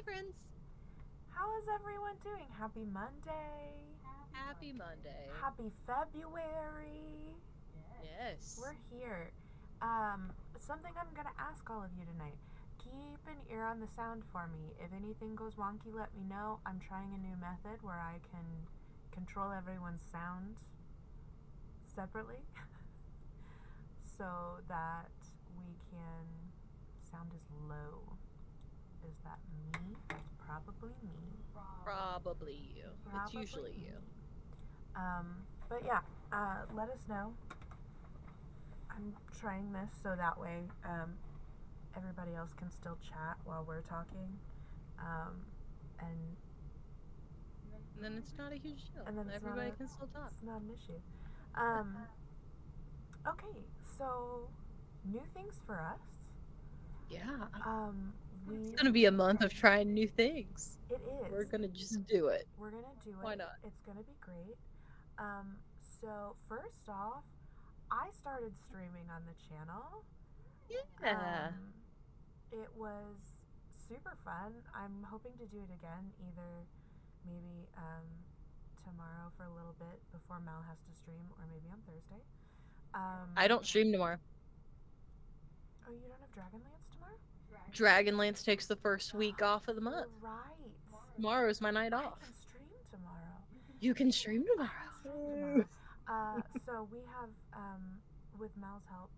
friends. How is everyone doing? Happy Monday. Happy Monday. Happy February. Yes. We're here. Something I'm going to ask all of you tonight. Keep an ear on the sound for me. If anything goes wonky, let me know. I'm trying a new method where I can control everyone's sound separately so that we can sound as low. Is that me? That's probably me. Probably you. It's Probably usually me. you. But yeah, let us know. I'm trying this so that way everybody else can still chat while we're talking. And And then it's not a huge deal. and then Everybody can still talk. it's not an issue. Okay, so new things for us. Yeah. We It's gonna be a month of trying new things. It is. We're gonna just do it. We're gonna do it. Why not? It's gonna be great. So first off, I started streaming on the channel. Yeah. It was super fun. I'm hoping to do it again, either maybe tomorrow for a little bit before Mel has to stream, or maybe on Thursday. I don't stream tomorrow. Oh, you don't have Dragonlance tomorrow? Dragonlance takes the first week off of the month. You're right. Tomorrow's my night I off. can stream tomorrow. You can stream I tomorrow. can stream tomorrow. So we have, with Mel's help,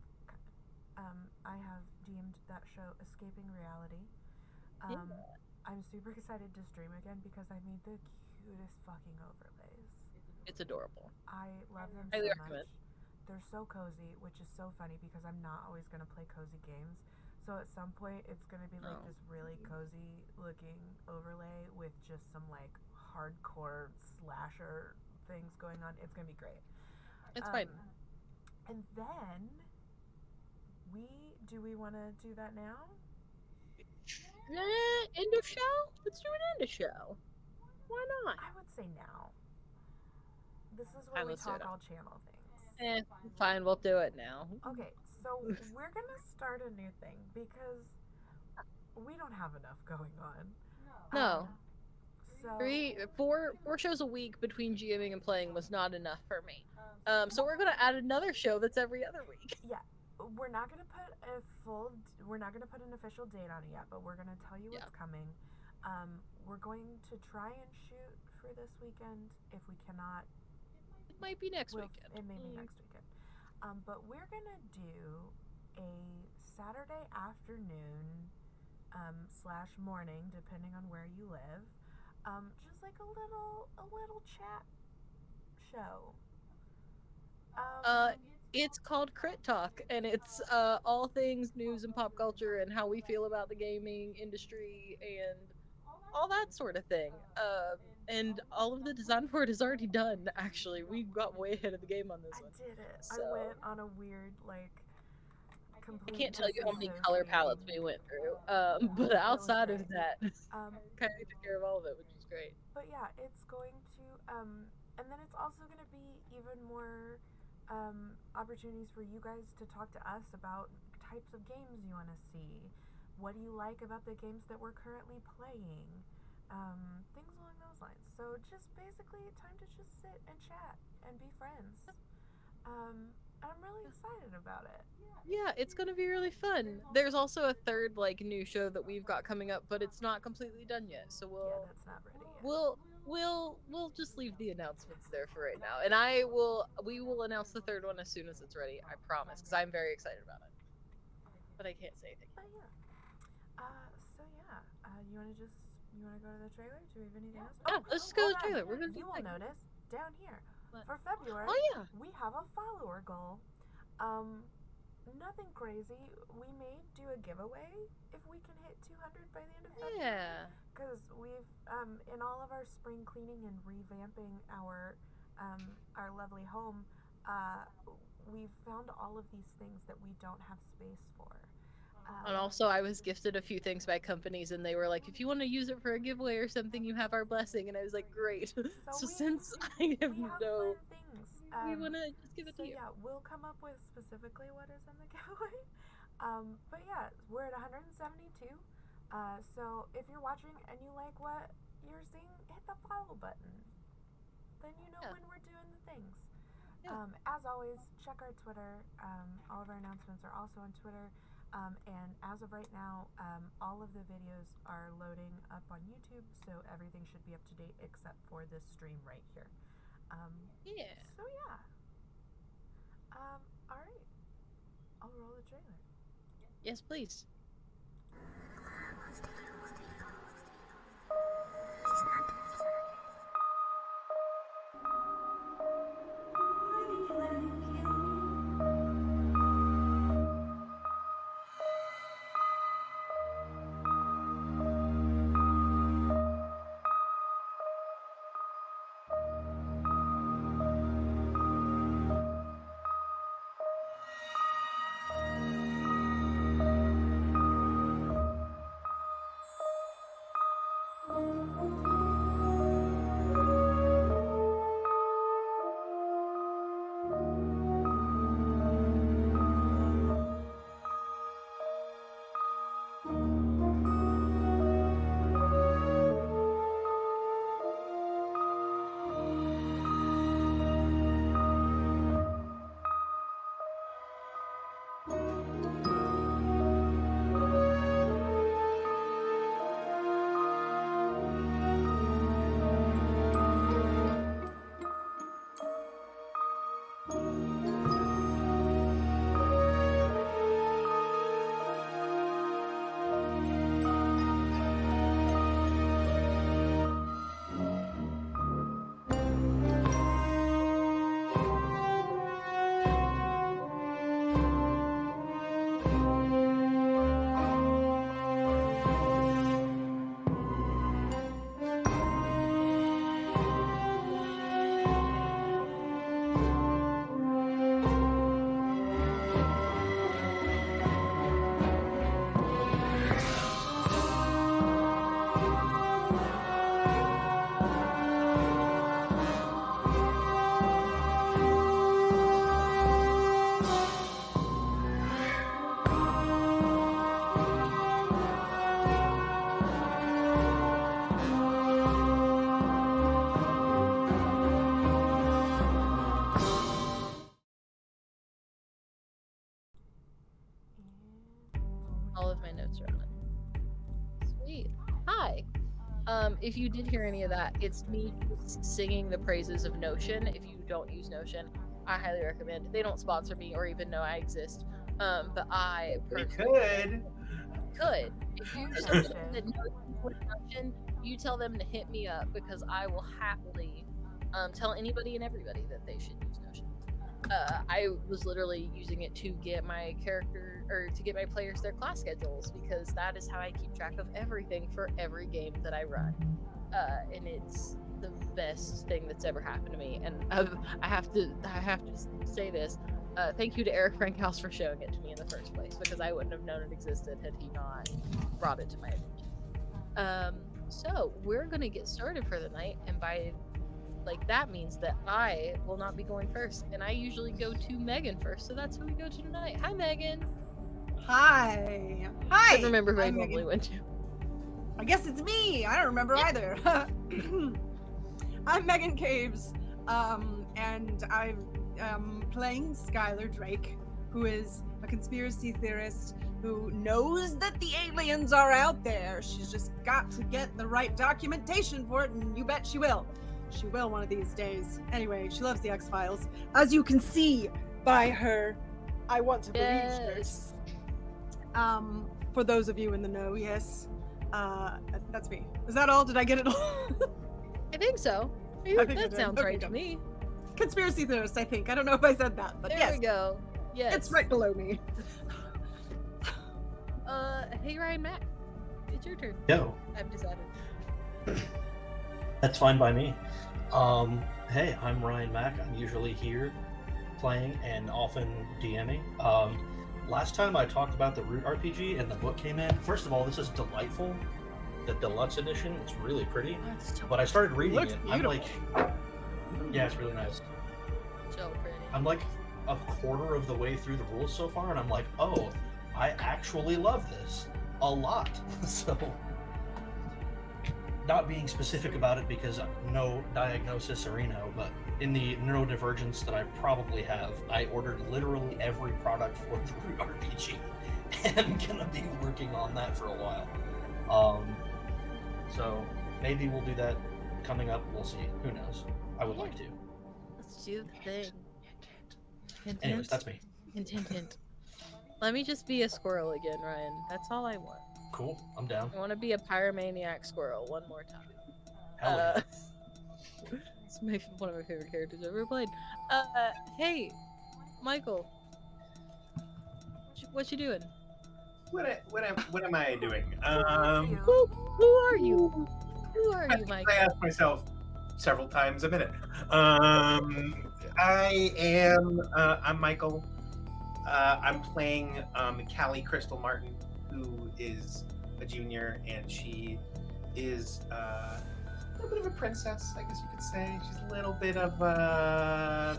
I have deemed that show Escaping Reality. I'm super excited to stream again because I made the cutest fucking overlays. It's adorable. I love them Highly so recommend. much. They're so cozy, which is so funny because I'm not always going to play cozy games. So at some point, it's going to be like this really cozy looking overlay with just some like hardcore slasher things going on. It's going to be great. It's fine. And then we want to do that now? End of show? Let's do an end of show. Why not? I would say now. This is where we talk all channel things. Fine, we'll do it now. Okay, so we're gonna start a new thing because we don't have enough going on. No. So four shows a week between GMing and playing was not enough for me. So we're gonna add another show that's every other week. Yeah, we're not gonna put an official date on it yet, but we're gonna tell you what's coming. We're going to try and shoot for this weekend. If we cannot, it might be next weekend. It may be next weekend. But we're gonna do a Saturday afternoon / morning, depending on where you live. Just like a little chat show. It's called Crit Talk, and it's all things news and pop culture and how we feel about the gaming industry and all that sort of thing. And all of the design for it is already done, actually. We got way ahead of the game on this one. I did it. So, I went on a weird, I can't tell you how many color palettes we went through. But outside of that, kind of took care of all of it, which was great. But yeah, it's going to, and then it's also going to be even more opportunities for you guys to talk to us about types of games you want to see. What do you like about the games that we're currently playing? Things along those lines. So just basically time to just sit and chat and be friends. I'm really excited about it. Yeah, it's gonna be really fun. There's also a third new show that we've got coming up, but it's not completely done yet. So that's not ready yet. We'll just leave the announcements there for right now, and we will announce the third one as soon as it's ready. I promise, because I'm very excited about it. But I can't say anything. But yeah. You want to go to the trailer? Do we have anything else? Yeah, let's just go to the trailer. We're gonna. You will notice down here for February. Oh yeah. We have a follower goal. Nothing crazy. We may do a giveaway if we can hit 200 by the end of February. Yeah. Because we've in all of our spring cleaning and revamping our lovely home, we've found all of these things that we don't have space for. And also, I was gifted a few things by companies, and they were like, "If you want to use it for a giveaway or something, you have our blessing." And I was like, "Great." So since I have no things, we want to just give it to you. Yeah, we'll come up with specifically what is in the giveaway. But yeah, we're at 172. So if you're watching and you like what you're seeing, hit the follow button. Then you know Yeah. when we're doing the things. Yeah. As always, check our Twitter. All of our announcements are also on Twitter. And as of right now, all of the videos are loading up on YouTube, so everything should be up to date except for this stream right here. Um, Yeah. so yeah. All right. I'll roll the trailer. Yes, please. All of my notes are on. Sweet. Hi. If you did hear any of that, it's me just singing the praises of Notion. If you don't use Notion, I highly recommend. They don't sponsor me or even know I exist. But I We personally could. If you know someone that knows people with Notion, you tell them to hit me up because I will happily tell anybody and everybody that they should use Notion. I was literally using it to get my character or to get my players their class schedules because that is how I keep track of everything for every game that I run. And it's the best thing that's ever happened to me. And I have to say this. Thank you to Eric Frankhouse for showing it to me in the first place because I wouldn't have known it existed had he not brought it to my attention. So we're gonna get started for the night, and by that means that I will not be going first, and I usually go to Megan first, so that's who we go to tonight. Hi, Megan. Hi. I don't remember who I I'm normally Megan. went to. I guess it's me. I don't remember either. I'm Megan Caves, and I'm playing Skylar Drake, who is a conspiracy theorist who knows that the aliens are out there. She's just got to get the right documentation for it, and you bet she will. She will one of these days. Anyway, she loves the X-Files, as you can see by her I Want to Believe Yes. shirt. For those of you in the know, yes. That's me. Is that all? Did I get it all? I think so. I think I That did. sounds Okay, right to good. me. Conspiracy theorist, I think. I don't know if I said that, but There yes. we go. Yes. It's right below me. Hey, Ryan Mack. It's your turn. Yo, I've decided. that's fine by me. Hey, I'm Ryan Mack. I'm usually here playing and often DMing. Last time I talked about the Root RPG and the book came in. First of all, this is delightful. The deluxe edition, it's really pretty. But I started reading Looks it. I'm like, yeah, it's really nice. So pretty. I'm like a quarter of the way through the rules so far, and I'm like, oh, I actually love this. a lot. So, not being specific about it because no diagnosis or but in the neurodivergence that I probably have, I ordered literally every product for the Root RPG, and I'm gonna be working on that for a while. So maybe we'll do that coming up. We'll see. Who knows? I would like to. Let's do the thing. Hint, Anyways, hint. that's me. Hint, hint, hint. Let me just be a squirrel again, Ryan. That's all I want. Cool. I'm down. I want to be a pyromaniac squirrel one more time. Hell yeah. It's one of my favorite characters I've ever played. Hey, Michael. What you doing? What am I doing? Who are you? Who are you, Michael? I ask myself several times a minute. I'm Michael. I'm playing Callie Crystal Martin, who is a junior, and she is a little bit of a princess, I guess you could say. She's a little bit of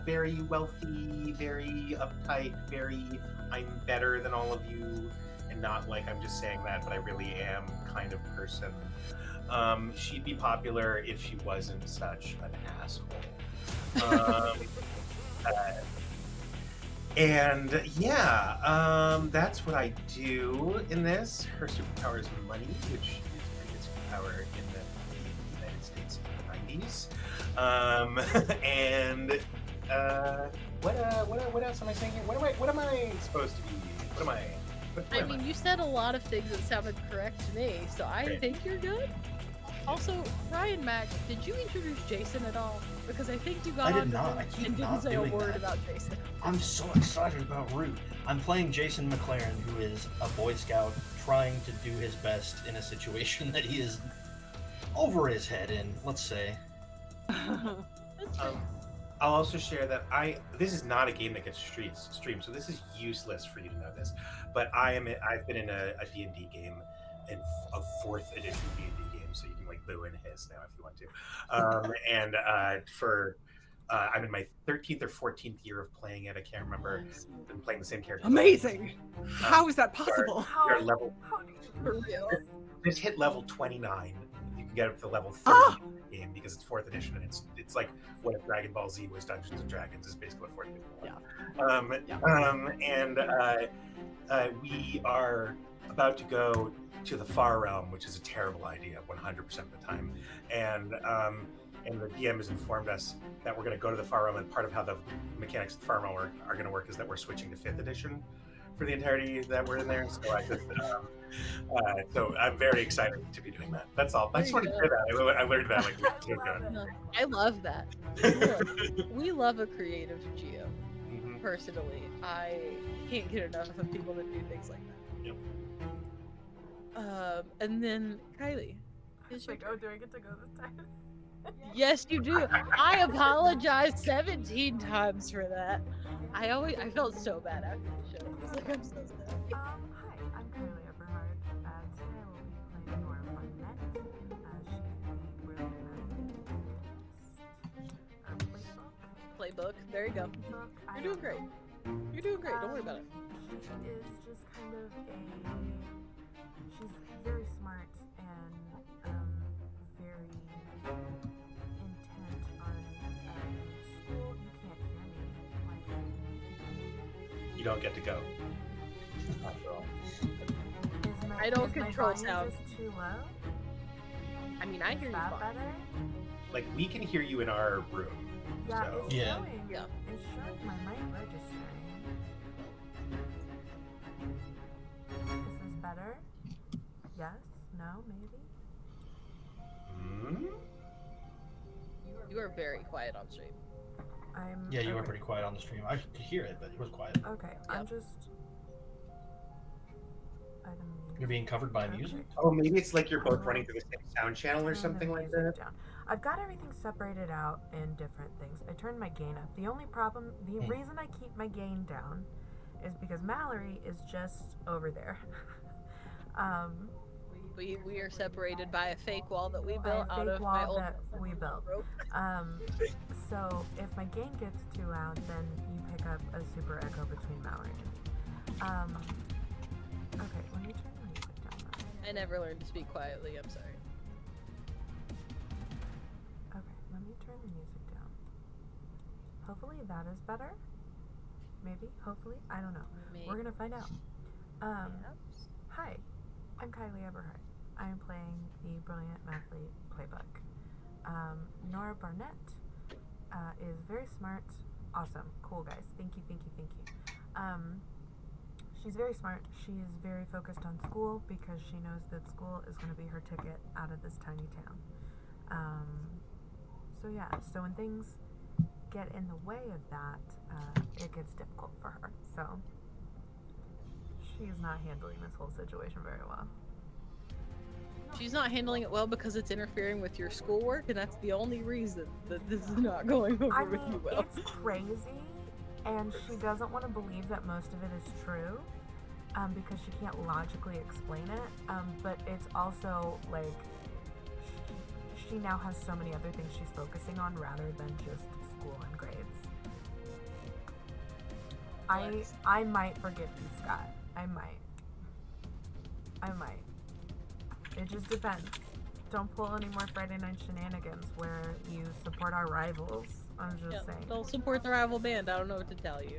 very wealthy, very uptight, very I'm better than all of you, and not like I'm just saying that, but I really am kind of person. She'd be popular if she wasn't such an asshole. And yeah, that's what I do in this. Her superpower is money, which is a pretty good superpower in the United States in the 90s. And what else am I saying here? What am I supposed to be? What am I? I mean, you said a lot of things that sounded correct to me, so I think you're good. Also, Ryan Mack, did you introduce Jason at all? Because I think you got I on did not. I keep and didn't not say a doing word that. about Jason. I'm so excited about Root. I'm playing Jason McLaren, who is a Boy Scout trying to do his best in a situation that he is over his head in, let's say. I'll also share that this is not a game that gets streamed, so this is useless for you to know this. But I've been in a D&D game, in a 4th edition D&D game, so you can like boo and hiss now if you want to. I'm in my 13th or 14th year of playing it. I can't remember. I've been playing the same character. Amazing. How is that possible? You're level. How do you For real. Just hit level 29. You can get up to level 30 in the game because it's 4th edition, and it's like what if Dragon Ball Z was Dungeons and Dragons is basically what 4th edition. We are about to go to the Far Realm, which is a terrible idea 100% of the time, and the DM has informed us that we're going to go to the Far Realm, and part of how the mechanics of the Far Realm are going to work is that we're switching to 5th edition for the entirety that we're in there. So I'm very excited to be doing that. That's all. I just wanted to say that. I learned that like weeks ago. I love that. We love a creative geo. Personally, I can't get enough of people that do things like that. Yep. And then Kylie. It's like, oh, do I get to go this time? Yes, you do. I apologized 17 times for that. I felt so bad after the show. I was like, I'm so sad. Hi, I'm Kylie Everhard. Today I will be playing Nora Barnett. She's the Royal Playbook. There you go. You're doing great. You're doing great. Don't worry about it. She is just kind of she's very smart and very intent on school. You can't hear me. You don't get to go. I don't is my control volume sound. just too low? I mean, I hear Is you that fine. better? Like we can hear you in our room. Yeah, So- it's Yeah. showing. Yeah. It's showing my mic registering. Is this better? Yes? No? Maybe? You are very quiet on stream. Yeah, you were okay. pretty quiet on the stream. I could hear it, but it was quiet. Okay, I'm just. Item You're being covered by Okay. music? Oh, maybe it's like you're both running through the same sound channel or Turn something the like music that. down. I've got everything separated out in different things. I turned my gain up. The only problem, the reason I keep my gain down is because Mallory is just over there. We are separated by a fake wall that we by built a out fake of my wall old that we built. rope. So if my gain gets too loud, then you pick up a super echo between Mallory and me. Okay, let me turn the music down. I never learned to speak quietly. I'm sorry. Okay, let me turn the music down. Hopefully that is better. Maybe, hopefully, I don't know. We're gonna find out. Hi, I'm Kylie Eberhardt. I am playing the Brilliant Mathlete playbook. Nora Barnett is very smart, awesome, cool guys. Thank you. She's very smart. She is very focused on school because she knows that school is going to be her ticket out of this tiny town. So when things get in the way of that, it gets difficult for her. So she's not handling this whole situation very well. She's not handling it well because it's interfering with your schoolwork, and that's the only reason that this is not going over with you well. It's crazy, and she doesn't want to believe that most of it is true, because she can't logically explain it. But it's also like she now has so many other things she's focusing on rather than just school and grades. I might forgive you, Scott. I might. It just depends. Don't pull any more Friday night shenanigans where you support our rivals. I'm just saying. Don't support the rival band. I don't know what to tell you.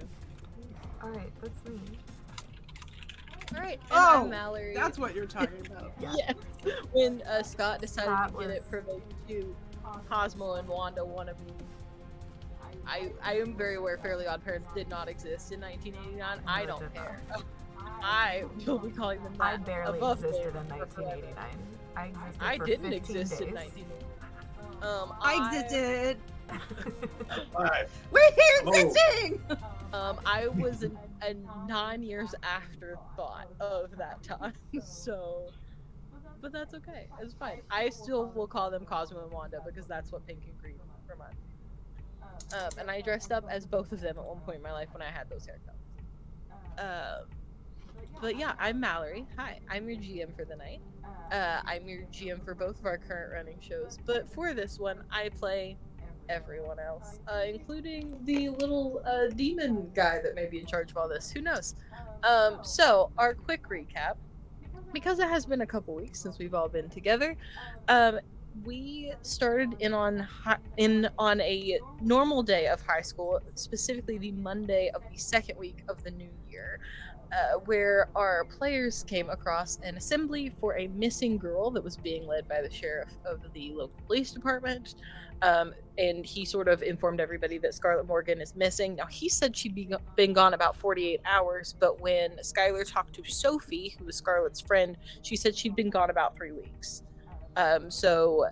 Alright, that's me. Alright, and Oh, I'm Mallory. that's what you're talking about. Yes. When Scott decided Scott to get it was- from the two, Cosmo and Wanda wanted me. I am very aware Fairly Odd Parents did not exist in 1989. I No, it don't did not. care. I will be calling them that. I barely above existed them in for forever. 1989. I existed I for didn't 15 exist days. in 1989. I existed. Alright. We're here Oh. existing. I was a 9 years afterthought of that time, so. But that's okay. It's fine. I still will call them Cosmo and Wanda because that's what pink and green remind me. And I dressed up as both of them at one point in my life when I had those haircuts. But yeah, I'm Mallory. Hi, I'm your GM for the night. I'm your GM for both of our current running shows, but for this one, I play everyone else, including the little demon guy that may be in charge of all this. Who knows? So our quick recap, because it has been a couple weeks since we've all been together. We started on a normal day of high school, specifically the Monday of the second week of the new year, where our players came across an assembly for a missing girl that was being led by the sheriff of the local police department. And he sort of informed everybody that Scarlett Morgan is missing. Now, he said she'd been gone about 48 hours, but when Skylar talked to Sophie, who was Scarlett's friend, she said she'd been gone about 3 weeks. So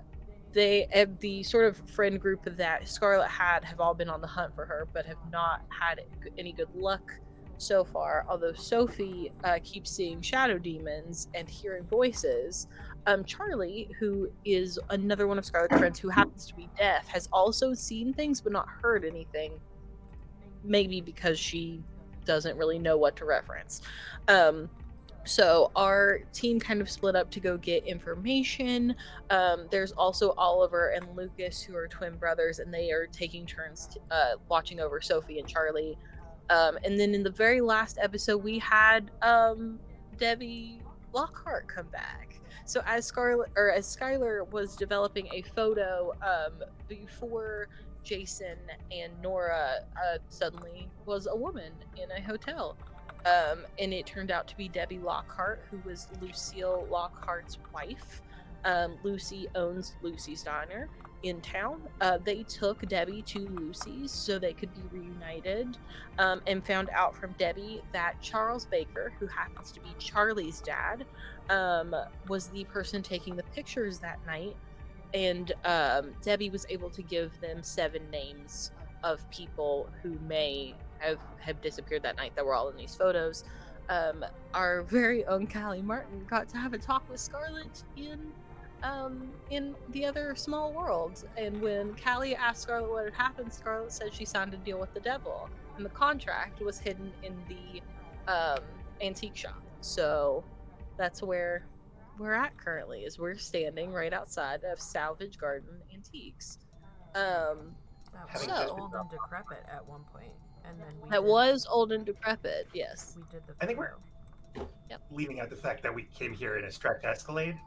they the sort of friend group that Scarlett have all been on the hunt for her, but have not had any good luck so far. Although Sophie keeps seeing shadow demons and hearing voices. Charlie, who is another one of Scarlett's friends who happens to be deaf, has also seen things but not heard anything. Maybe because she doesn't really know what to reference. So our team kind of split up to go get information. There's also Oliver and Lucas, who are twin brothers, and they are taking turns watching over Sophie and Charlie. And then in the very last episode, we had Debbie Lockhart come back. So as Skylar was developing a photo before Jason and Nora suddenly was a woman in a hotel. And it turned out to be Debbie Lockhart, who was Lucille Lockhart's wife. Lucy owns Lucy's Diner in town. They took Debbie to Lucy's so they could be reunited, and found out from Debbie that Charles Baker, who happens to be Charlie's dad, was the person taking the pictures that night. And Debbie was able to give them 7 names of people who may have disappeared that night that were all in these photos. Our very own Callie Martin got to have a talk with Scarlett in the other small world. And when Callie asked Scarlett what had happened, Scarlett said she signed a deal with the devil, and the contract was hidden in the antique shop. So that's where we're at currently. Is we're standing right outside of Salvage Garden Antiques. That Having was just old been and decrepit at one point, and then we That did, was old and decrepit, yes. we did the I think photo. Yep. leaving out the fact that we came here in a stretch Escalade.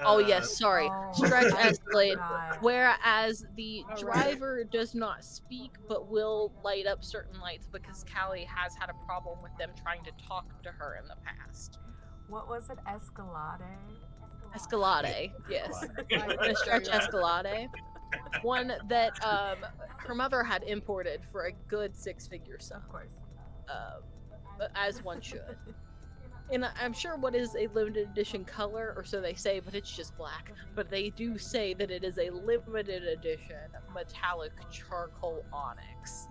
Oh yes, sorry. Oh, Stretch I Escalade. forgot. Whereas the Oh, right. driver does not speak but will light up certain lights because Callie has had a problem with them trying to talk to her in the past. What was it? Escalade? Escalade, yes. I- The Stretch yeah. Escalade. One that her mother had imported for a good six-figure sum, Of course. as one should. And I'm sure what is a limited edition color, or so they say, but it's just black. But they do say that it is a limited edition metallic charcoal onyx.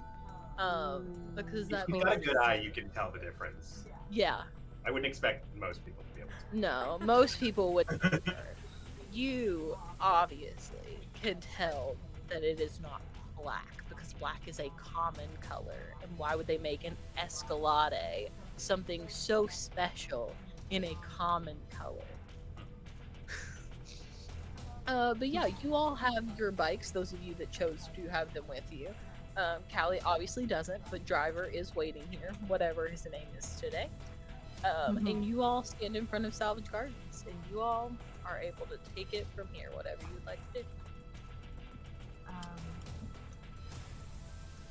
Because If that you means got a good eye, you can tell the difference. yeah. I wouldn't expect most people to be able to. No, most people would. You obviously can tell that it is not black because black is a common color. And why would they make an Escalade something so special in a common color? But yeah, you all have your bikes, those of you that chose to have them with you. Callie obviously doesn't, but Driver is waiting here, whatever his name is today. And you all stand in front of Salvage Gardens, and you all are able to take it from here, whatever you'd like to do.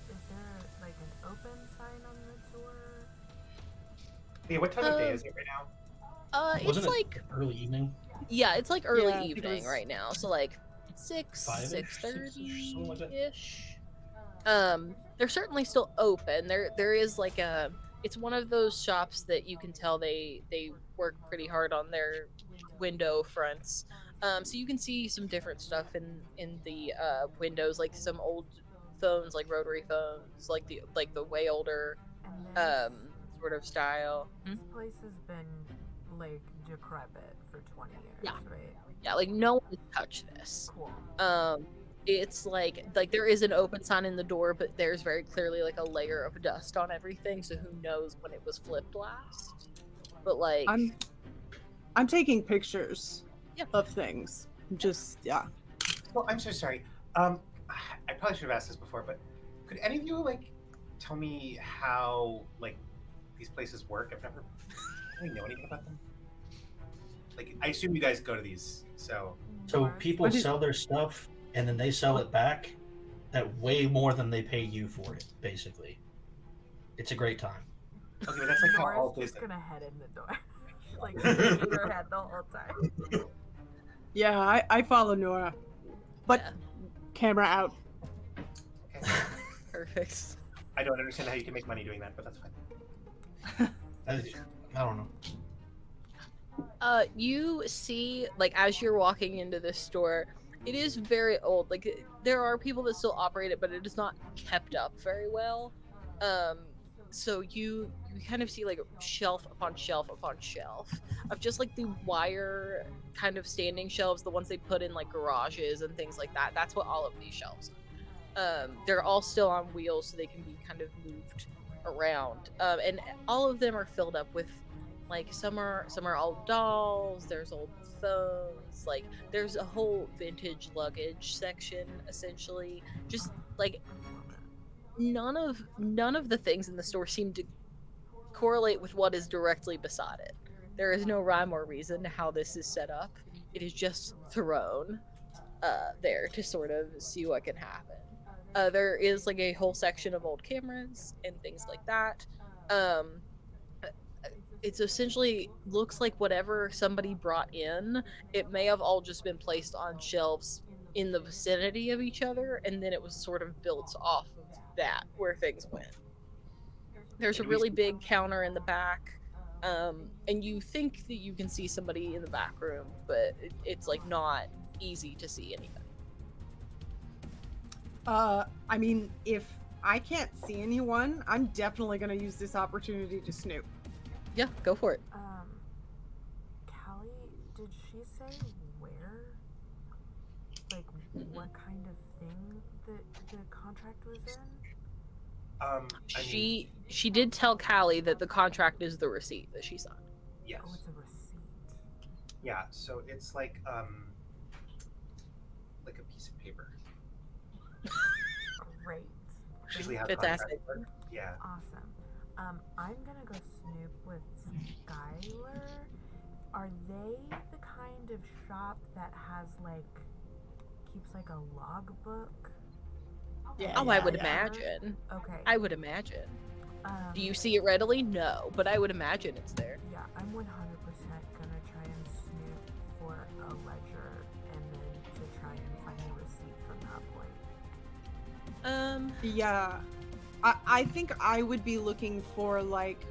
Is there like an open sign on the door? Yeah, what time of day is it right now? It's Wasn't it like early evening? yeah, it's like early Yeah, I think it evening was- right now, so like 6, 5-ish, 6:30 something like that. ish. They're certainly still open. There is like a. It's one of those shops that you can tell they work pretty hard on their window fronts. So you can see some different stuff in the windows, like some old phones, like rotary phones, like the way older And this, sort of style. this place has been like decrepit for 20 years, Yeah. right? Yeah, like no one has touched this. Cool. It's like there is an open sign in the door, but there's very clearly like a layer of dust on everything, so who knows when it was flipped last. But like I'm taking pictures Yeah. of things. Just yeah. Well, I'm so sorry. I probably should have asked this before, but could any of you like tell me how like these places work? I've never really know anything about them. Like, I assume you guys go to these, so So Doors? people What did- sell their stuff and then they sell it back at way more than they pay you for it, basically. It's a great time. okay, but that's like how all Nora's just business. gonna head in the door. Like shaking her head the whole time. Yeah, I follow Nora. But yeah, camera out. Okay. perfect. I don't understand how you can make money doing that, but that's fine. I don't know. You see, like as you're walking into this store, it is very old. Like there are people that still operate it, but it is not kept up very well. So you kind of see like shelf upon shelf upon shelf of just like the wire kind of standing shelves, the ones they put in like garages and things like that. That's what all of these shelves are. They're all still on wheels, so they can be kind of moved around. And all of them are filled up with like some are old dolls, there's old phones, like there's a whole vintage luggage section essentially. Just like none of the things in the store seem to correlate with what is directly beside it. There is no rhyme or reason to how this is set up. It is just thrown there to sort of see what can happen. There is like a whole section of old cameras and things like that. It's essentially looks like whatever somebody brought in, it may have all just been placed on shelves in the vicinity of each other, and then it was sort of built off of that where things went. There's a really big counter in the back, and you think that you can see somebody in the back room, but it's like not easy to see anybody. I mean, if I can't see anyone, I'm definitely gonna use this opportunity to snoop. Yeah, go for it. Callie, did she say where? Like, what kind of thing the contract was in? I mean, She did tell Callie that the contract is the receipt that she signed. yes, Oh, it's a receipt. yeah. So it's like a piece of paper. Great. Usually how Fantastic. contracts work. Yeah. Awesome. I'm gonna go snoop with Skylar. Are they the kind of shop that has like keeps like a logbook? Yeah, Oh, I yeah, would yeah. imagine. Okay. I would imagine. Um, Do you see it readily? No, but I would imagine it's there. yeah, I'm 100% gonna try and snoop for a ledger and then to try and find a receipt from that point. Yeah. I think I would be looking for like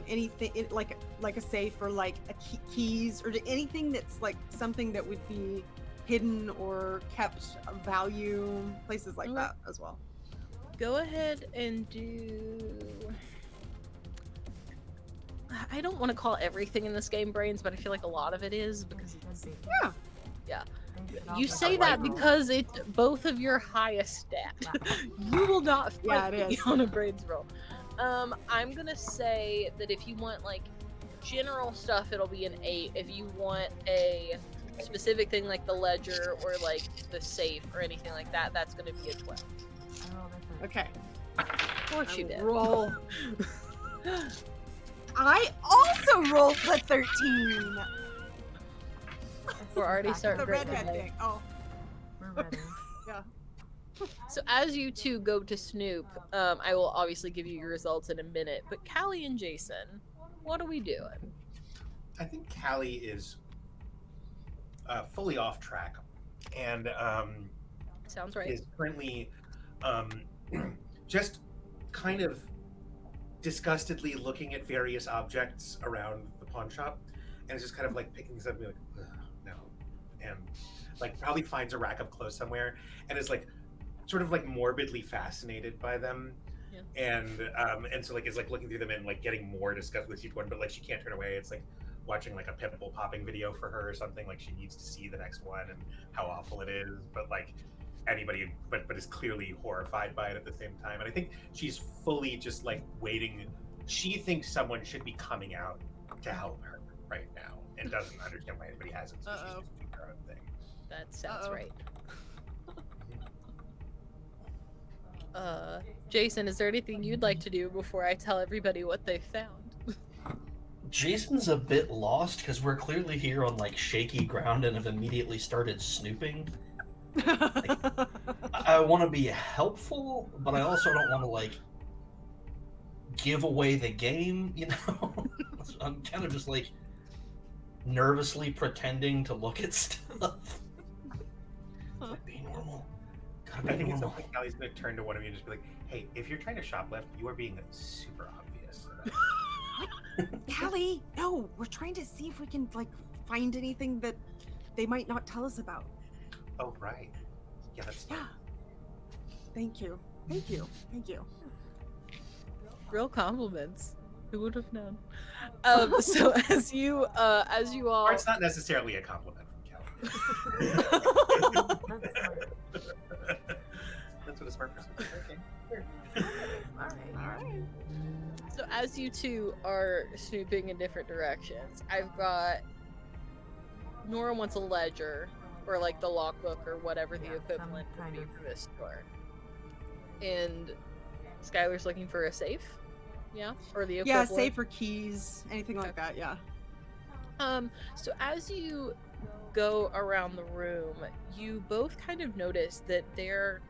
anything like a safe or like a keys or anything that's like something that would be hidden or kept of value, places like Okay. that as well. Go ahead and do. I don't want to call everything in this game brains, but I feel like a lot of it is because it's, Yeah. yeah. They should all You be say like that roll. because it's both of your highest stat. You will not Yeah, fight it me is. on a brains roll. I'm gonna say that if you want like general stuff, it'll be an 8. If you want a specific thing like the ledger or like the safe or anything like that, that's gonna be a 12. I rolled a 13. Okay. Of course I you will did. roll. I also rolled the 13. We're already starting The great redhead today. thing. Oh. We're ready. So as you two go to Snoop, I will obviously give you your results in a minute. But Callie and Jason, what are we doing? I think Callie is fully off track, and Sounds right. is currently just kind of disgustedly looking at various objects around the pawn shop, and is just kind of like picking things up and be like, "Ugh, no," and like probably finds a rack of clothes somewhere, and is like sort of like morbidly fascinated by them. Yeah. And so like is like looking through them and like getting more disgusted with each one, but like she can't turn away. It's like watching like a pimple popping video for her or something. Like she needs to see the next one and how awful it is, but like anybody but is clearly horrified by it at the same time. And I think she's fully just like waiting. She thinks someone should be coming out to help her right now and doesn't understand why anybody hasn't, so she's Uh-oh. just doing her own thing. That sounds Uh-oh. right. Jason, is there anything you'd like to do before I tell everybody what they found? Jason's a bit lost because we're clearly here on like shaky ground and have immediately started snooping. I want to be helpful, but I also don't want to like give away the game, you know? So I'm kind of just like nervously pretending to look at stuff. Like, be normal. Gotta I be think it's normal. something Callie's gonna turn to one of you and just be like, "Hey, if you're trying to shoplift, you are being super obvious." Callie, no, we're trying to see if we can like find anything that they might not tell us about. Oh right, yeah, that's Yeah. Thank you. Thank you. Thank you. Real compliments. Who would have known? So as you all Or it's not necessarily a compliment from Callie. That's smart. That's what a smart person would say. Okay. All right. All right. So as you two are snooping in different directions, I've got Nora wants a ledger or like the logbook or whatever the Yeah, equivalent some would be kind for this store. And Skylar's looking for a safe. Yeah, or the Yeah, equivalent. safe or keys, anything like that. Yeah. So as you go around the room, you both kind of notice that there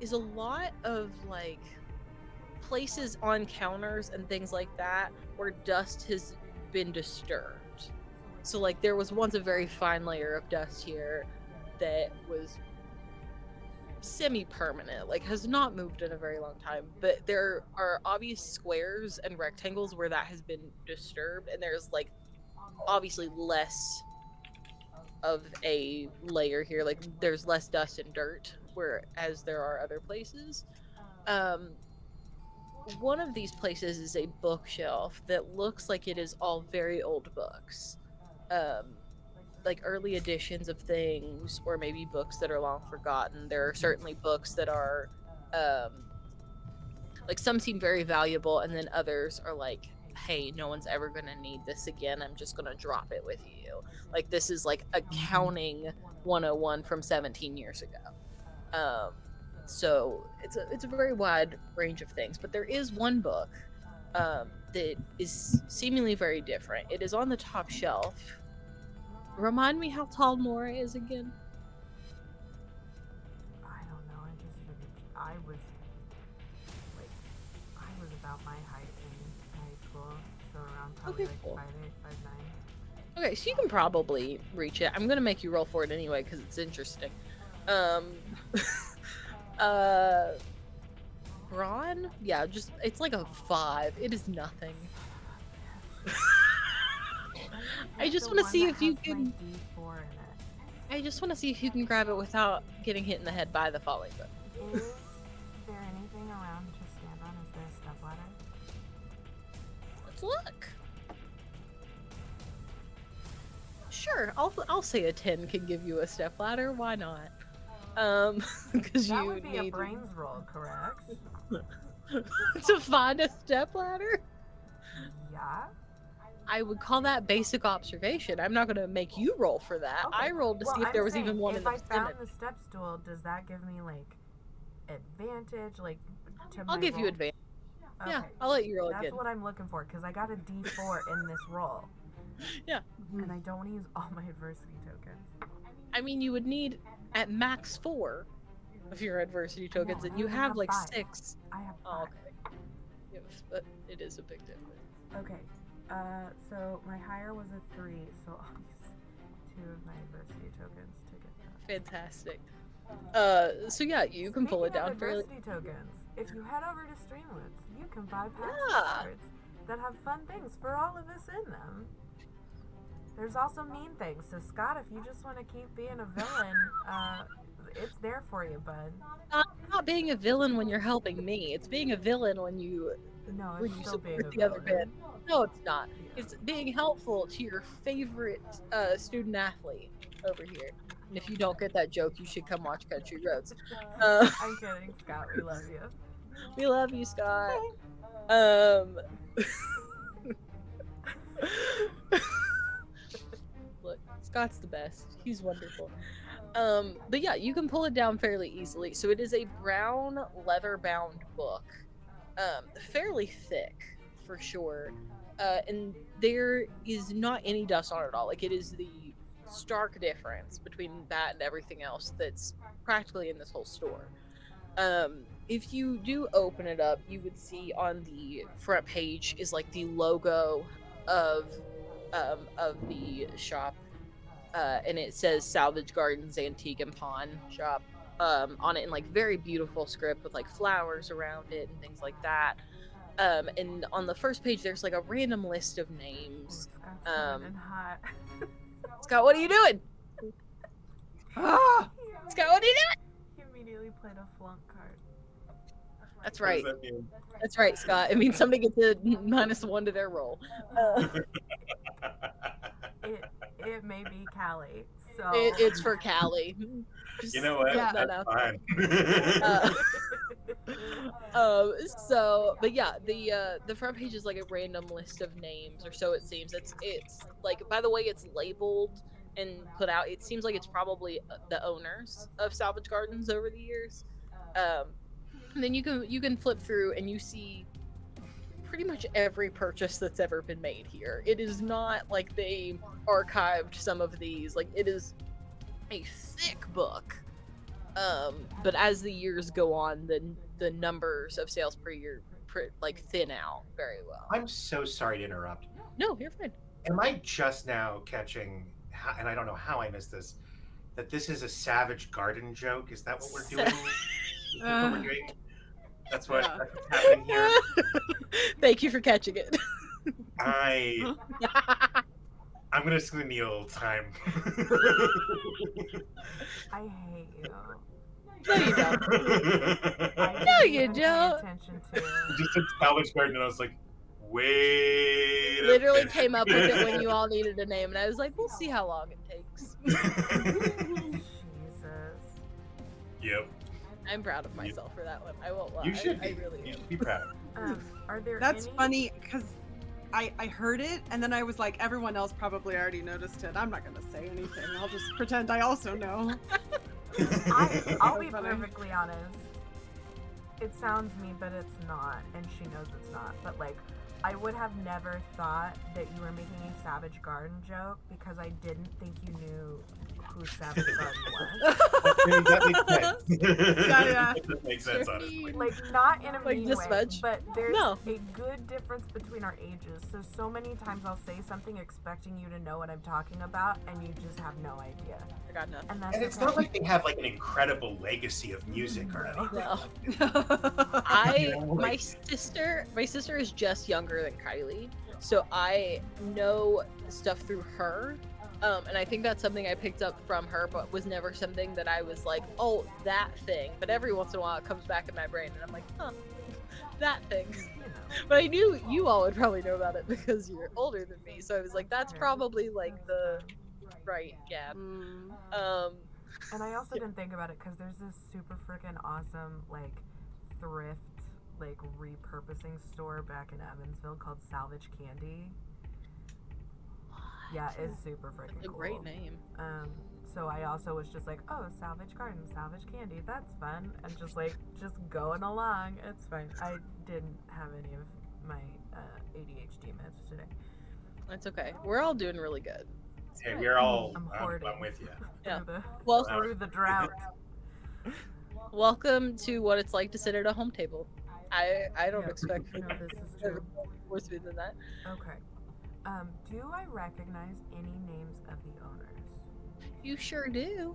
is a lot of like places on counters and things like that where dust has been disturbed. So like there was once a very fine layer of dust here that was semi-permanent, like has not moved in a very long time, but there are obvious squares and rectangles where that has been disturbed, and there's like obviously less of a layer here, like there's less dust and dirt whereas there are other places. One of these places is a bookshelf that looks like it is all very old books, like early editions of things, or maybe books that are long forgotten. There are certainly books that are like some seem very valuable, and then others are like, hey, no one's ever gonna need this again, I'm just gonna drop it with you. Like this is like accounting 101 from 17 years ago. So it's a very wide range of things, but there is one book that is seemingly very different. It is on the top shelf. Remind me how tall Nora is again. I don't know. I just figured I was about my height in high school, so around probably Okay, cool. 5'8", 5'9". Okay, so you can probably reach it. I'm gonna make you roll for it anyway because it's interesting. Brawn? Yeah, just it's like a 5. It is nothing. I just want to see if you can. D4 in it. I just want to see if you can grab it without getting hit in the head by the falling book. Is there anything around to stand on? Is there a step ladder? Let's look. Sure, I'll say a 10 can give you a step ladder. Why not? Because That you would be a need brains roll, correct? to find a step ladder. Yeah. I would call that basic observation. I'm not gonna make you roll for that. Okay. I rolled to Well, see if I'm there was saying, even one in the if I found vicinity. the step stool, does that give me like advantage? Like, to I'll my give you roll? advantage. Yeah, Okay. I'll let you roll That's again. what I'm looking for because I got a D4 in this roll. Yeah. And I don't want to use all my adversity tokens. I mean, you would need at max 4 of your adversity tokens, No, and you I have like 5. 6. I have 5. Oh, okay. Yes, but it is a big difference. Okay. So my higher was a 3, so I'll use 2 of my adversity tokens to get that. Fantastic. So yeah, you can pull it Speaking down of fairly. adversity tokens, if you head over to Streamlets, you can buy packs Yeah. of cards that have fun things for all of us in them. There's also mean things. So Scott, if you just want to keep being a villain, it's there for you, bud. Not being a villain when you're helping me. It's being a villain when you No, when it's you still being support a the other villain. bit. No, it's not. Yeah. It's being helpful to your favorite student athlete over here. And if you don't get that joke, you should come watch Country Roads. I'm kidding, Scott. We love you. We love you, Scott. Look, Scott's the best. He's wonderful. But yeah, you can pull it down fairly easily. So it is a brown leather-bound book, fairly thick for sure. And there is not any dust on it at all. Like, it is the stark difference between that and everything else that's practically in this whole store. If you do open it up, you would see on the front page is like the logo of the shop, and it says Salvage Gardens Antique and Pawn Shop on it in like very beautiful script with like flowers around it and things like that. And on the first page, there's like a random list of names. Scott's coming in hot. Scott, what are you doing? Ah! Scott, what are you doing? He immediately played a flunk card. That's What right. does that mean? That's right, Scott. It means somebody gets a -1 to their roll. It may be Callie. So It's for Callie. You know what? Yeah, That's no. fine. But yeah, the front page is like a random list of names, or so it seems. It's like, by the way it's labeled and put out, it seems like it's probably the owners of Salvage Gardens over the years. And then you can flip through and you see pretty much every purchase that's ever been made here. It is not like they archived some of these. Like, it is a thick book. But as the years go on, the numbers of sales per year like thin out very well. I'm so sorry to interrupt. No, you're fine. Am I just now catching, and I don't know how I missed this, that this is a Savage Garden joke? Is that what we're doing? Is that what we're doing? That's what's happening here. Thank you for catching it. I'm gonna Neil time. I hate you. No, you don't. I No, didn't you even pay don't. attention to it. Just said Salvage Garden, and I was like, wait. a Literally minute. came up with it when you all needed a name, and I was like, we'll see how long it takes. Jesus. Yep. I'm proud of myself for that one. I won't lie. You should I be. really You am. should be proud. Are there That's any... funny because I heard it and then I was like, everyone else probably already noticed it. I'm not gonna say anything. I'll just pretend I also know. I'll be So funny. perfectly honest. It sounds mean, but it's not, and she knows it's not. But like, I would have never thought that you were making a Savage Garden joke because I didn't think you knew who Savage Garden was. I mean, that makes sense. Yeah. That makes sense, honestly. Like, not in a Like mean this way, much? but there's No. a good difference between our ages. So many times I'll say something expecting you to know what I'm talking about, and you just have no idea. I got nothing. And that's And it's okay. not like they have like an incredible legacy of music or anything. No. You know, My like- sister is just younger than Kylie, so I know stuff through her. And I think that's something I picked up from her, but was never something that I was like, oh, that thing. But every once in a while it comes back in my brain, and I'm like, huh, that thing. But I knew you all would probably know about it because you're older than me, so I was like, that's probably like the right gap. Mm. And I also didn't think about it because there's this super freaking awesome like thrift like repurposing store back in Evansville called Salvage Candy. Yeah, it's super freaking That's a cool. great name. So I also was just like, oh, Salvage Garden, Salvage Candy, that's fun, and just going along. It's fine. I didn't have any of my ADHD meds today. That's okay. We're all doing really good. Hey, we're all. I'm I'm hoarding. with you. Yeah. Through the, Well, through the drought. welcome to what it's like to sit at a home table. I don't Yeah. expect No, this is true. more smooth than that. Okay. Do I recognize any names of the owners? You sure do.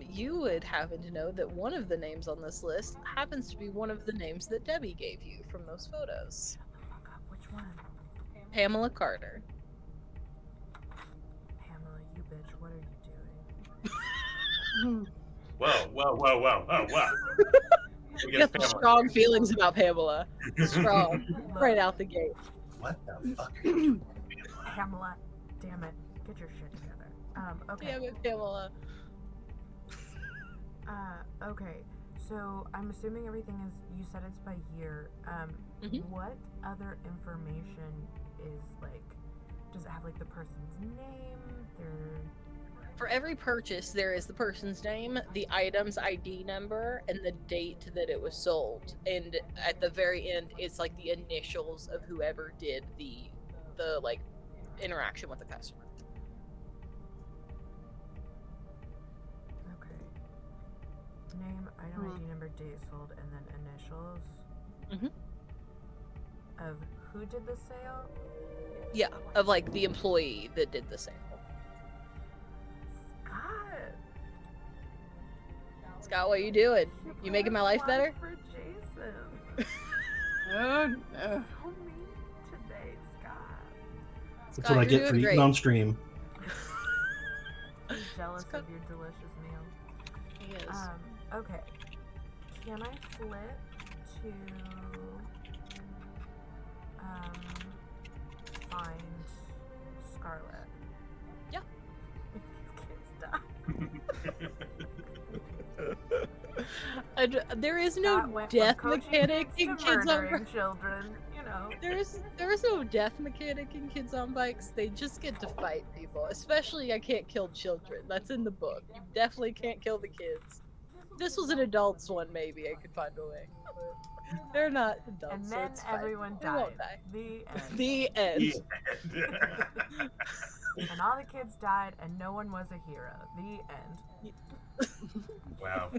You would happen to know that one of the names on this list happens to be one of the names that Debbie gave you from those photos. Shut the fuck up. Which one? Pamela Carter. Pamela, you bitch. What are you doing? Whoa. We You get got Pamela. strong feelings about Pamela. Strong. Right out the gate. What the fuck? Are you doing? Pamela, damn it. Get your shit together. Okay. Damn it, Pamela. Okay. So I'm assuming everything is. You said it's by year. Mhm. What other information is like? Does it have like the person's name? Their. For every purchase, there is the person's name, the item's ID number, and the date that it was sold. And at the very end, it's like the initials of whoever did the like interaction with the customer. Okay. Name, item ID number, date sold, and then initials. Mhm. Of who did the sale? Yeah, of like the employee that did the sale. Scott. Scott, what you doing? You making my life better? For Jason. Oh, no. So mean today, Scott. That's Scott, what I you're get doing for eating great. on stream. I'm jealous Scott- of your delicious meal. He is. Okay. Can I flip to find Scarlet? Yeah. These kids die. There is Scott no went from death coaching mechanic kids in to Kids on murdering children, you know. There is no death mechanic in Kids on Bikes. They just get to fight people. Especially, I can't kill children. That's in the book. You definitely can't kill the kids. If this was an adults one, maybe I could find a way. But they're not adults, And so then it's fine. everyone They died. won't die. The end. The end. And all the kids died, and no one was a hero. The end. Wow.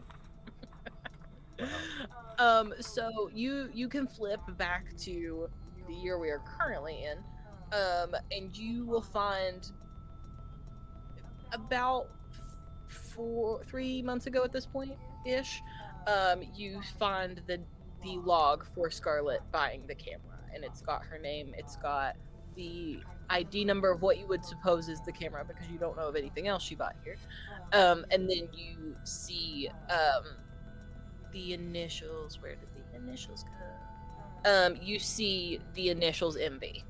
So you can flip back to the year we are currently in, and you will find about 3 months ago at this point ish, you find the log for Scarlett buying the camera, and it's got her name, it's got the ID number of what you would suppose is the camera because you don't know of anything else she bought here, and then you see the initials. Where did the initials go? You see the initials MB.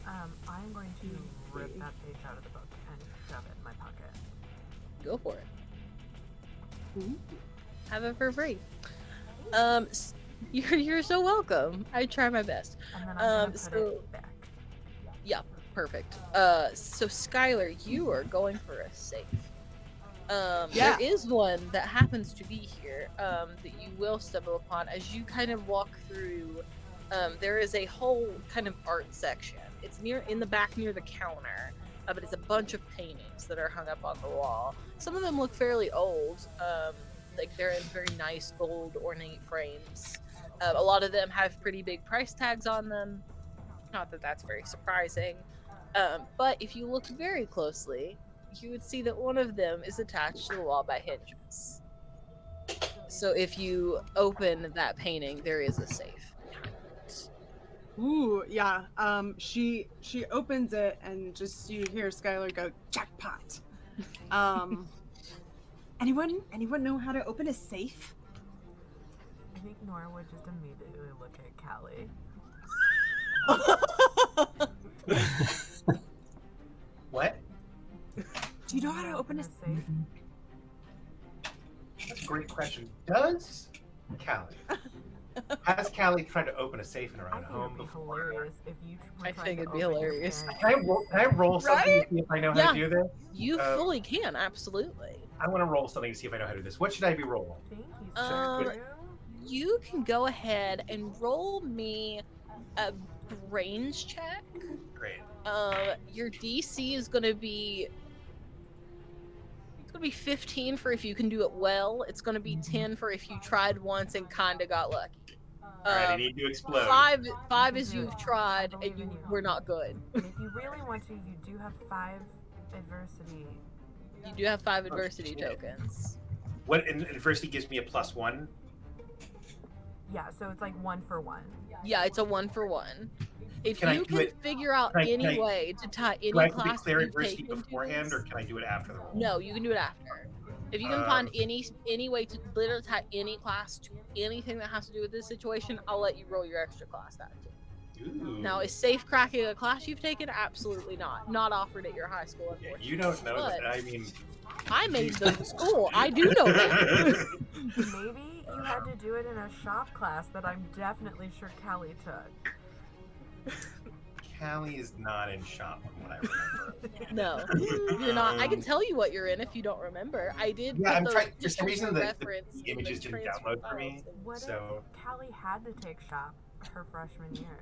I'm going to rip that page out of the book and shove it in my pocket. Go for it. Have it for free. You're so welcome. I try my best. And then I'm gonna put so- it back. Yeah, perfect. So Skylar, you are going for a safe. Yeah. There is one that happens to be here that you will stumble upon as you kind of walk through. There is a whole kind of art section. It's in the back near the counter, but it's a bunch of paintings that are hung up on the wall. Some of them look fairly old, like they're in very nice gold ornate frames. A lot of them have pretty big price tags on them. Not that that's very surprising. But if you look very closely, you would see that one of them is attached to the wall by hinges. So if you open that painting, there is a safe. Ooh, yeah. She opens it and just you hear Skylar go jackpot. Anyone know how to open a safe? I think Nora would just immediately look at Callie. What? Do you know how to open a safe? That's a great question. Does has Callie tried to open a safe in her I own think home it'd be before? hilarious if you were I trying think to it'd be open your hilarious. parents' Can I roll something Right? to see if I know how to do this? You fully can, absolutely. I want to roll something to see if I know how to do this. What should I be rolling? Thank you, Um, sir. You can go ahead and roll me a brains check. Great. Your DC is gonna be 15 for if you can do it well. It's gonna be 10 for if you tried once and kinda got lucky. Alright, I need to explode. Five is you've tried and you were not good. And if you really want to, you do have 5 adversity. You do have 5 adversity tokens. What adversity gives me a +1? Yeah, so it's like 1 for 1. Yeah, it's a 1 for 1. If Can I you do can it- figure out can I- any can I- way to tie any Do I class declare that you've adversity taken to beforehand, this- or can I do it after the roll? No, you can do it after. If you can find any way to literally tie any class to anything that has to do with this situation, I'll let you roll your extra class that too. Ooh. Now, is safe cracking a class you've taken? Absolutely not. Not offered at your high school, Yeah, unfortunately. you don't know But that. I mean, I made the school. I do know that. Maybe you had to do it in a shop class that I'm definitely sure Callie took. Callie is not in shop from what I remember. No, you're not. I can tell you what you're in if you don't remember. I did. Yeah, put I'm those trying. For some pictures reason, for the reference in images didn't transfer download for me. files. What So if Callie had to take shop her freshman year?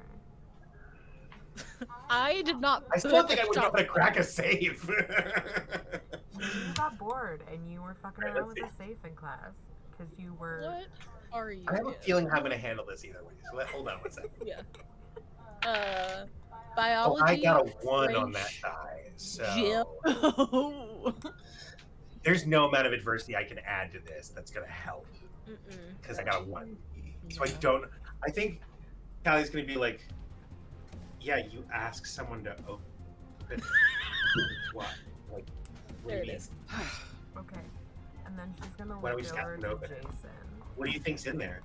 I did not. I still put think I the would know shop- how to crack a safe. Maybe you got bored and you were fucking Alright, around with let's the safe in class because you were. What are you? I have a doing? feeling I'm going to handle this either way. So hold on one second. Yeah. Oh, Biology. I got a 1 on that French, die. So Gym. Oh. there's no amount of adversity I can add to this that's going to help Mm-mm. because I got a 1. So I Yeah. don't. I think Callie's going to be like, yeah, you ask someone to open what? Like, what There do it you mean? is. Okay. And then she's gonna Why don't we look just have over it to open? Jason. What do you think's in there?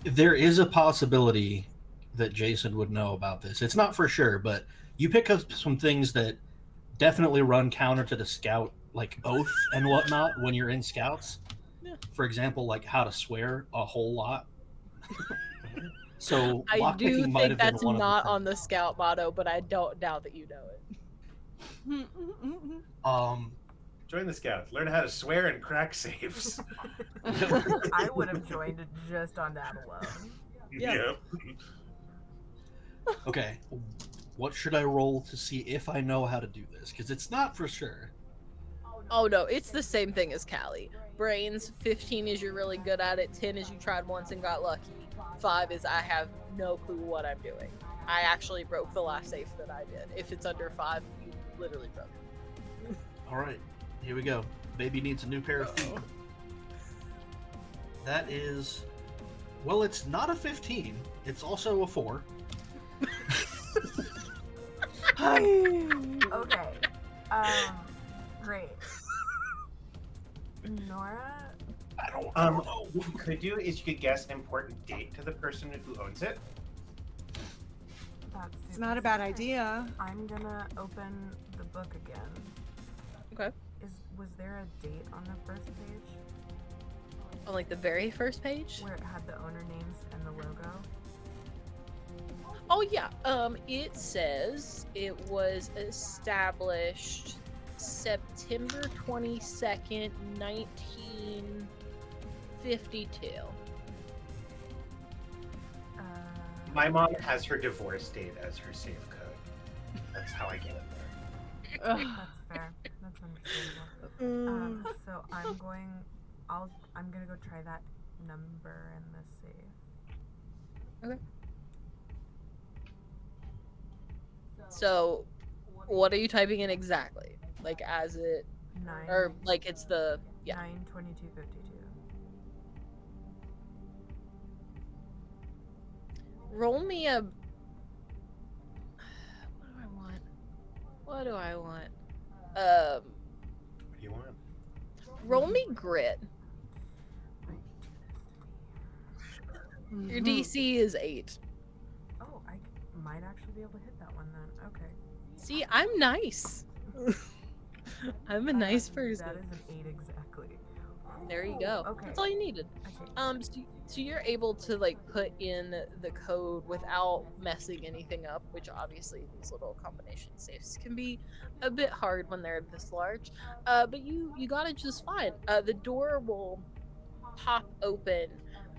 There is a possibility that Jason would know about this. It's not for sure, but you pick up some things that definitely run counter to the scout, like oath and whatnot when you're in scouts. Yeah. For example, like how to swear a whole lot. So I lockpicking do might think have been that's one of the not things. on the scout motto, but I don't doubt that you know it. Join the scouts. Learn how to swear and crack safes. I would have joined it just on that alone. Yeah. Okay, what should I roll to see if I know how to do this? Because it's not for sure. Oh no, it's the same thing as Callie. Brains, 15 is you're really good at it, 10 is you tried once and got lucky, 5 is I have no clue what I'm doing. I actually broke the last safe that I did. If it's under 5, you literally broke it. All right, here we go. Baby needs a new pair of feet. That is, well, it's not a 15. It's also a 4. Okay. Great. Nora? I don't What you could do is you could guess an important date to the person who owns it. That's It's super not a bad smart. idea. I'm gonna open the book again. Okay. Was there a date on the first page On like the very first page? where it had the owner names and the logo? Oh yeah. It says it was established September 22nd, 1952. My mom has her divorce date as her safe code. That's how I get it there. Ugh. That's fair. That's understandable. So I'm gonna go try that number in the safe. Okay. So, what are you typing in exactly? Like, as it, 9 or like it's the, yeah. 9/22/52. Roll me a. What do I want? What do you want? Roll me grit. Wait, do this to me. Your DC is 8. Oh, I might actually be able to hit that one then. Okay. See, I'm nice. I'm a nice person. That is an 8 exactly. There you go. Okay. That's all you needed. Okay. So you're able to like put in the code without messing anything up, which obviously these little combination safes can be a bit hard when they're this large. But you got it just fine. The door will pop open,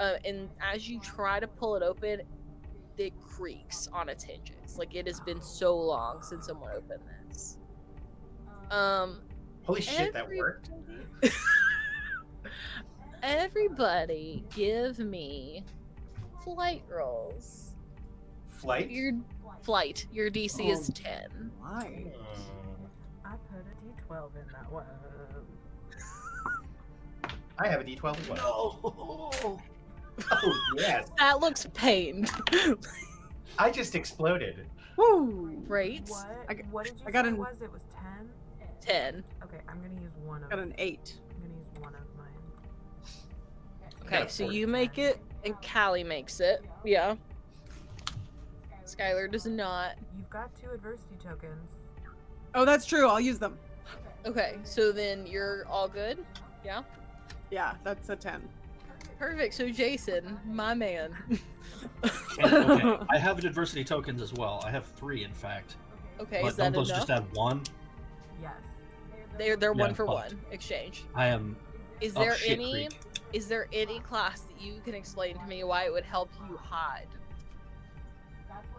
and as you try to pull it open, it creaks on its hinges. Like it has been so long since someone opened this. Holy shit, that worked. Everybody give me flight rolls. Flight? Your flight. Your DC is 10. Why? I put a D12 in that one. I have a D12 as well. No. Oh, yes. That looks pained. I just exploded. Woo! Right? What did you I got say an- it was? It was 10? 10. Okay, I'm gonna use one of Got an 8. I'm gonna use one of mine. Okay, Yeah, so you make it, and Callie makes it. Yeah. Skylar does not. You've got 2 adversity tokens. Oh, that's true. I'll use them. Okay, so then you're all good? Yeah? Yeah, that's a 10. Perfect. So Jason, my man. Okay, I have adversity tokens as well. I have 3, in fact. Okay, But is that don't those enough? just add 1? Yes. They're Yeah, one for but- one exchange. I am Is up there shit any creek. is there any class that you can explain to me why it would help you hide?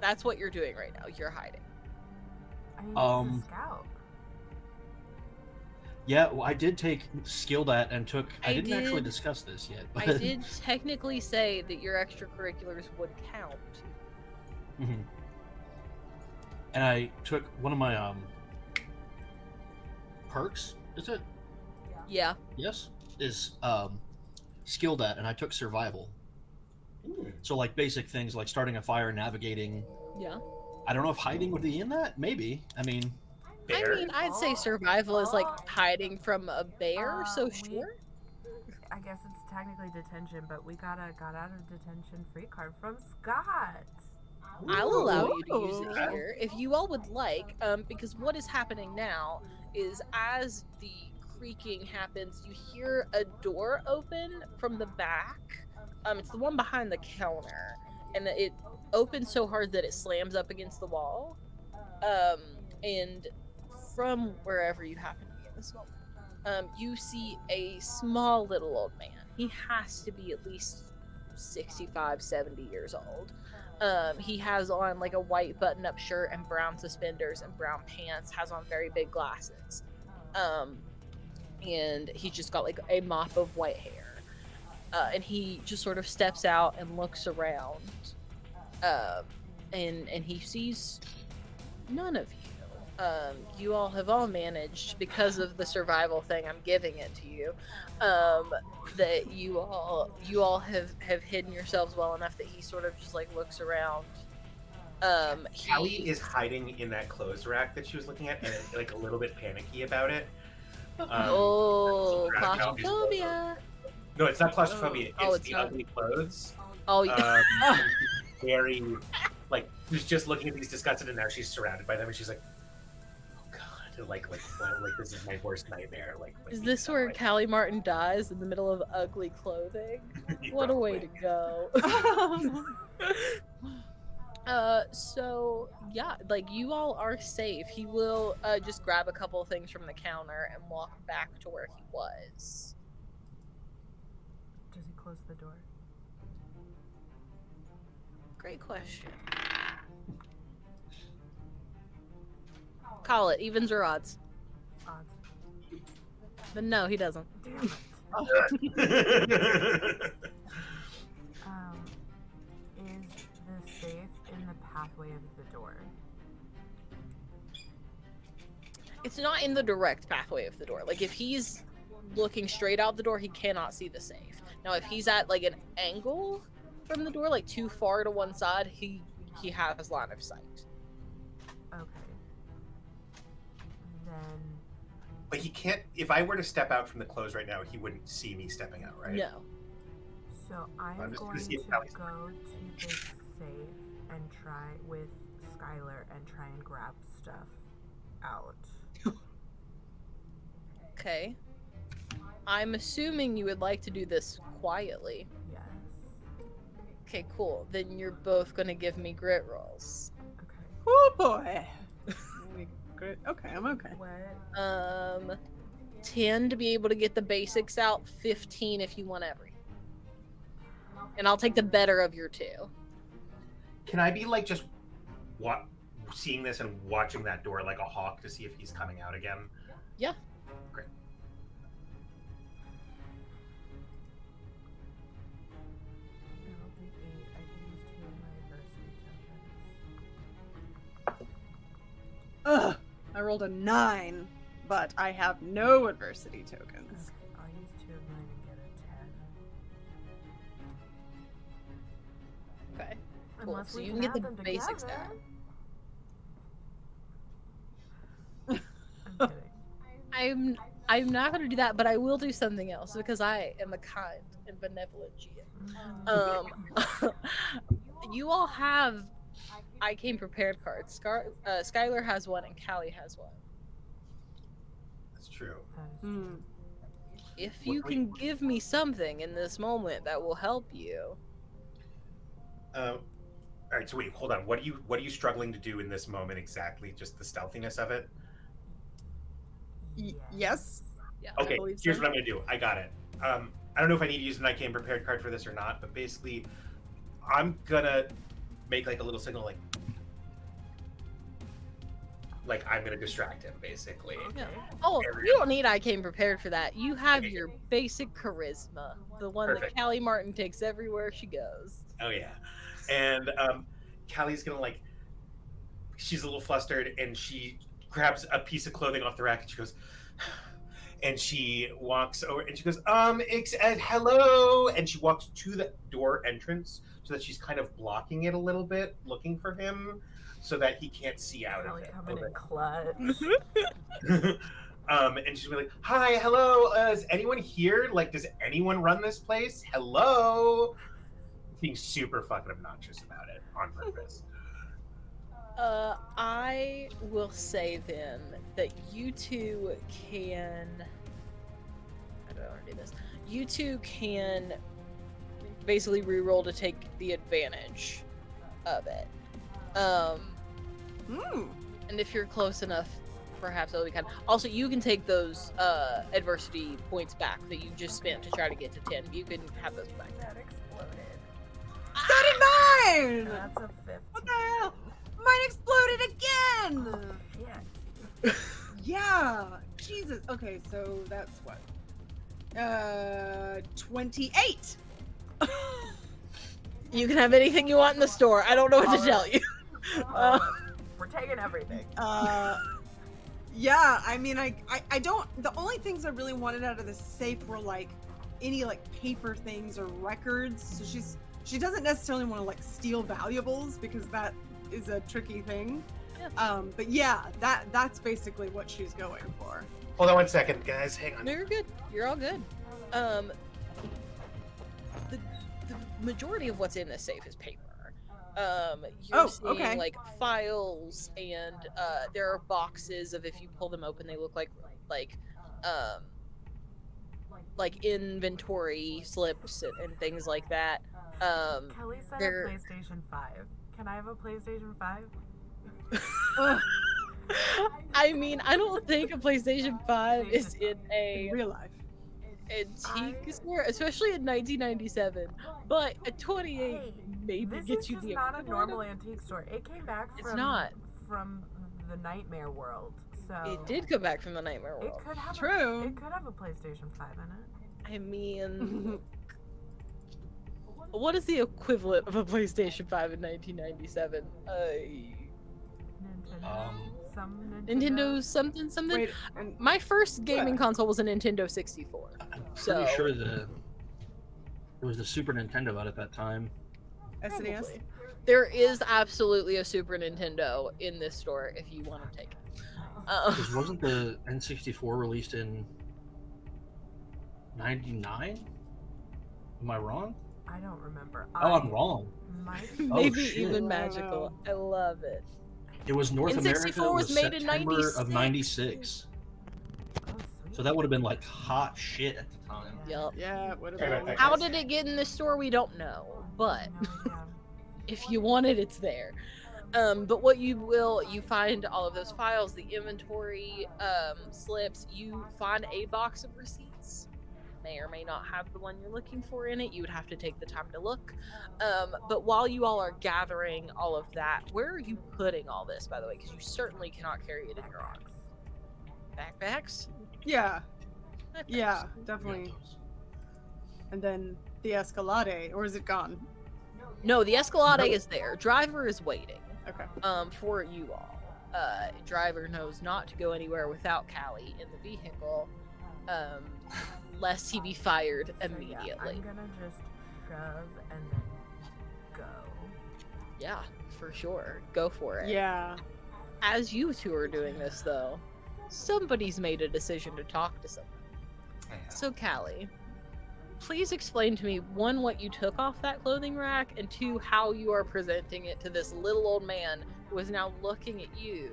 That's what you're doing right now. You're hiding. I mean, Um, it's a scout. Yeah, well, I did take skilled at and took. I I didn't actually did- discuss this yet. But... I did technically say that your extracurriculars would count. Mhm. And I took one of my perks. Is it? Yeah. Yes. Is skilled at, and I took survival. Ooh. So like basic things like starting a fire, navigating. Yeah. I don't know if hiding would be in that. Maybe. I mean, Bear? I mean, I'd say survival is like hiding from a bear, so we- sure. I guess it's technically detention, but we got out of detention free card from Scott. I'll allow you to use Ooh. it here if you all would like, because what is happening now is as the creaking happens, you hear a door open from the back. It's the one behind the counter, and it opens so hard that it slams up against the wall. And from wherever you happen to be in this moment, you see a small little old man. He has to be at least 65, 70 years old. He has on like a white button-up shirt and brown suspenders and brown pants, has on very big glasses. And he's just got like a mop of white hair. And he just sort of steps out and looks around. And he sees none of you. You all have all managed, because of the survival thing, I'm giving it to you, that you all have hidden yourselves well enough that he sort of just like looks around. Callie is hiding in that clothes rack that she was looking at, and like a little bit panicky about it. Oh, She's grabbing out these clothes. claustrophobia. No, it's not claustrophobia. Oh, It's it's the not. ugly clothes. Oh, yeah. Very, like, she's just looking at these disgusted, and now she's surrounded by them, and she's like, "Oh God!" Like this is my worst nightmare. Like, Is this where Cal? Callie Martin dies in the middle of ugly clothing? What a way to go. So yeah, like you all are safe. He will just grab a couple of things from the counter and walk back to where he was. Does he close the door? Great question. Call it evens or odds. Odds. But no, he doesn't. Damn it. Is the safe in the pathway of the door? It's not in the direct pathway of the door. Like if he's looking straight out the door, he cannot see the safe. Now if he's at like an angle from the door, like too far to one side, he has line of sight. Okay. Then But he can't. If I were to step out from the clothes right now, he wouldn't see me stepping out, right? No. so I'm just gonna going see to if Callie's- go to the safe and try with Skylar and try and grab stuff out. Okay. I'm assuming you would like to do this quietly. Yes. Okay, cool. Then you're both gonna give me grit rolls. Okay. Oh boy. Great. Okay, I'm okay. What? 10 to be able to get the basics out, 15 if you want everything. And I'll take the better of your two. Can I be like just seeing this and watching that door like a hawk to see if he's coming out again? Yeah. Great. I don't think 8. I can use 2 of my adversity tokens. Ugh. I rolled a 9, but I have no adversity tokens. Okay, I'll use 2 of mine and get a 10. Okay. Cool. Unless So we you can can get add the them basics together. down. I'm kidding. I'm not gonna do that, but I will do something else because I am a kind and benevolent GM. You all have I came prepared cards. Skylar has one and Callie has one. That's true. That is Hmm. true. If you can give me something in this moment that will help you. All right. So wait, hold on. What are you struggling to do in this moment exactly? Just the stealthiness of it? Yes. Yeah. I Okay. believe Here's so. what I'm gonna do. I got it. I don't know if I need to use an I came prepared card for this or not, but basically, I'm gonna make like a little signal, like I'm gonna distract him, basically. Yeah. Oh, you don't need I came prepared for that. You have Okay. your basic charisma, the one Perfect. that Callie Martin takes everywhere she goes. Oh yeah. And Callie's gonna she's a little flustered and she grabs a piece of clothing off the rack and she goes and she walks over and she goes, hello, and she walks to the door entrance so that she's kind of blocking it a little bit, looking for him so that he can't see out of Probably it. coming in clutch. And she's gonna be like, hi, hello, is anyone here? Like, does anyone run this place? Hello? Being super fucking obnoxious about it on purpose. I will say then that you two can. How do I want to do this? You two can basically reroll to take the advantage of it. And if you're close enough, perhaps it'll be kind. Also, you can take those adversity points back that you just spent to try to get to 10. You can have those back. That exploded. So did mine! That's a 15. What the hell? Mine exploded again! Yeah. Yeah. Jesus. Okay, so that's what? 28. You can have anything you want in the store. I don't know what to tell you. We're taking everything. Yeah, I mean, I don't. The only things I really wanted out of the safe were like any like paper things or records. So she doesn't necessarily want to like steal valuables because that is a tricky thing. Yeah. But yeah, that's basically what she's going for. Hold on 1 second, guys. Hang on. No, you're good. You're all good. The majority of what's in this safe is paper. You're seeing okay. like files and there are boxes of, if you pull them open, they look like inventory slips and things like that. Kelly said a they're- PlayStation 5. Can I have a PlayStation 5? I mean, I don't think a PlayStation 5 is in In a real life. antique store, especially in 1997. But a 28 Hey, maybe this gets is you just the not a equivalent normal of- antique store. It came back It's not. from the nightmare world. So It did come back from the Nightmare It World. could have True. it could have a PlayStation 5 in it. I mean, what is the equivalent of a PlayStation 5 in 1997? Nintendo. Some Nintendo something something. Wait, and My first gaming Yeah. console was a Nintendo 64. I'm So pretty sure there was the Super Nintendo out at that time. SNES? probably. There is absolutely a Super Nintendo in this store if you want to take it. Because wasn't the N64 released in 99? Am I wrong? I don't remember. Oh, I'm wrong. Maybe shit. even Wow. magical. I love it. It was North N64 America was was made in September of 96. 96. Oh, sweet. So that would have been like hot shit at the time. Yup. Yeah, it would have Sorry been. about that, How guys. did it get in this store? We don't know. But No idea. if you want it, it's there. But what you find all of those files, the inventory slips. You find a box of receipts. May or may not have the one you're looking for in it. You would have to take the time to look. But while you all are gathering all of that, where are you putting all this, by the way? Because you certainly cannot carry it in your arms. Backpacks? Yeah, Backpacks. yeah, definitely. And then the Escalade, or is it gone? No, the Escalade No. is there. Driver is waiting. Okay. For you all. Driver knows not to go anywhere without Callie in the vehicle, lest he be fired So, yeah, immediately. I'm gonna just shove and then go. Yeah, for sure. Go for it. Yeah. As you two are doing this, though, somebody's made a decision to talk to someone. So, Callie, please explain to me, one, what you took off that clothing rack, and two, how you are presenting it to this little old man who is now looking at you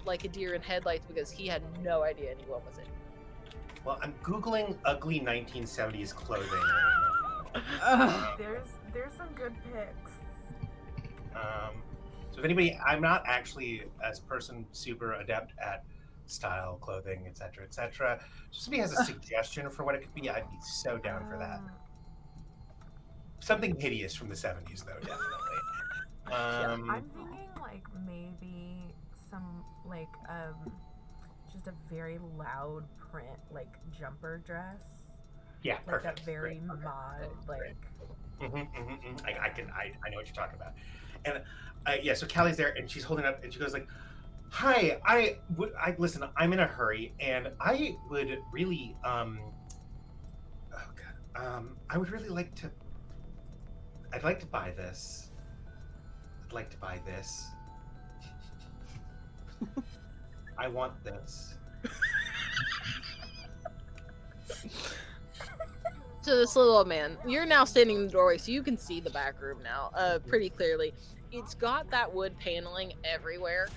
like a deer in headlights because he had no idea anyone was in. Well, I'm googling ugly 1970s clothing. There's some good picks. So if anybody, I'm not actually, as a person, super adept at style, clothing, etc., etc. So if somebody has a suggestion for what it could be, I'd be so down for that. Something hideous from the 70s, though, definitely. I'm thinking like maybe some like just a very loud print like jumper dress. Yeah, Like perfect. that very Great. Okay. mod Great. like I know what you're talking about. And yeah, so Callie's there and she's holding up and she goes like, "Hi, I listen, I'm in a hurry and I would really I would really like to I'd like to buy this. I'd like to buy this. I want this." So this little old man, you're now standing in the doorway, so you can see the back room now, pretty clearly. It's got that wood paneling everywhere,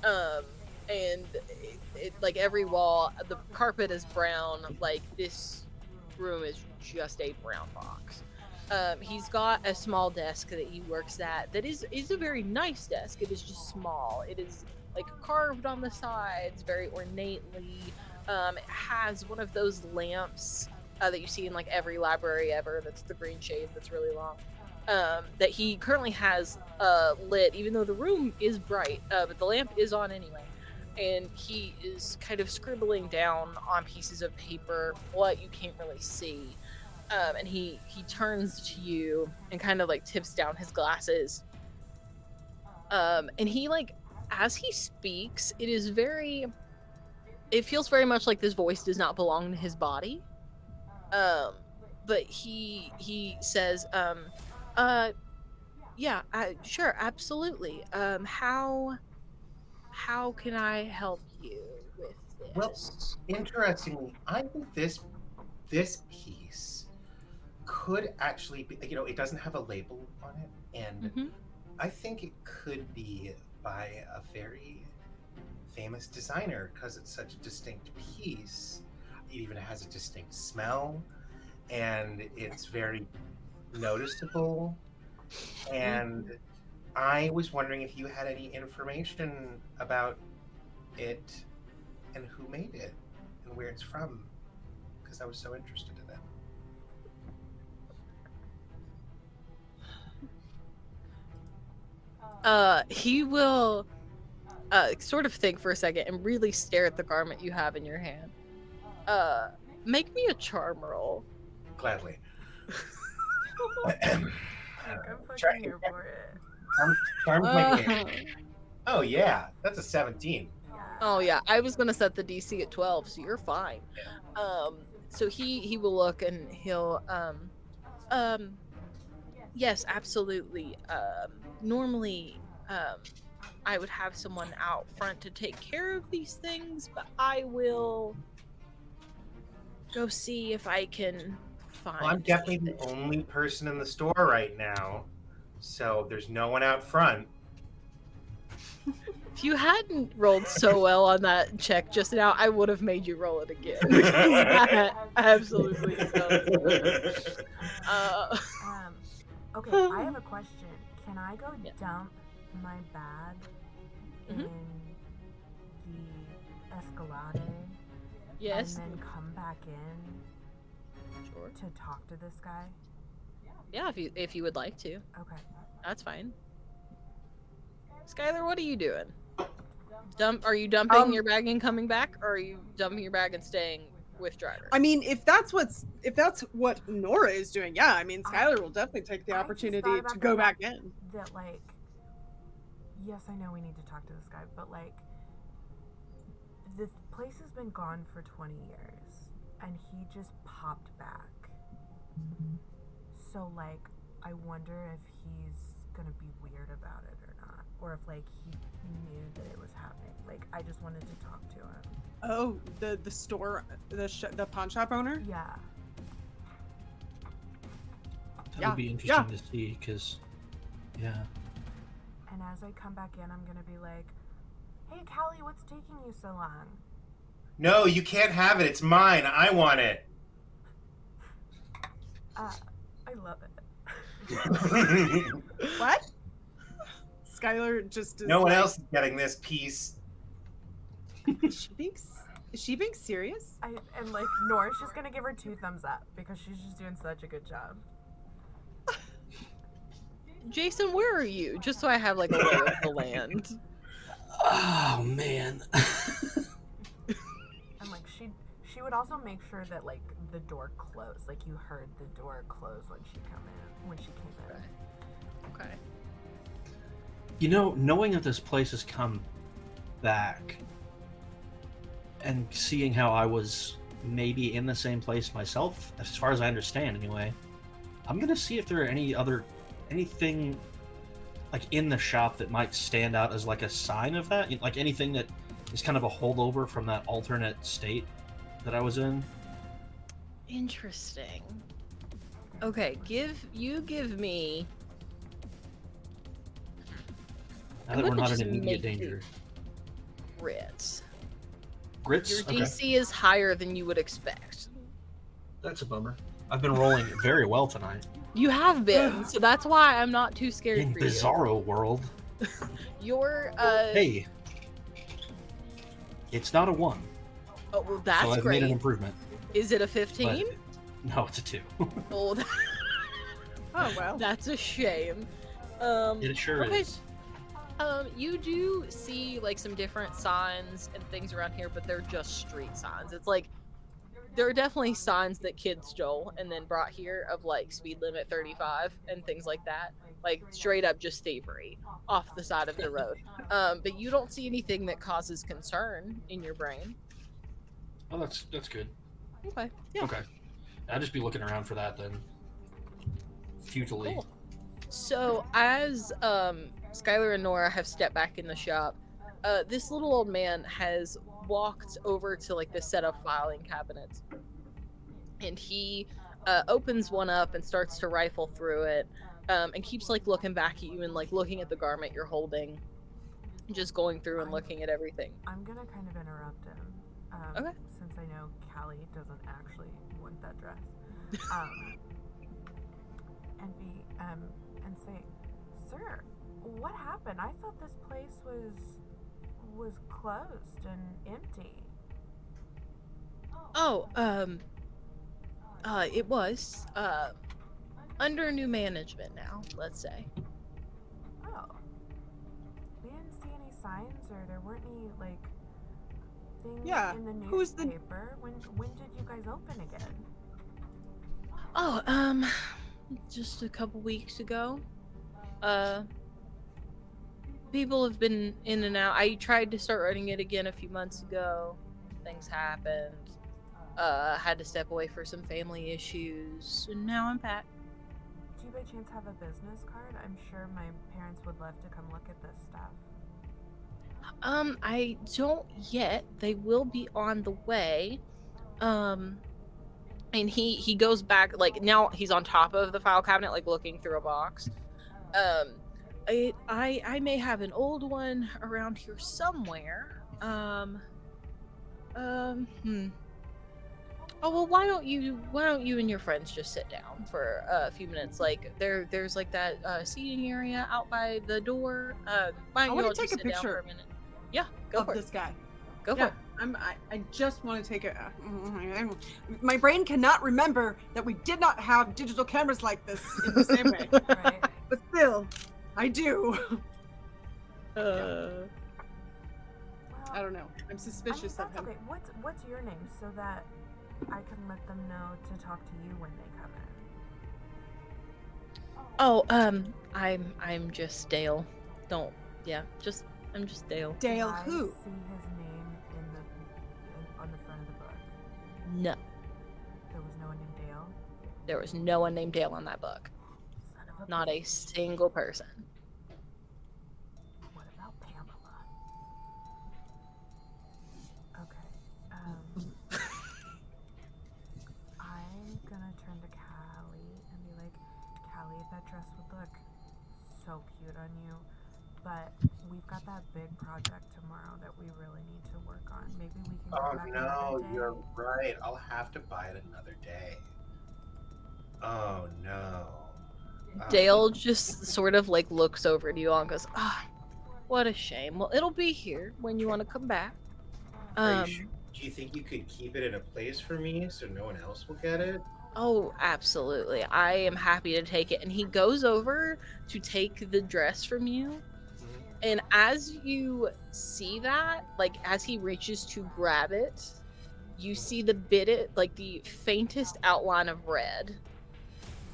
and it like every wall, the carpet is brown. Like this room is just a brown box. He's got a small desk that he works at. That is a very nice desk. It is just small. It is like carved on the sides, very ornately. It has one of those lamps that you see in like every library ever. That's the green shade that's really long. That he currently has lit, even though the room is bright, but the lamp is on anyway. And he is kind of scribbling down on pieces of paper what you can't really see. And he turns to you and kind of like tips down his glasses. And he like, as he speaks, it feels very much like this voice does not belong to his body. But he says, yeah, sure, absolutely. How can I help you with this? Well, interestingly, I think this piece could actually be, it doesn't have a label on it, and Mhm. I think it could be by a very famous designer because it's such a distinct piece. It even has a distinct smell, and it's very noticeable. And I was wondering if you had any information about it and who made it and where it's from, because I was so interested in it. He will sort of think for a second and really stare at the garment you have in your hand. Make me a charm roll. Gladly. Like, I'm Try- fucking here for it. Charm's my game. Uh, Oh yeah, that's a 17. Oh yeah, I was gonna set the DC at 12, so you're fine. So he will look and he'll yes, absolutely. Normally I would have someone out front to take care of these things, but I will go see if I can find. Well, I'm definitely the only person in the store right now, so there's no one out front. If you hadn't rolled so well on that check just now, I would have made you roll it again. That absolutely is. Okay, I have a question. Can I go Yeah. dump my bag Mhm. in the Escalade Yes. and then come back in Sure. to talk to this guy? Yeah, if you would like to, Okay. that's fine. Skylar, what are you doing? Are you dumping your bag and coming back, or are you dumping your bag and staying with driver? I mean, if that's what Nora is doing, yeah. I mean, Skylar will definitely take the I just opportunity thought about to go the back fact in. That, like, yes, I know we need to talk to this guy, but, like, the place has been gone for 20 years, and he just popped back. So, like, I wonder if he's gonna be weird about it or not, or if, like, he knew that it was happening. Like, I just wanted to talk to him. Oh, the store, the pawn shop owner. Yeah. That Yeah, would be interesting to see, because, yeah. And as I come back in, I'm gonna be like, "Hey, Callie, what's taking you so long?" No, you can't have it. It's mine. I want it. I love it. What? Skylar just is No one like, else is getting this piece. Is she being serious? And like Nora's just gonna give her 2 thumbs up because she's just doing such a good job. Jason, where are you? Just so I have like a lay of the land. Oh, man. And like she would also make sure that like the door closed, like you heard the door close when she came in. Okay. You know, knowing that this place has come back and seeing how I was maybe in the same place myself, as far as I understand anyway, I'm gonna see if there are anything like in the shop that might stand out as like a sign of that, like anything that is kind of a holdover from that alternate state that I was in. Interesting. Okay, give me. Now I'm that we're gonna not in just immediate make danger. Grits. Grits? Your Okay. DC is higher than you would expect. That's a bummer. I've been rolling very well tonight. You have been, so that's why I'm not too scared In for you. Bizarro World. Your Hey. It's not a 1. Oh, well, that's so I've great. made an improvement. Is it a 15? No, it's a 2. Oh, Oh well. that's a shame. It sure okay. is. You do see like some different signs and things around here, but they're just street signs. It's like there are definitely signs that kids stole and then brought here of like speed limit 35 and things like that. Like straight up just thievery off the side of the road. But you don't see anything that causes concern in your brain. Oh, that's good. Okay. Yeah. Okay. I'll just be looking around for that then. Futilely. Cool. So as Skylar and Nora have stepped back in the shop, this little old man has walked over to like this set of filing cabinets, and he opens one up and starts to rifle through it, and keeps like looking back at you and like looking at the garment you're holding, just going through and looking at everything. I'm gonna kind of interrupt him. Okay. Since I know Callie doesn't actually want that dress. And say, "Sir, what happened? I thought this place was closed and empty. Oh, it was under new management now, let's say. Oh. We didn't see any signs, or there weren't any like things Yeah, in the who's the- newspaper. When did you guys open again? Oh, just a couple weeks ago. People have been in and out. I tried to start running it again a few months ago. Things happened. Had to step away for some family issues, and now I'm back. Do you by chance have a business card? I'm sure my parents would love to come look at this stuff. I don't yet. They will be on the way. And he goes back, like, now he's on top of the file cabinet, like looking through a box. I may have an old one around here somewhere. Oh well, why don't you and your friends just sit down for a few minutes? Like there's like that seating area out by the door. Why I don't you wanna all take just a sit down for picture a minute? Yeah, go of for it. this guy. Go for Yeah, it. I just want to take it. My brain cannot remember that we did not have digital cameras like this in the same way. Right? But still, I do. I Well, don't know. I'm suspicious that's of him. okay. What's your name so that I can let them know to talk to you when they come in? Oh, I'm just Dale. Don't. Yeah, I'm just Dale. Dale Did I who? see his name on the front of the book? No, There was no one named Dale. there was no one named Dale on that book. Son of a Not a bitch. single person. What about Pamela? Okay. I'm gonna turn to Callie and be like, Callie, that dress would look so cute on you, but we've got that big project tomorrow that we really need to work on. Maybe we can come Oh back no, another day. you're right. I'll have to buy it another day. Oh no. Dale just sort of like looks over to you all and goes, "Ah, what a shame. Well, it'll be here when you want to come back." Are you sure? Do you think you could keep it in a place for me so no one else will get it? Oh, absolutely. I am happy to take it. And he goes over to take the dress from you. And as you see that, like as he reaches to grab it, you see like the faintest outline of red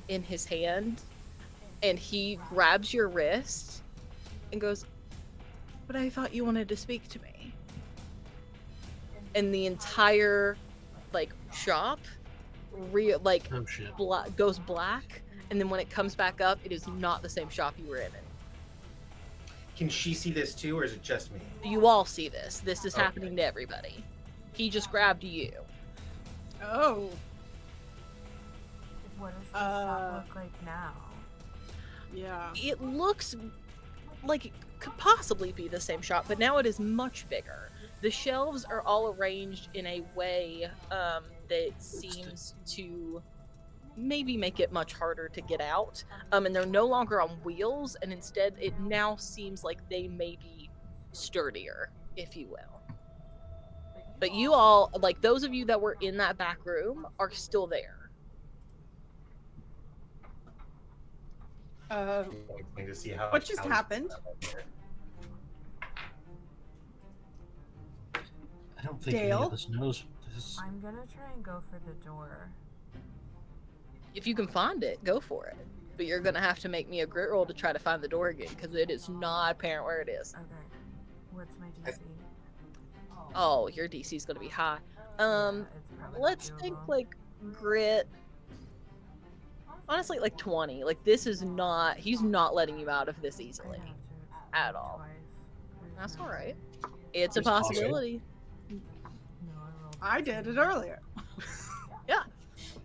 in his hand. And he grabs your wrist and goes, "But I thought you wanted to speak to me." And the entire like shop Oh shit. goes black, and then when it comes back up, it is not the same shop you were in. Can she see this too, or is it just me? You all see this. This is Okay. happening to everybody. He just grabbed you. Oh. What does the shop look like now? Yeah. It looks like it could possibly be the same shop, but now it is much bigger. The shelves are all arranged in a way that seems to maybe make it much harder to get out. And they're no longer on wheels, and instead it now seems like they may be sturdier, if you will. But you all, like those of you that were in that back room, are still there. Waiting to see how What just Callie's happened? out there. I don't think any Dale? of us knows this. I'm gonna try and go for the door. If you can find it, go for it. But you're gonna have to make me a grit roll to try to find the door again, because it is not apparent where it is. Okay. What's my DC? Oh, your DC is gonna be high. Yeah, it's probably Let's think doable. like grit. Honestly, like 20. Like this is not. He's not letting you out of this I easily. have to At explode all. twice. There's That's no all right. way. It's a It's possible. possibility. No, I rolled. I did it earlier.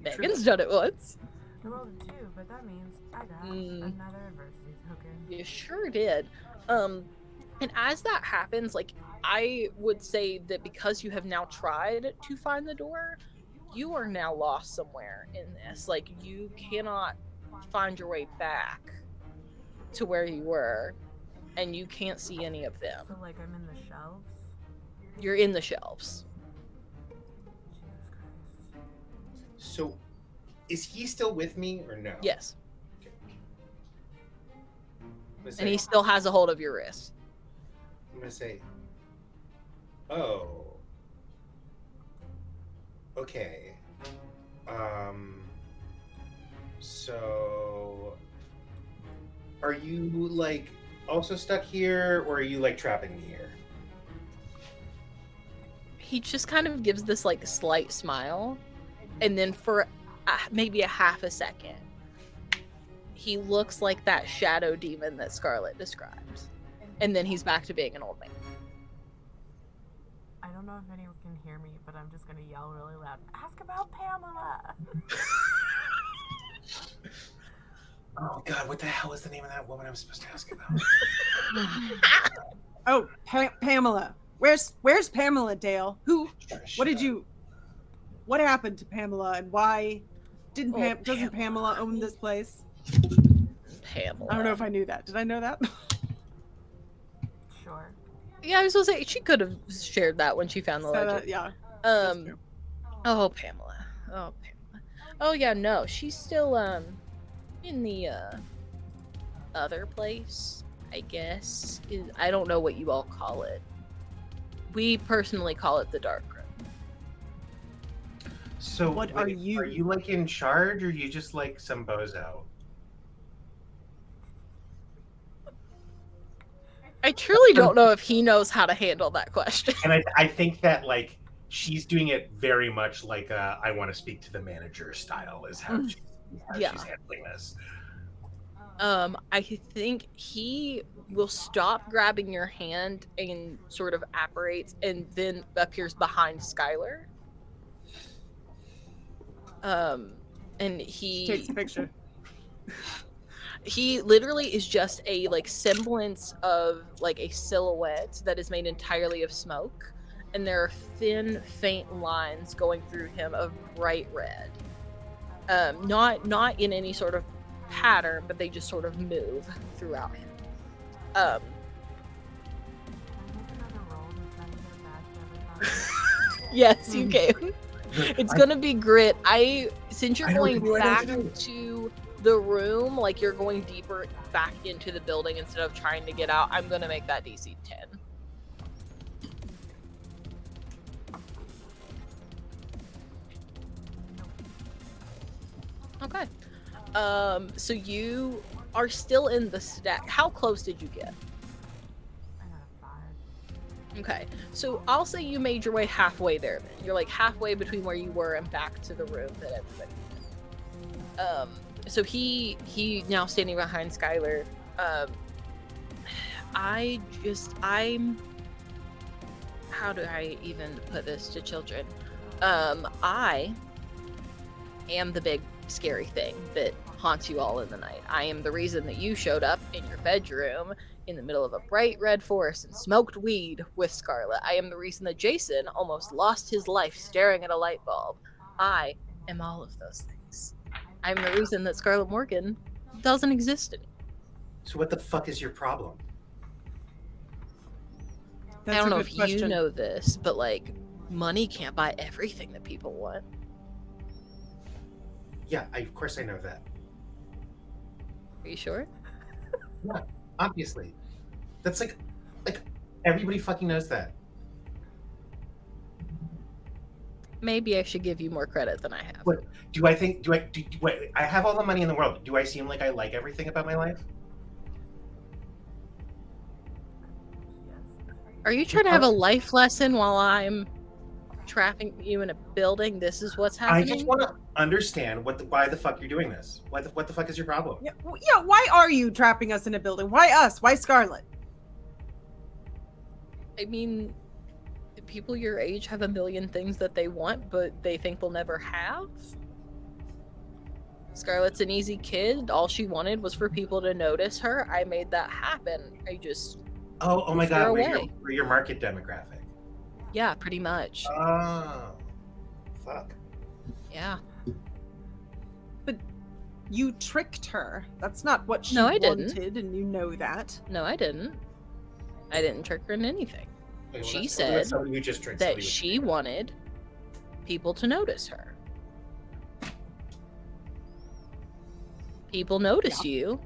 Megan's done it once. I rolled a 2, but that means I got Mm. another adversity token. You sure did. And as that happens, like I would say that because you have now tried to find the door, you are now lost somewhere in this. Like you cannot find your way back to where you were. and you can't see any of them. So like I'm in the shelves. You're in the shelves. Jesus Christ. So, is he still with me or no? Yes. Okay. I'm gonna And he say, still has a hold of your wrist. I'm gonna say, oh, okay. So, are you like also stuck here, or are you like trapping me here? He just kind of gives this like slight smile, and then for maybe a half a second, he looks like that shadow demon that Scarlet describes, and then he's back to being an old man. I don't know if anyone can hear me, but I'm just gonna yell really loud. Ask about Pamela. Oh God, what the hell is the name of that woman I was supposed to ask about? Oh, Pamela. Where's Pamela, Dale? What happened to Pamela, and why doesn't Pamela own this place? Pamela. I don't know if I knew that. Did I know that? Sure. Yeah, I was gonna say she could have shared that when she found the legend. Yeah. That's true. Oh Pamela. Oh yeah, no, she's still in the other place, I guess. I don't know what you all call it. We personally call it the Darkroom. So, What are you? Are you like in charge, or are you just like some bozo? I truly don't know if he knows how to handle that question. And I think that like she's doing it very much like I want to speak to the manager style is how she's handling this. I think he will stop grabbing your hand and sort of apparates and then appears behind Skylar. And he Takes a picture. He literally is just a like semblance of like a silhouette that is made entirely of smoke, and there are thin, faint lines going through him of bright red. Not in any sort of pattern, but they just sort of move throughout him. Can I make another roll to send it back to everybody? Yes, you can. It's gonna be grit. Since you're I know going what back to do. to the room, like you're going deeper back into the building instead of trying to get out, I'm gonna make that DC 10. Okay. So you are still in the stack. How close did you get? I got a 5. Okay. So I'll say you made your way halfway there then. You're like halfway between where you were and back to the room that everybody went. So he now standing behind Skylar. I'm how do I even put this to children? I am the big scary thing that haunts you all in the night. I am the reason that you showed up in your bedroom in the middle of a bright red forest and smoked weed with Scarlet. I am the reason that Jason almost lost his life staring at a light bulb. I am all of those things. I'm the reason that Scarlet Morgan doesn't exist anymore. So what the fuck is your problem? I don't know if you know this, but like money can't buy everything that people want. Yeah, of course I know that. Are you sure? Yeah, obviously. That's like everybody fucking knows that. Maybe I should give you more credit than I have. What do I think? I have all the money in the world. Do I seem like I like everything about my life? Yes. Are you trying to have a life lesson while I'm trapping you in a building? This is what's happening? I just want to understand why the fuck you're doing this. What the fuck is your problem? Yeah, why are you trapping us in a building? Why us? Why Scarlet? I mean, people your age have a million things that they want, but they think they'll never have. Scarlett's an easy kid. All she wanted was for people to notice her. I made that happen. I just... Oh my god, away. we're your market demographic. Yeah, pretty much. Oh, fuck. Yeah. You tricked her. That's not what she No, I didn't. wanted, and you know that. No, I didn't. I didn't trick her in anything. Okay, well, She that's said somebody who just tricked that somebody with- she wanted people to notice her. People notice you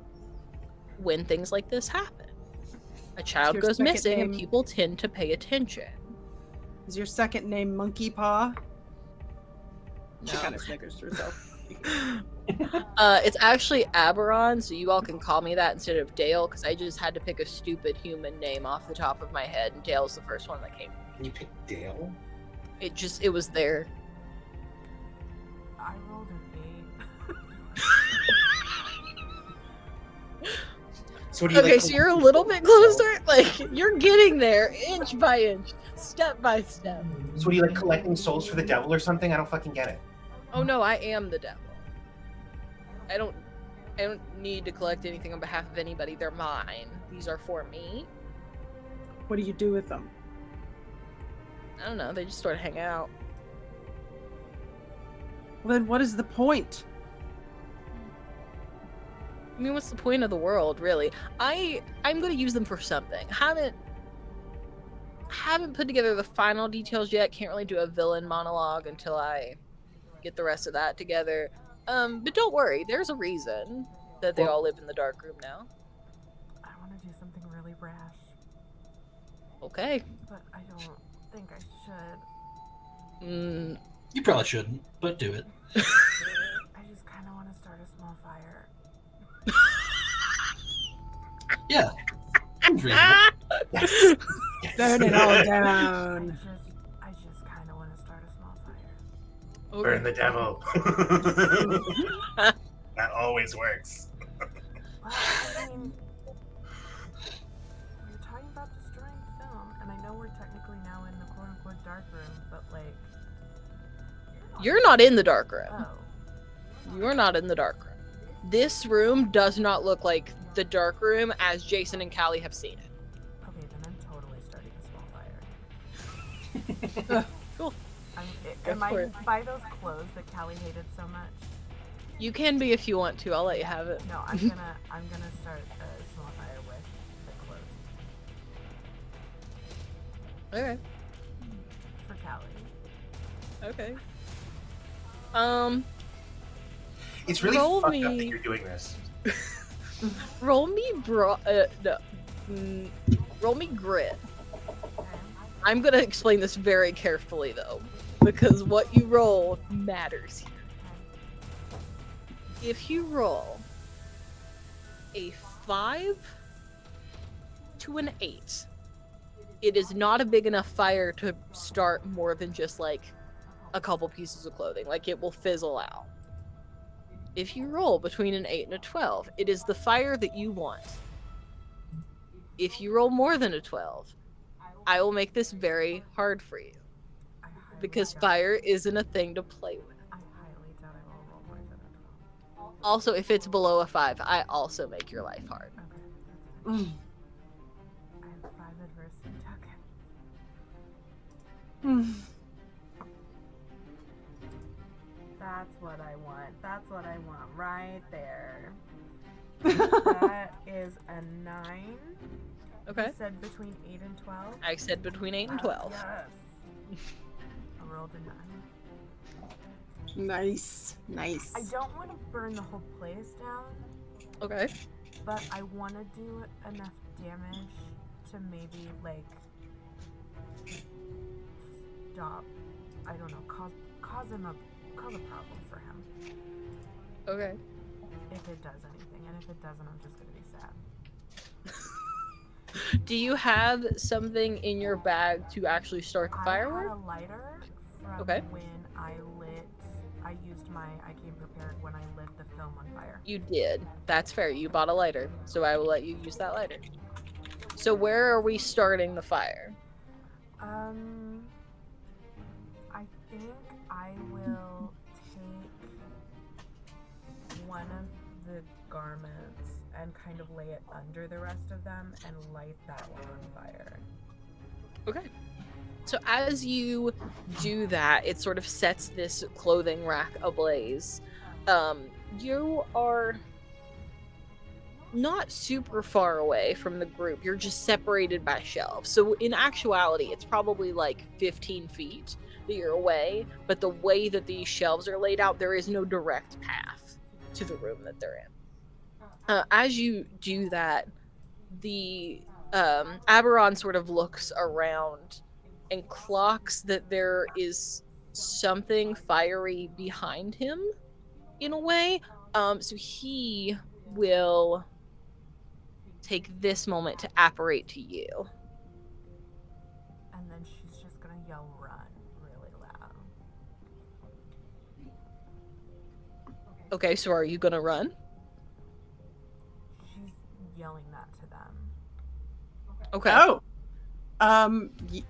when things like this happen. A child your goes second missing and name- people tend to pay attention. Is your second name Monkey Paw? She No. kind of snickers to herself. It's actually Aberon, so you all can call me that instead of Dale, because I just had to pick a stupid human name off the top of my head, and Dale's the first one that came. Can you pick Dale? It was there. I rolled an 8. So what do you Okay, like? so you're a little bit closer. Like, you're getting there, inch by inch, step by step. So what do you like collecting souls for the devil or something? I don't fucking get it. Oh no, I am the devil. I don't need to collect anything on behalf of anybody. They're mine. These are for me. What do you do with them? I don't know, they just sort of hang out. Well, then what is the point? I mean, what's the point of the world, really? I'm gonna use them for something. Haven't put together the final details yet. Can't really do a villain monologue until I get the rest of that together. But don't worry, there's a reason that they Well- all live in the Darkroom now. I want to do something really rash, Okay. but I don't think I should. You probably shouldn't, but do it. I just kind of want to start a small fire. Yeah. Seems reasonable. Yes. Burn it all down. I just kind of want to start a small fire. Burn the devil. That always works. Well, I mean, you're talking about destroying film, and I know we're technically now in the quote-unquote dark room, but like, You're not in the Darkroom. oh, You're not in the Darkroom. This room does not look like the Darkroom as Jason and Callie have seen it. okay, then I'm totally starting a small fire. Cool. Am for I it. buy those clothes that Callie hated so much? You can be if you want to. I'll let you have it. No, I'm gonna start a small fire with the clothes Okay. for Callie. Okay. It's really Roll fucked me. up that you're doing this. Roll me roll me grit. Okay. I'm gonna explain this very carefully though, because what you roll matters here. If you roll a 5 to an 8, it is not a big enough fire to start more than just like a couple pieces of clothing. Like it will fizzle out. If you roll between an 8 and a 12, it is the fire that you want. If you roll more than a 12, I will make this very hard for you I highly because doubt- fire isn't a thing to play with. I highly doubt I will roll more than a 12. Also, if it's below a 5, I also make your life hard. Okay. Mm. I have 5 adversity tokens. Mm. That's what I want. That's what I want right there. That is a 9. Okay. You said between 8 and 12? I said between 8 and 12. Yes. I rolled a 9. Nice. Nice. I don't want to burn the whole place down, Okay. but I want to do enough damage to maybe, like, stop. I don't know, cause a problem for him. Okay. If it does anything, and if it doesn't, I'm just gonna be sad. Do you have something in your bag to actually start the I firework? had a lighter from Okay. when I used my I came prepared when I lit the film on fire. You did. That's fair. You bought a lighter, so I will let you use that lighter. So where are we starting the fire? I think I will take one of the garments and kind of lay it under the rest of them and light that one on fire. Okay. So as you do that, it sort of sets this clothing rack ablaze. you are not super far away from the group. You're just separated by shelves. So in actuality, it's probably like 15 feet that you're away, but the way that these shelves are laid out, there is no direct path to the room that they're in. As you do that, the Aberon sort of looks around and clocks that there is something fiery behind him in a way. So he will take this moment to apparate to you. And then she's just gonna yell run really loud. Okay, so are you gonna run? She's yelling that to them. Okay. Oh.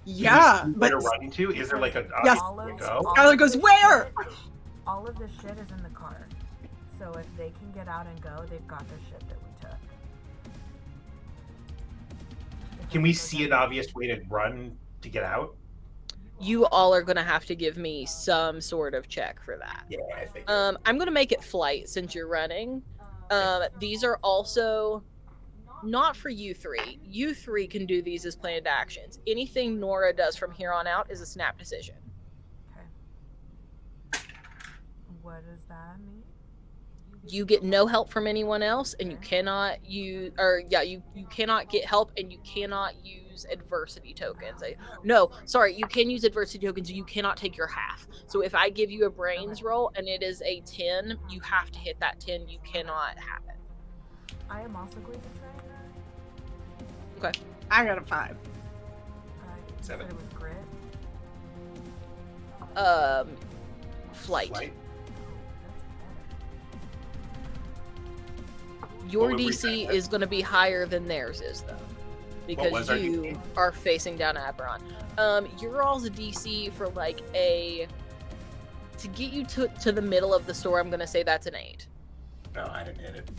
Yeah, Where but to run to? Is there like a Yes. go? Skylar goes, "Where?" All of the shit is in the car. So if they can get out and go, they've got the shit that we took. Can we see an obvious way to run to get out? You all are gonna have to give me some sort of check for that. Yeah, I think. I'm gonna make it flight since you're running. These are also not for you three. You three can do these as planned actions. Anything Nora does from here on out is a snap decision. Okay. What does that mean? You get no help from anyone else, and you cannot you cannot get help, and you cannot use adversity tokens. You can use adversity tokens. You cannot take your half. So if I give you a brains roll and it is a 10, you have to hit that 10. You cannot have it. I am also going to try that. Okay. I got a 5. You 7. said it was grit. Flight. Flight? Your What would we DC say? is going to be higher than theirs is, though, was because our you DC? are facing down Aberon. Your all's a DC for like to get you to the middle of the store. I'm going to say that's an 8. No, I didn't hit it.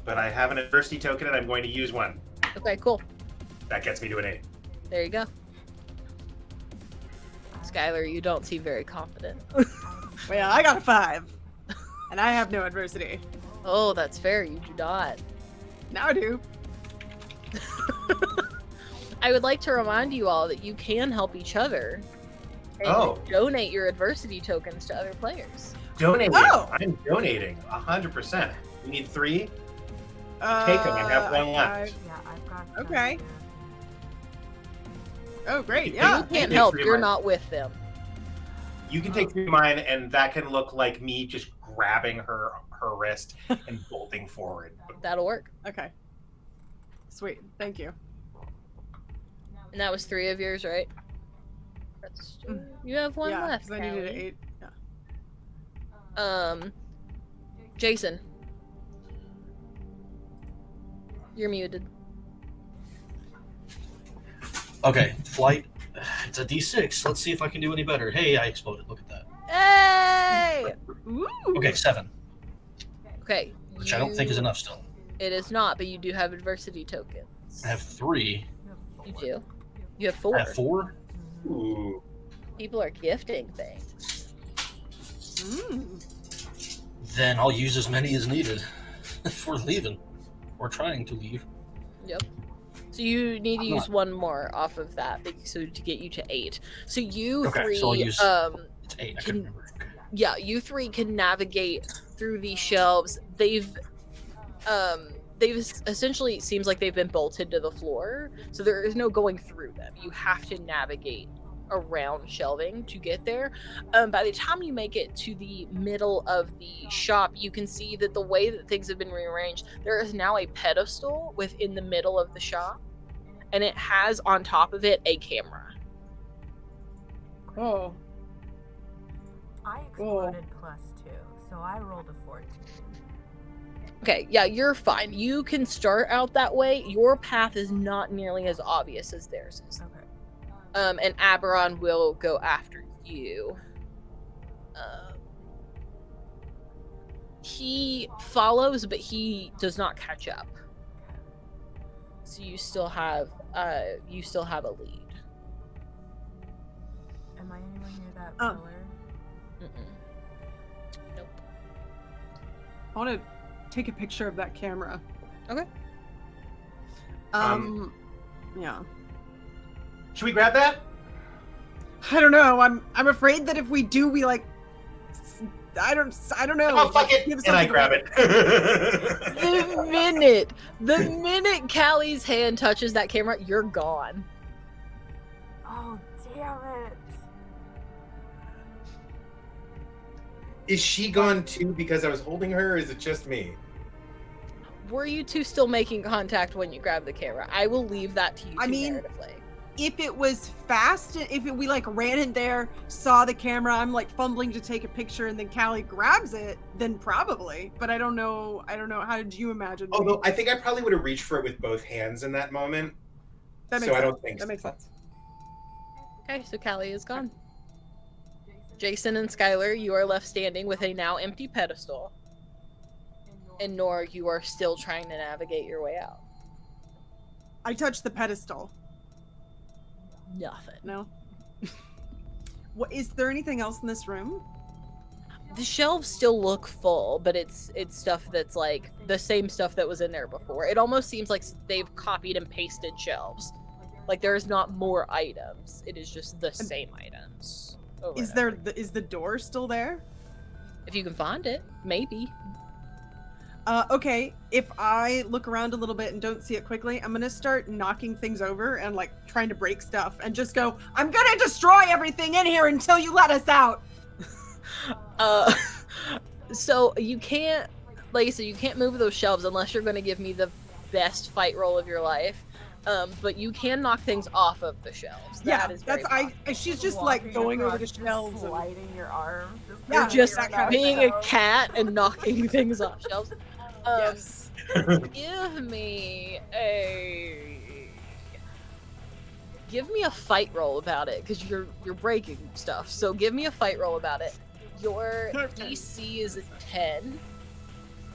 But I have an adversity token, and I'm going to use one. Okay, cool. That gets me to an 8. There you go. Skylar, you don't seem very confident. Well, I got a 5. And I have no adversity. Oh, that's fair. You do not. Now I do. I would like to remind you all that you can help each other and donate your adversity tokens to other players. Donating. Oh! I'm donating 100%. You need 3? Take them. I have one left. Yeah, I've got some Okay. here. Oh, great. You Yeah. You can't take help. 3 of You're mine. not with them. You can take 3 of mine, and that can look like me just grabbing her wrist and bolting forward. That'll work. Okay. Sweet. Thank you. And that was 3 of yours, right? That's you have one yeah, left. 'cause I needed an Callie. 8. Yeah. Jason. You're muted. Okay, flight. It's a D6. Let's see if I can do any better. Hey, I exploded. Look at that. Hey! Ooh. Okay, 7, Okay. which I don't think is enough still. It is not, but you do have adversity tokens. I have 3. You do. You have 4. I have 4. Ooh. People are gifting things. Then I'll use as many as needed if we're leaving. Or trying to leave. Yep. So you need to I'm use not- one more off of that, so to get you to 8. So you Okay, three, so I'll use- It's 8. I Can- couldn't remember. Okay. yeah, you three can navigate through these shelves. They've essentially, it seems like they've been bolted to the floor, so there is no going through them. You have to navigate around shelving to get there. By the time you make it to the middle of the shop, you can see that the way that things have been rearranged, there is now a pedestal within the middle of the shop, and it has on top of it a camera. Oh. I exploded +2, so I rolled a 14. Okay, yeah, you're fine. You can start out that way. Your path is not nearly as obvious as theirs is. Okay. And Aberon will go after you. He follows, but he does not catch up. So you still have a lead. Am I anywhere near that Oh. pillar? Mm-mm. Nope. I want to take a picture of that camera. Okay. Yeah. Should we grab that? I don't know. I'm afraid that if we do, we like. I don't know. Oh, fuck it, Give and I something grab away. it. The minute Callie's hand touches that camera, you're gone. Oh, damn it. Is she gone too because I was holding her, or is it just me? Were you two still making contact when you grabbed the camera? I will leave that to you two I mean, narratively. If it was fast, we like ran in there, saw the camera, I'm like fumbling to take a picture, and then Callie grabs it, then probably. But I don't know. How did you imagine? Although I think I probably would have reached for it with both hands in that moment. That makes So I sense. don't think that so. makes sense. Okay, so Callie is gone. Jason and Skylar, you are left standing with a now empty pedestal. And Nora, you are still trying to navigate your way out. I touched the pedestal. Nothing. No. What is there anything else in this room? The shelves still look full, but it's stuff that's like the same stuff that was in there before. It almost seems like they've copied and pasted shelves. Like there's not more items. It is just the same items. Is there is the door still there? If you can find it, maybe. Okay, if I look around a little bit and don't see it quickly, I'm gonna start knocking things over and like trying to break stuff and just go, I'm gonna destroy everything in here until you let us out. So you can't, like I said, you can't move those shelves unless you're gonna give me the best fight roll of your life. But you can knock things off of the shelves. That is very possible. She's just like going over the Just shelves. sliding your arm. You're just that kind of being stuff. a cat and knocking things off shelves. Yes. Give me a fight roll about it, because you're breaking stuff. So give me a fight roll about it. Your Okay. DC is a 10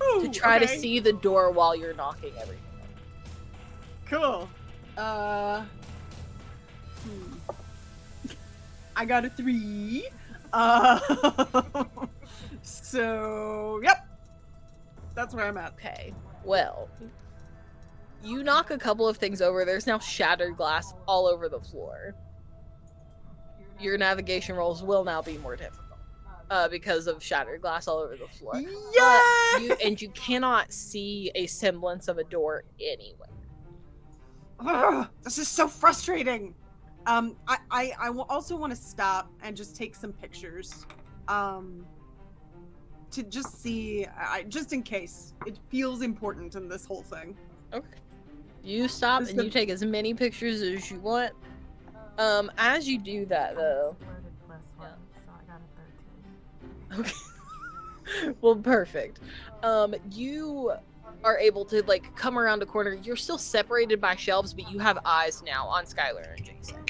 Ooh, to try to okay. see the door while you're knocking everything. Cool. I got a 3. So yep. That's where I'm at. Okay. Well, you knock a couple of things over. There's now shattered glass all over the floor. Your navigation rolls will now be more difficult because of shattered glass all over the floor. Yeah. You cannot see a semblance of a door anywhere. Ugh, this is so frustrating. I will also want to stop and just take some pictures. To just see, just in case. It feels important in this whole thing. Okay. You stop Just and you take as many pictures as you want. As you do that, though. Exploded +1, so I got a 13. Okay. Well, perfect. You are able to like come around a corner. You're still separated by shelves, but you have eyes now on Skylar and Jason.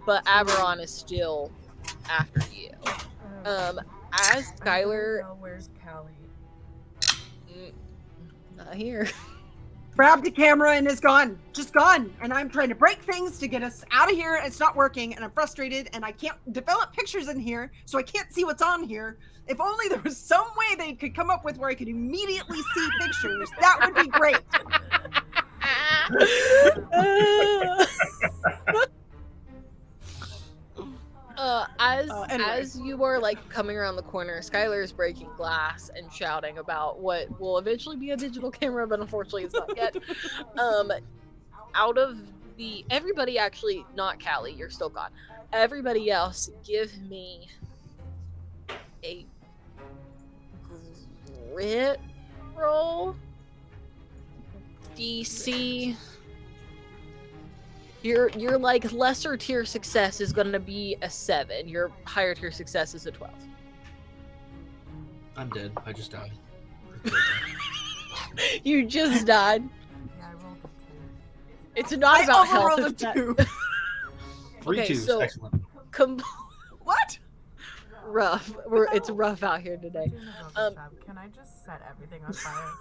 But Averon is still after you. As Skylar, Where's Callie? not here. Grabbed the camera and is gone. Just gone. And I'm trying to break things to get us out of here. And it's not working. And I'm frustrated. And I can't develop pictures in here. So I can't see what's on here. If only there was some way they could come up with where I could immediately see pictures. That would be great. Anyway. As you are like coming around the corner, Skylar is breaking glass and shouting about what will eventually be a digital camera, but unfortunately it's not yet. Out of everybody, actually not Callie, you're still gone. Everybody else, give me a grit roll. DC. Your like lesser tier success is gonna be a 7. Your higher tier success is a 12. I'm dead. I just died. You just died. Yeah, I rolled a 2. It's not about health. overrolled It's a that- 2. 3 Okay, twos. so- Excellent. What? rough. It's rough out here today. Can I just set everything on fire?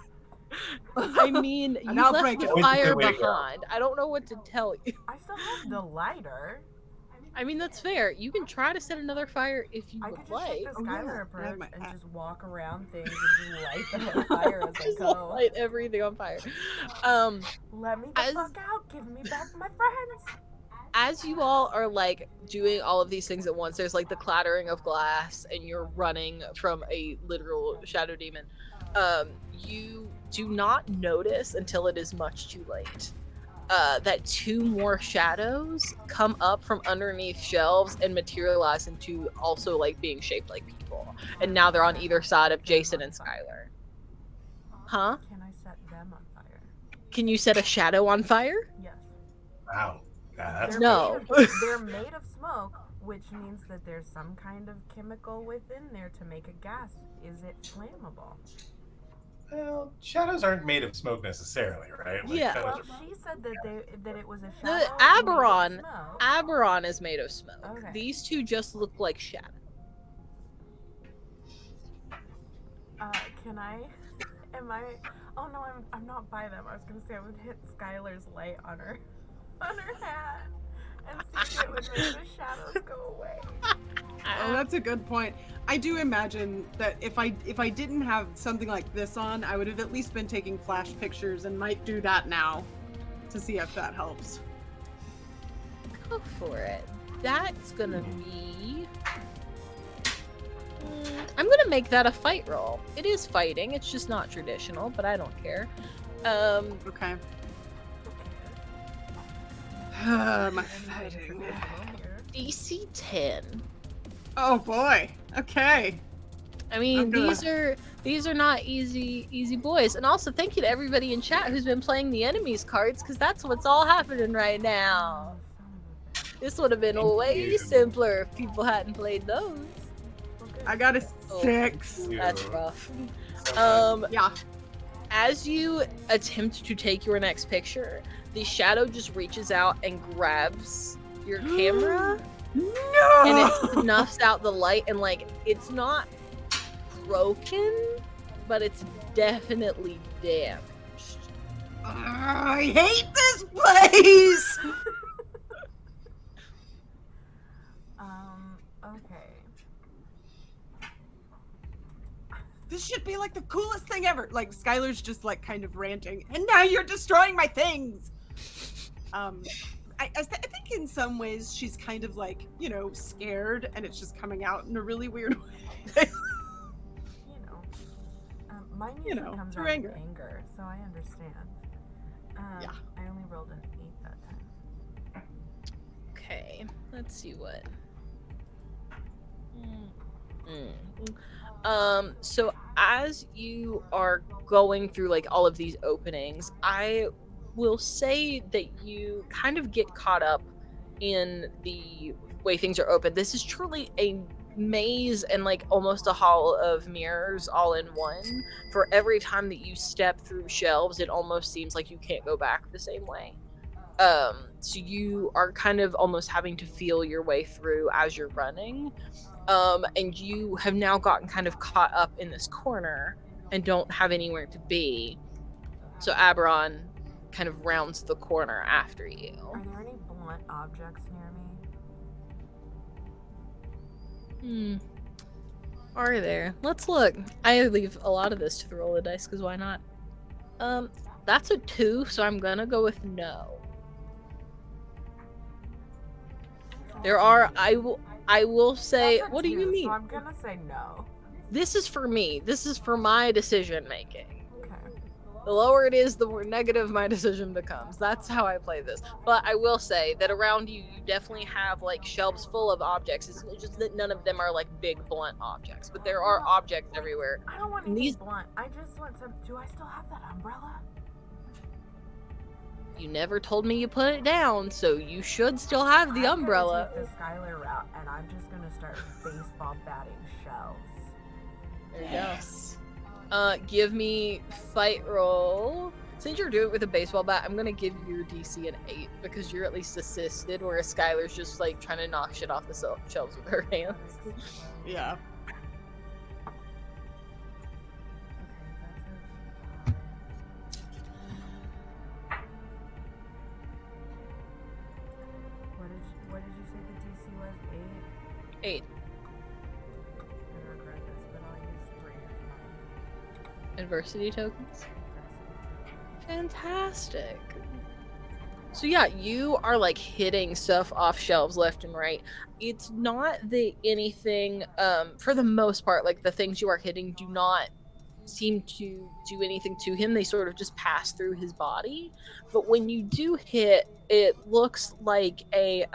I mean, you And I'll left break the it. Always a fire good way to go. behind. I don't know what to tell you. I still have the lighter. I mean, that's fair. You can try to set another fire if you I would could just take like. the Oh, yeah. Skylar I have approach my and app. just walk around things and just light them on fire as I Just go. light everything on fire. Um, Let me the as fuck out. Give me back my friends. as you all are like doing all of these things at once, there's like the clattering of glass, and you're running from a literal shadow demon. You do not notice until it is much too late. That two more shadows come up from underneath shelves and materialize into also like being shaped like people. And now they're on either side of Jason and Skylar. Huh? Can I set them on fire? Can you set a shadow on fire? Yes. Wow. That's No. They're made of smoke, which means that there's some kind of chemical within there to make a gas. Is it flammable? Well, shadows aren't made of smoke necessarily, right? Like, Yeah. Well, shadows she said that it was a The shadow. Aberon, made of smoke. Aberon is made of smoke. Okay. These two just look like shadows. Can I? Am I? Oh no, I'm not by them. I was gonna say I would hit Skylar's light on her hat and see if it would make the shadows go away. Oh, that's a good point. I do imagine that if I didn't have something like this on, I would have at least been taking flash pictures and might do that now to see if that helps. Go for it. That's gonna be. I'm gonna make that a fight roll. It is fighting. It's just not traditional, but I don't care. Okay. My Anything fighting. traditional here? DC 10. Oh boy. Okay. I mean, I'm gonna- these are not easy boys. And also, thank you to everybody in chat who's been playing the enemies cards, because that's what's all happening right now. This would have been Thank way you. simpler if people hadn't played those. I got a Oh. 6. That's Ew. rough. So much. Yeah. As you attempt to take your next picture, the shadow just reaches out and grabs your camera, No. and it snuffs out the light, and like it's not broken, but it's definitely damaged. I hate this place. Okay. This should be like the coolest thing ever. Like Skylar's just like kind of ranting, and now you're destroying my things. I think in some ways she's kind of like, you know, scared, and it's just coming out in a really weird way. You know, my music You know, comes through out anger. of anger, so I understand. Yeah. I only rolled an 8 that time. Okay, let's see what. So as you are going through like all of these openings, I will say that you kind of get caught up in the way things are open. This is truly a maze and like almost a hall of mirrors all in one. For every time that you step through shelves, it almost seems like you can't go back the same way. So you are kind of almost having to feel your way through as you're running. And you have now gotten kind of caught up in this corner and don't have anywhere to be. So Aberon kind of rounds the corner after you. Are there any blunt objects near me? Are there? Let's look. I leave a lot of this to the roll of dice because why not? That's a 2, so I'm gonna go with no. There are. I will say. That's a What do you 2, mean? So I'm gonna say no. This is for me. This is for my decision making. Okay. The lower it is, the more negative my decision becomes. That's how I play this. But I will say that around you, you definitely have like shelves full of objects. It's just that none of them are like big blunt objects, but there are objects everywhere. I don't want And anything these- blunt. I just want some. Do I still have that umbrella? You never told me you put it down, so you should still have the umbrella. I'm gonna take the Skylar route, and I'm just gonna start baseball batting shells. There you go. Give me fight roll. Since you're doing it with a baseball bat, I'm gonna give your DC an 8 because you're at least assisted, whereas Skylar's just like trying to knock shit off the shelves with her hands. Yeah. Okay, that's a 5. what did you say the DC was? 8? 8. I'm gonna regret this, but I'll use 3 of Adversity tokens. my Fantastic. So yeah, you are like hitting stuff off shelves left and right. It's not that anything, for the most part, like the things you are hitting do not seem to do anything to him. They sort of just pass through his body. But when you do hit, it looks like a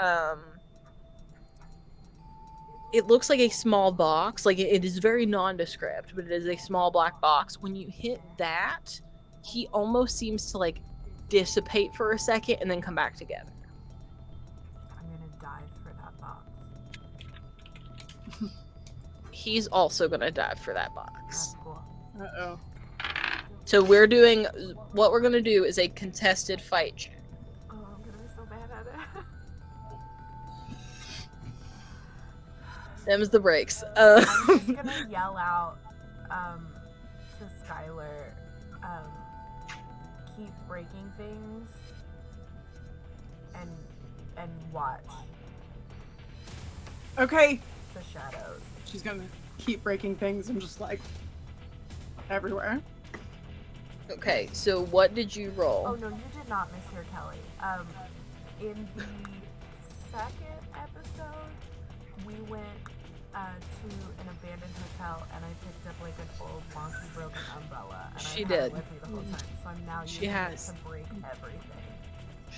small box. Like it is very nondescript, but it is a small black box. When you hit that, he almost seems to like dissipate for a second and then come back together. I'm gonna dive for that box. He's also gonna dive for that box. That's cool. Uh-oh. So what we're gonna do is a contested fight check. Oh, I'm gonna be so bad at it. Them's the breaks. I'm just gonna yell out to Skylar, keep breaking things and watch Okay. the shadows. She's gonna keep breaking things and just like everywhere. Okay, so what did you roll? Oh no, you did not mishear Kelly. In the second episode, we went to an abandoned hotel and I picked up like an old wonky broken umbrella and She I had did. it with me the whole time. So I'm now She using has. it to break everything.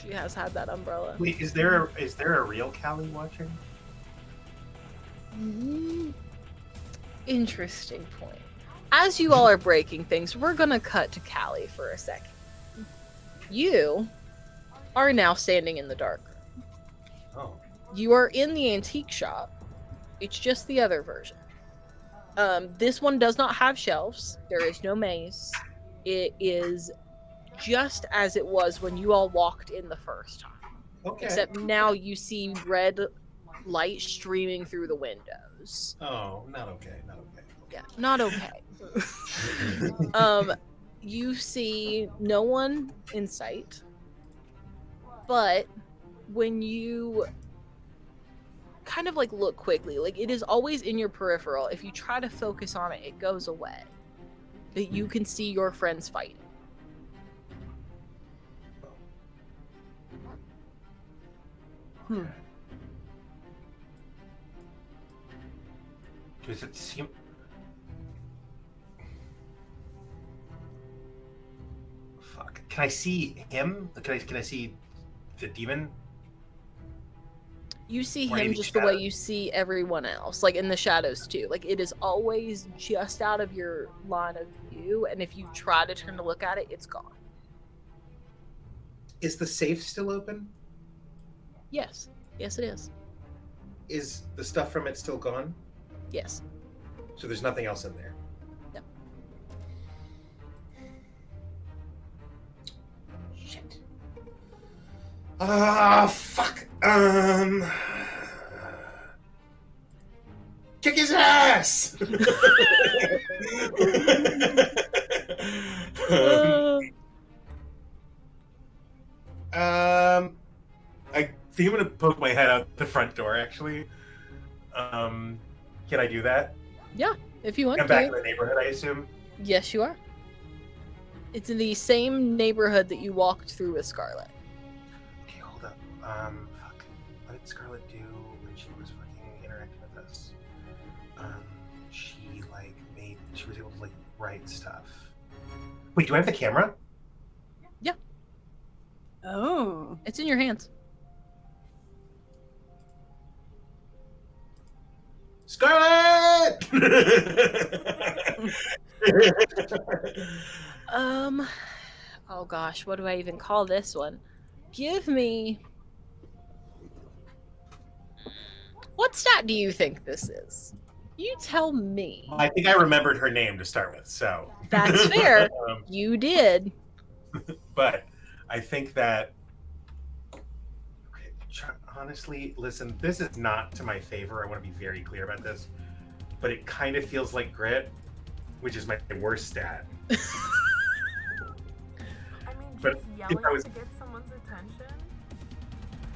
She has had that umbrella. Wait, is there a real Callie watching? Interesting point. As you all are breaking things, we're gonna cut to Callie for a second. You are now standing in the dark room. Oh. You are in the antique shop. It's just the other version. This one does not have shelves. There is no maze. It is just as it was when you all walked in the first time. Okay. Except now you see red light streaming through the windows. Oh, not okay. Not okay. Yeah, not okay. You see no one in sight, but when you kind of like look quickly, like it is always in your peripheral. If you try to focus on it, it goes away. But you can see your friends fighting. Does it seem? Fuck. Can I see him? Can I see the demon? You see Or him even just the way shadow? you see everyone else, like in the shadows too. Like it is always just out of your line of view, and if you try to turn to look at it, it's gone. Is the safe still open? Yes. Yes, it is. Is the stuff from it still gone? Yes. So there's nothing else in there. No. Shit. Ah, fuck. Kick his ass. I think I'm gonna poke my head out the front door. Actually, can I do that? If you want I'm back in to. the neighborhood, I assume. Yes, you are. It's in the same neighborhood that you walked through with Scarlet. Okay, hold up. Fuck. What did Scarlet do when she was fucking interacting with us? She was able to like write stuff. Wait, do I have the camera? Oh. It's in your hands. Scarlet! Oh gosh, what do I even call this one? Give me. What stat do you think this is? You tell me. I think I remembered her name to start with, so. That's fair. You did. But I think that. Okay, honestly, listen, this is not to my favor. I want to be very clear about this. But it kind of feels like grit, which is my worst stat. I mean, But just if yelling I was- to get someone's attention.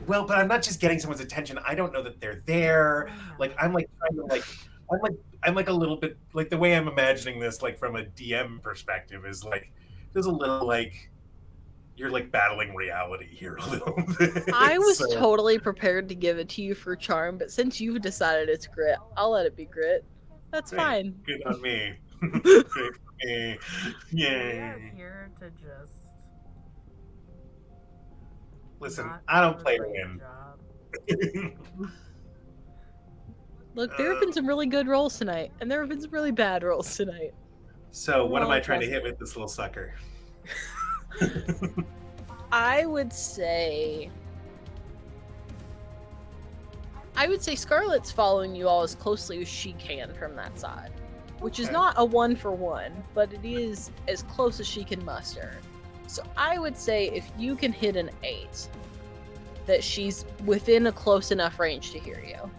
Well, but I'm not just getting someone's attention. I don't know that they're there. Like I'm like trying to I'm like a little bit like the way I'm imagining this, like from a DM perspective, is like there's a little like you're like battling reality here a little bit. I was So, totally prepared to give it to you for charm, but since you've decided it's grit, I'll let it be grit. That's hey, fine. good on me. Good for me. We are Yay. here to just Listen, not I don't do a play to great win. job. Look, there have been some really good rolls tonight, and there have been some really bad rolls tonight. So what am I Well, trying to hit positive. with this little sucker? I would say Scarlett's following you all as closely as she can from that side, which is Okay. not a 1-for-1, but it is as close as she can muster. So I would say if you can hit an 8, that she's within a close enough range to hear you.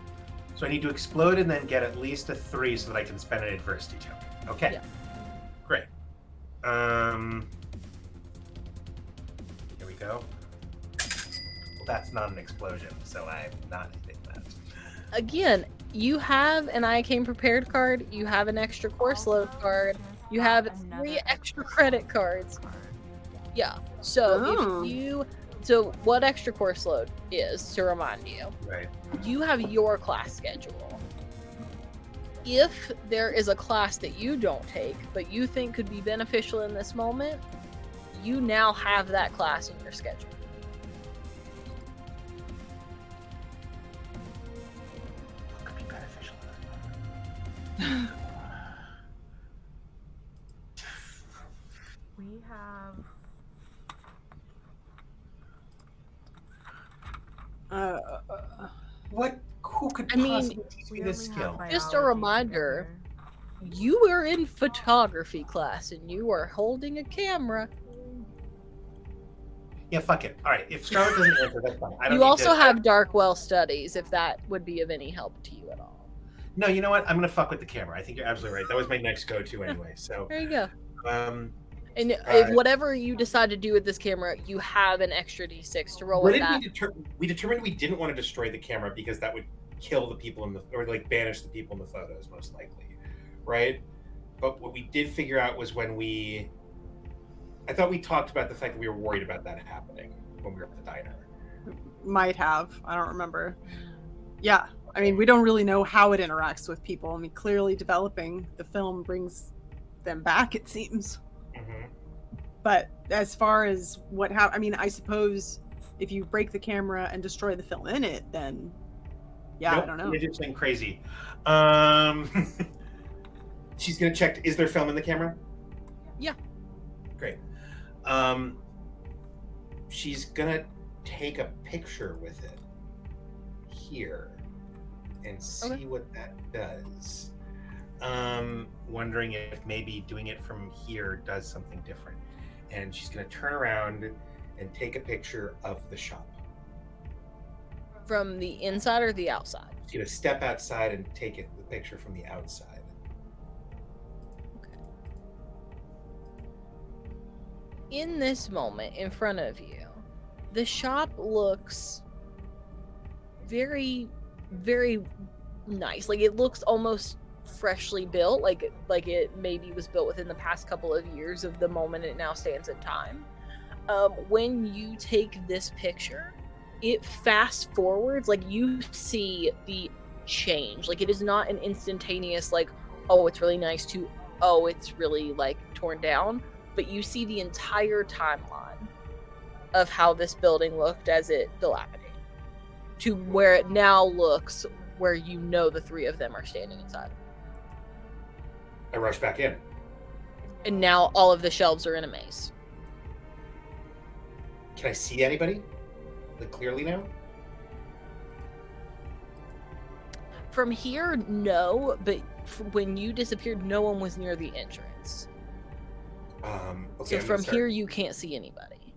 So I need to explode and then get at least a 3 so that I can spend an adversity token. Okay. Yeah. Great. Here we go. Well, that's not an explosion, so I'm not hitting that. Again, you have an I Came Prepared card, you have an extra course load card, you have 3 extra credit cards. Yeah. So Oh. so what extra course load is, to remind you, Right. you have your class schedule. If there is a class that you don't take, but you think could be beneficial in this moment, you now have that class in your schedule. What could be beneficial? We have What? Who could I mean, possibly teach me we this only have skill? Just a biology reminder. together. You were in photography class and you are holding a camera. Yeah, fuck it. All right, if Scarlett doesn't answer, that's fine. I don't You need also to, have Darkwell studies, if that would be of any help to you at all. No, you know what? I'm gonna fuck with the camera. I think you're absolutely right. That was my next go-to anyway. So, There you go. um, And if Alright. whatever you decide to do with this camera, you have an extra D6 to roll what with did that. we determined we didn't want to destroy the camera because that would kill the people in the or like banish the people in the photos most likely, right? But what we did figure out was I thought we talked about the fact that we were worried about that happening when we were at the diner. Might have. I don't remember. Yeah. I mean, we don't really know how it interacts with people. I mean, clearly developing the film brings them back, it seems. Mm-hmm. But as far as what I mean, I suppose if you break the camera and destroy the film in it, then yeah, Nope, I don't know. You did something crazy. She's gonna check. Is there film in the camera? Yeah. Great. She's gonna take a picture with it here and see Okay. what that does. Wondering if maybe doing it from here does something different. And she's gonna turn around and take a picture of the shop. From the inside or the outside? She's gonna step outside and take the picture from the outside. In this moment in front of you, the shop looks very, very nice. Like it looks almost freshly built, like it maybe was built within the past couple of years of the moment it now stands in time. When you take this picture, it fast forwards, like you see the change. Like it is not an instantaneous, like, oh, it's really nice to, oh, it's really like torn down. But you see the entire timeline of how this building looked as it dilapidated to where it now looks where you know the 3 of them are standing inside. I rush back in. And now all of the shelves are in a maze. Can I see anybody? Like clearly now? From here, no, but when you disappeared, no one was near the entrance. Okay, So I'm gonna from start- here, you can't see anybody.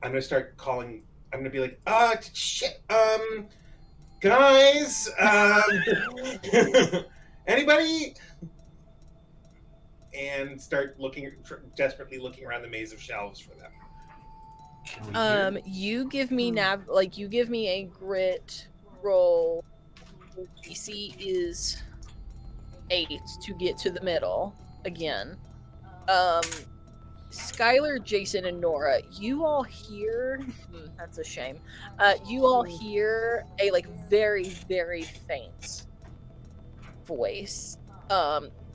I'm gonna start calling. I'm gonna be like, shit, guys, anybody? And start desperately looking around the maze of shelves for them. Can we hear? You give me you give me a grit roll. Your DC is 8 to get to the middle again. Skylar, Jason, and Nora, you all hear. That's a shame. You all hear a like very, very faint voice.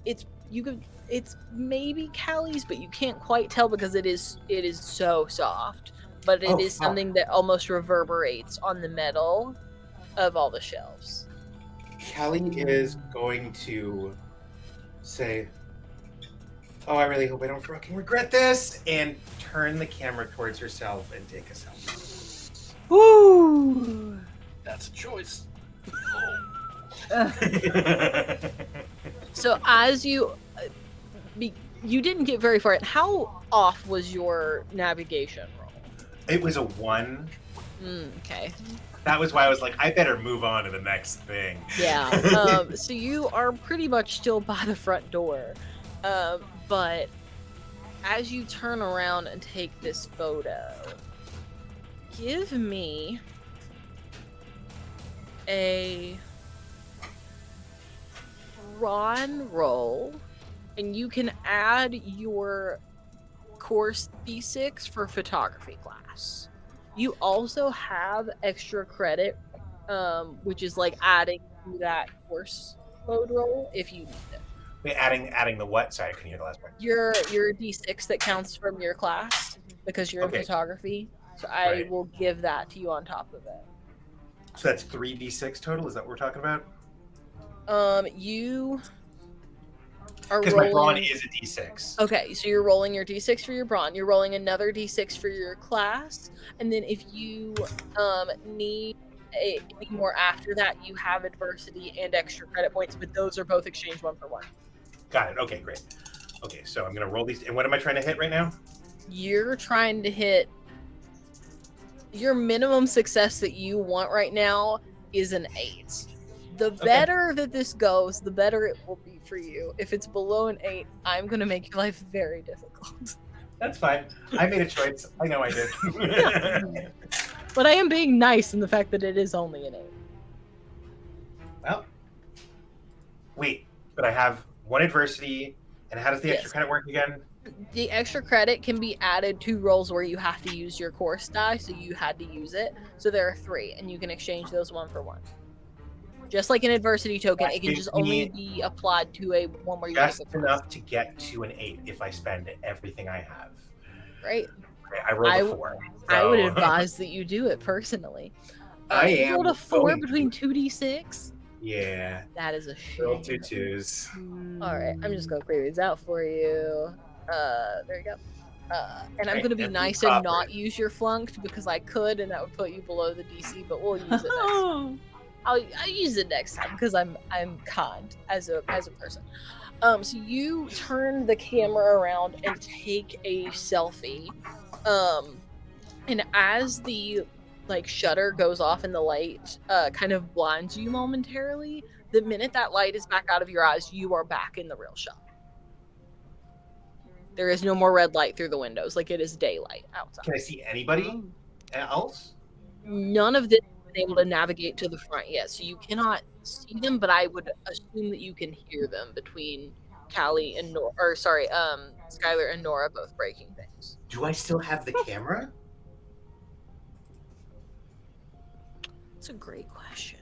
It's you could. It's maybe Callie's, but you can't quite tell because it is so soft. But it is something that almost reverberates on the metal of all the shelves. Callie is going to say, "Oh, I really hope I don't fucking regret this," and turn the camera towards herself and take a selfie. Woo! That's a choice. So as you you didn't get very far. How off was your navigation roll? It was a 1. Okay. That was why I was like, I better move on to the next thing. Yeah. So you are pretty much still by the front door. But as you turn around and take this photo, give me a Ron roll, and you can add your course D6 for photography class. You also have extra credit, which is like adding to that course load roll if you need it. Wait, adding the what? Sorry, I couldn't hear the last part. Your D6 that counts from your class because you're in photography. So I will give that to you on top of it. So that's 3d6 total. Is that what we're talking about? You are because my brawn is a d6. Okay, so you're rolling your d6 for your brawn. You're rolling another d6 for your class, and then if you need any more after that, you have adversity and extra credit points, but those are both exchanged 1 for 1. Got it. Okay, great. Okay, so I'm gonna roll these. And what am I trying to hit right now? You're trying to hit your minimum success that you want right now is an 8. The better that this goes, the better it will be for you. If it's below an 8, I'm going to make your life very difficult. That's fine. I made a choice. I know I did. But I am being nice in the fact that it is only an 8. Well, wait, but I have 1 adversity, and how does the extra credit work again? The extra credit can be added to rolls where you have to use your course die, so you had to use it. So there are 3, and you can exchange those 1 for 1. Just like an adversity token, it can just only be applied to a one where you just enough to get to an 8 if I spend everything I have. Right. Okay, I rolled a 4. So... I would advise that you do it personally. I am. You rolled a 4 between 2d6. Yeah. That is a shame. Roll 2 2s. All right, I'm just gonna clear these out for you. There you go. And I'm gonna be nice and not use your flunked because I could, and that would put you below the DC. But we'll use it next time. I'll use it next time because I'm kind as a person. So you turn the camera around and take a selfie. And as the shutter goes off and the light kind of blinds you momentarily, the minute that light is back out of your eyes, you are back in the real shop. There is no more red light through the windows. Like it is daylight outside. Can I see anybody else? None of them have been able to navigate to the front yet, so you cannot see them, but I would assume that you can hear them between Callie and Skylar and Nora both breaking things. Do I still have the camera? That's a great question.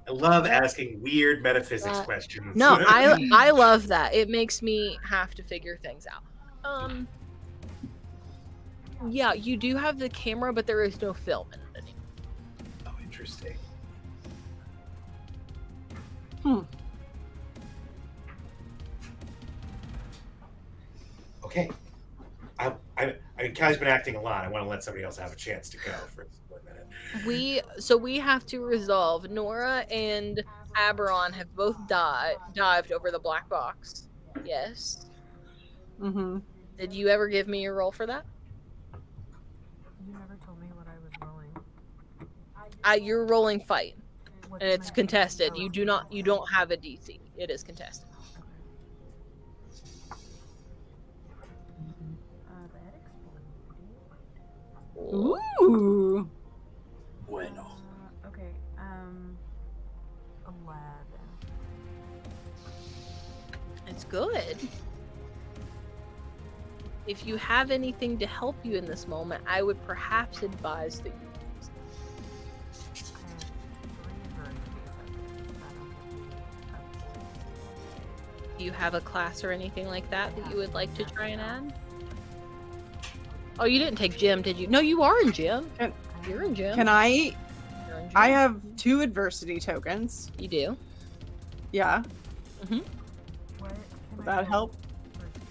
I love asking weird metaphysics questions. No, I love that. It makes me have to figure things out. Yeah, you do have the camera, but there is no film in it anymore. Oh, interesting. Okay. I mean, Kylie's been acting a lot. I want to let somebody else have a chance to go for a minute. We have to resolve. Nora and Aberon have both dived over the black box. Yes. Mm-hmm. Did you ever give me your roll for that? You never told me what I was rolling. You're rolling fight, What's and it's my- contested. Oh, You it's don't have a DC. It is contested. That explains. Ooh. Bueno. Okay. 11. It's good. If you have anything to help you in this moment, I would perhaps advise that you use it. Do you have a class or anything like that that you would like to try and add? Oh, you didn't take gym, did you? No, you are in gym. You're in gym. Can I? You're in gym. I have 2 adversity tokens. You do. Yeah. What Would that help?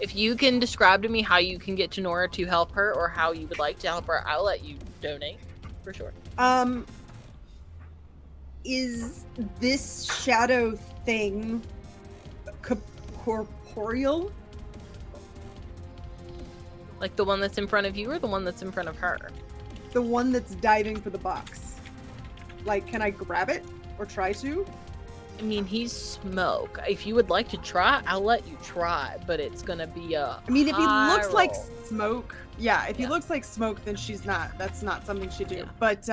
If you can describe to me how you can get to Nora to help her, or how you would like to help her, I'll let you donate for sure. Is this shadow thing corporeal? Like the one that's in front of you, or the one that's in front of her? The one that's diving for the box. Like, can I grab it or try to? I mean, he's smoke. If you would like to try, I'll let you try, but it's gonna be a I mean, if he high looks like roll. smoke, if he looks like smoke, then she's not. That's not something she'd do. Yeah. But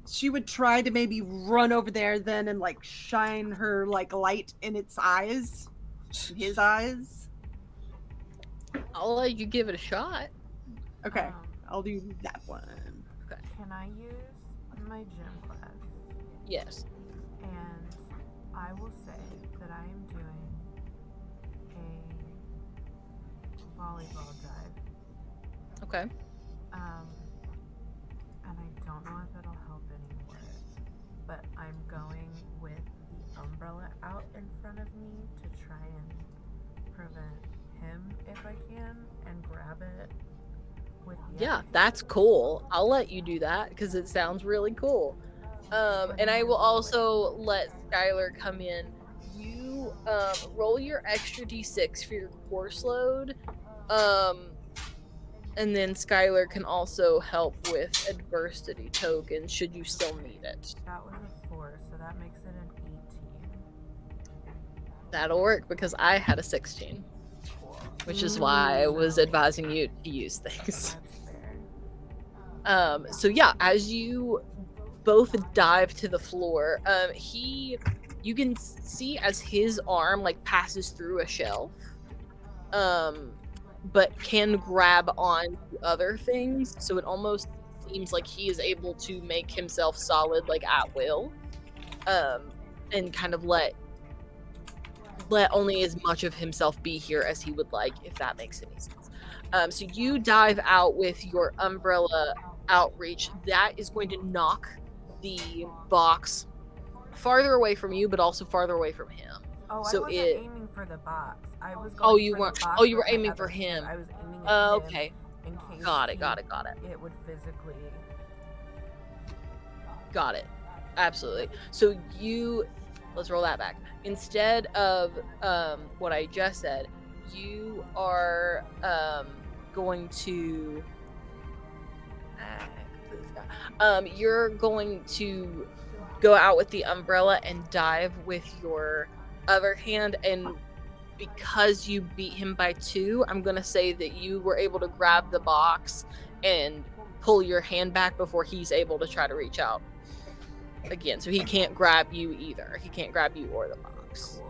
she would try to maybe run over there then and like shine her like light in its eyes, in his eyes. I'll let you give it a shot. Okay, I'll do that one. Okay. Can I use my gym class? Yes. And I will say that I am doing a volleyball drive. Okay. And I don't know if it'll help anymore, but I'm going with the umbrella out in front of me to try and prevent him if I can and grab it with the Yeah, other that's hand. cool. I'll let you do that because it sounds really cool. And I will also let Skylar come in. You roll your extra d6 for your course load. And then Skylar can also help with adversity tokens should you still need it. That was a 4, so that makes it an 18. That'll work because I had a 16, Cool. which is why I was So- advising you to use things. That's fair. So yeah, as you both dive to the floor, you can see as his arm like passes through a shelf, but can grab on to other things, so it almost seems like he is able to make himself solid like at will, and kind of let only as much of himself be here as he would like, if that makes any sense. So you dive out with your umbrella outreach. That is going to knock the box farther away from you, but also farther away from him. Oh, So I wasn't aiming for the box. I was going Oh, you for weren't. the box. Oh, you were with my aiming other for him. hand. I was aiming at him Okay. in case Got it. it would physically. Got it. Absolutely. So let's roll that back. Instead of what I just said, you are going to you're going to go out with the umbrella and dive with your other hand, and because you beat him by 2, I'm gonna say that you were able to grab the box and pull your hand back before he's able to try to reach out again. So he can't grab you either. He can't grab you or the box.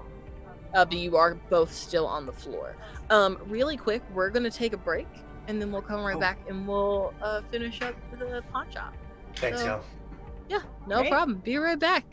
But you are both still on the floor. Really quick, we're gonna take a break, and then we'll come right back and we'll finish up the pawn shop. Thanks, So- y'all. Yeah, no Great. problem. Be right back.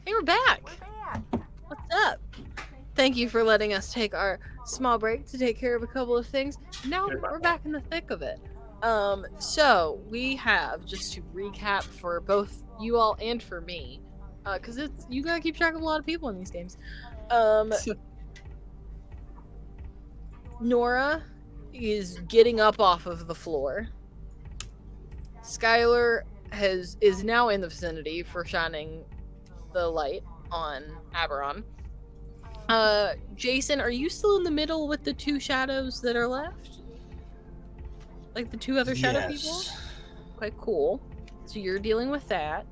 Hey, we're back. We're back. What's up? Thank you for letting us take our small break to take care of a couple of things. Now we're back in the thick of it. So we have, just to recap for both you all and for me, because it's you gotta keep track of a lot of people in these games. Nora is getting up off of the floor. Skylar is now in the vicinity for shining the light on Aberon. Jason, are you still in the middle with the two shadows that are left? Like the two other shadow people? Quite cool. So you're dealing with that.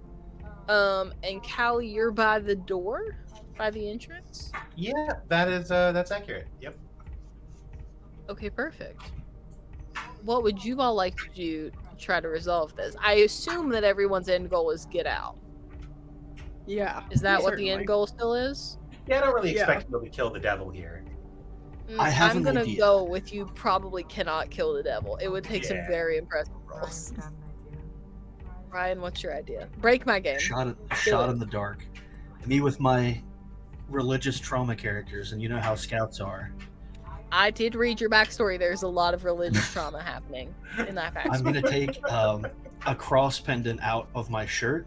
And Callie, you're by the door? By the entrance? Yeah, that's accurate. Yep. Okay, perfect. What would you all like to do to try to resolve this? I assume that everyone's end goal is get out. Yeah. Is that what the certainly. end goal still is? Yeah, I don't really expect people to kill the devil here. I'm gonna go with you probably cannot kill the devil. It would take some Yeah. very impressive Ryan's rolls. got an idea. Ryan, what's your idea? Break my game. Shot it. in the dark. Me with my religious trauma characters, and you know how scouts are. I did read your backstory. There's a lot of religious trauma happening in that backstory. I'm gonna take a cross pendant out of my shirt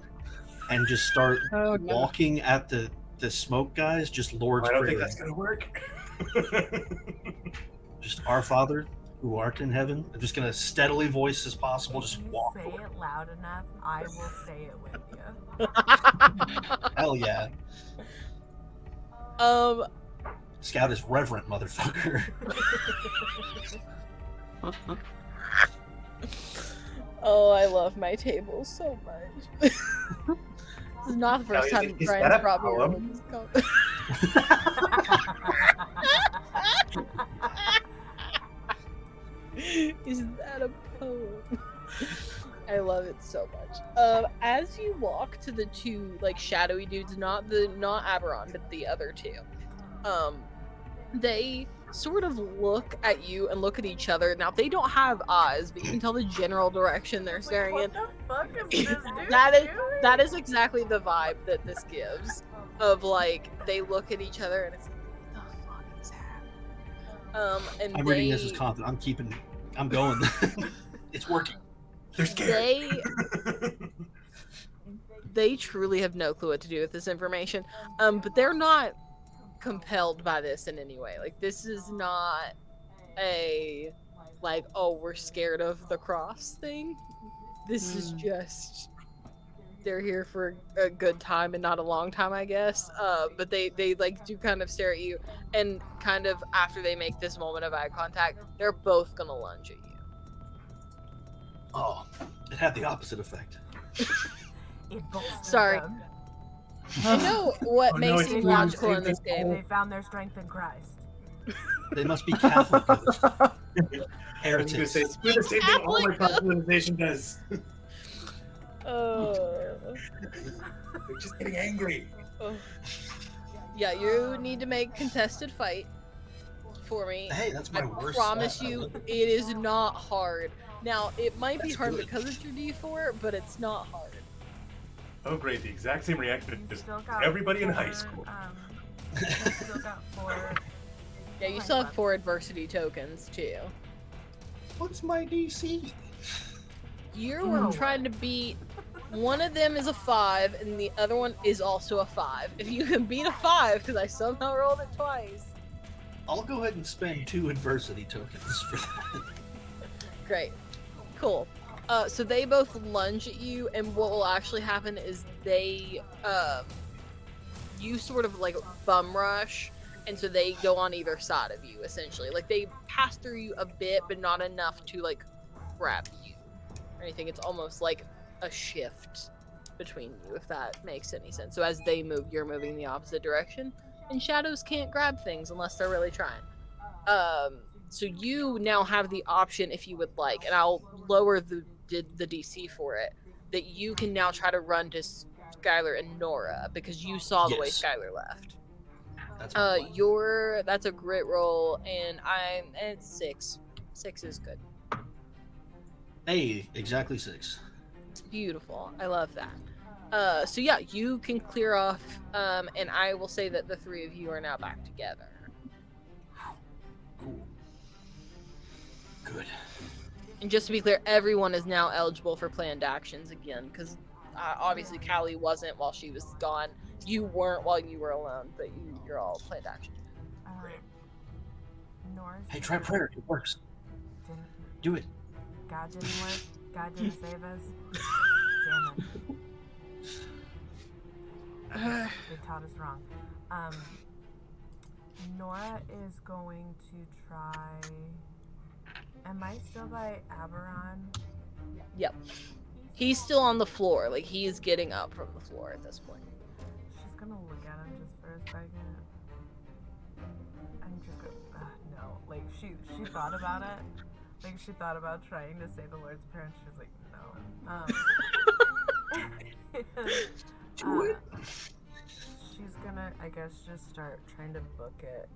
and just start walking at the smoke guys. Just Lord's I don't Prayer. think that's gonna work. Just Our Father who art in heaven. I'm just gonna steadily voice as possible. Just If you walk. say it loud enough, I will say it with you. Hell yeah. Scout is reverent, motherfucker. Oh, I love my table so much. This is not the first time is Brian's that a brought me a poem? religious co- Is that a poem? I love it so much. As you walk to the two like shadowy dudes, not Aberon, but the other two, they sort of look at you and look at each other. Now they don't have eyes, but you can tell the general direction they're staring in. What the fuck is this dude That is exactly the vibe that this gives. Of like they look at each other and it's like, what the fuck is happening? And I'm reading this as confident. I'm going. It's working. They're scared. They truly have no clue what to do with this information. But they're not compelled by this in any way. Like this is not a like, oh, we're scared of the cross thing. This is just they're here for a good time and not a long time, I guess. But they like do kind of stare at you, and kind of after they make this moment of eye contact, they're both gonna lunge at you. Oh, it had the opposite effect. It bolstered Sorry. them. I know what Oh, no, makes it's seem really logical in the this same game. They found their strength in Christ. They must be Catholic. I was gonna Heretics. say, it's the same thing all my proselytization does. They're just getting angry. Yeah, you need to make contested fight for me. Hey, that's my worst. Promise stat. you, it is not hard. Now, it might be That's hard good. because it's your D4, but it's not hard. Oh, great! The exact same reaction You as still got everybody in high four, school. You still got 4. Yeah, you still have 4 adversity tokens, too. What's my DC? You No. were trying to beat... One of them is a 5, and the other one is also a 5. If you can beat a 5, because I somehow rolled it twice. I'll go ahead and spend 2 adversity tokens for that. Great. Cool. So they both lunge at you, and what will actually happen is they, you sort of like bum rush, and so they go on either side of you, essentially. Like they pass through you a bit, but not enough to like grab you or anything. It's almost like a shift between you, if that makes any sense. So as they move, you're moving in the opposite direction, and shadows can't grab things unless they're really trying. So you now have the option, if you would like, and I'll lower the DC for it, that you can now try to run to Skylar and Nora because you saw the way Yes. Skylar left. That's my plan. That's a grit roll, and it's 6. 6 is good. Hey, exactly 6. Beautiful. I love that. So yeah, you can clear off, and I will say that the three of you are now back together. Cool. Good. And just to be clear, everyone is now eligible for planned actions again, because obviously Callie wasn't while she was gone. You weren't while you were alone, but you're all planned actions. Nora's Hey, try prayer. It works. didn't, Do it. God didn't work. God didn't save us. Damn it. They taught us wrong. Nora is going to try. Am I still by Aberon? Yep. He's still on the floor. Like, he's getting up from the floor at this point. She's gonna look at him just for a second. I'm just gonna. No. Like, she thought about it. Like, she thought about trying to say the Lord's Prayer, and she was like, no. Do it. She's gonna, I guess, just start trying to book it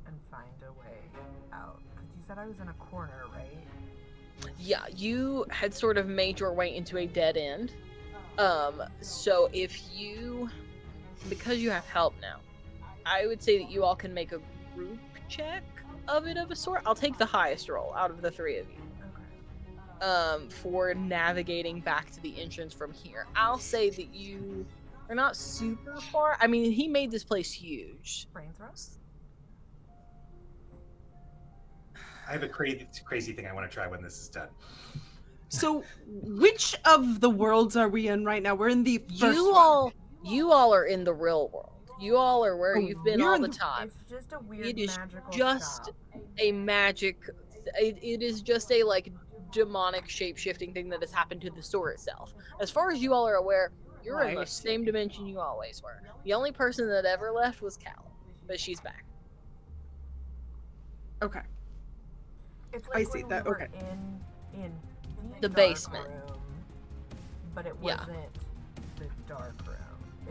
and find a way out. Because you said I was in a corner, right? Yeah, you had sort of made your way into a dead end. So because you have help now, I would say that you all can make a group check of a sort. I'll take the highest roll out of the three of you. Okay. For navigating back to the entrance from here. I'll say that you are not super far. I mean, he made this place huge. Brain thrust? I have a crazy thing I want to try when this is done. So, which of the worlds are we in right now? We're in the first one. You all are in the real world. You all are where you've been all the time. It's just a weird It is magical just shop. a magic. It is just a like demonic shape-shifting thing that has happened to the store itself. As far as you all are aware, you're in the same dimension you always were. The only person that ever left was Callie, but she's back. Okay. It's I like see when that, we were okay. in The dark basement. room, but it Yeah. wasn't the dark room.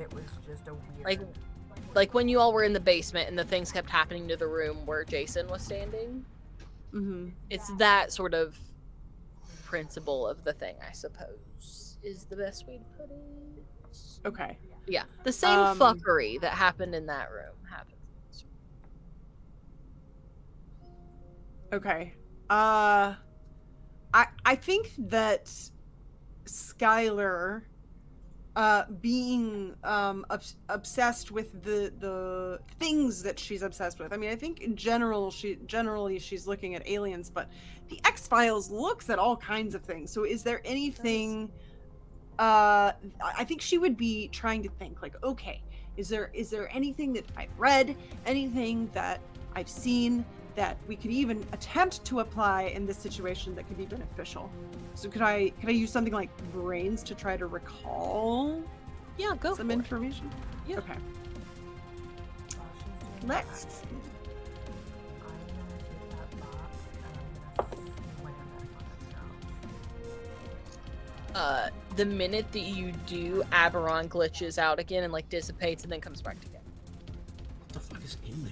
It was just a weird. Like when you all were in the basement and the things kept happening to the room where Jason was standing. Mm-hmm. It's that sort of principle of the thing, I suppose, is the best way to put it. Okay. Yeah, the same fuckery that happened in that room happens. Okay. I think that Skylar being obsessed with the things that she's obsessed with. I mean, I think in general generally she's looking at aliens, but the X-Files looks at all kinds of things. So is there anything I think she would be trying to think like, okay, is there anything that I've read, anything that I've seen that we could even attempt to apply in this situation that could be beneficial? So could I use something like brains to try to recall Yeah, go some for it. information? Yeah. Okay. While she's doing Let's that, see. I'm gonna take that box and I'm gonna slam it on itself. The minute that you do, Aberon glitches out again and like dissipates and then comes back together. What the fuck is in there?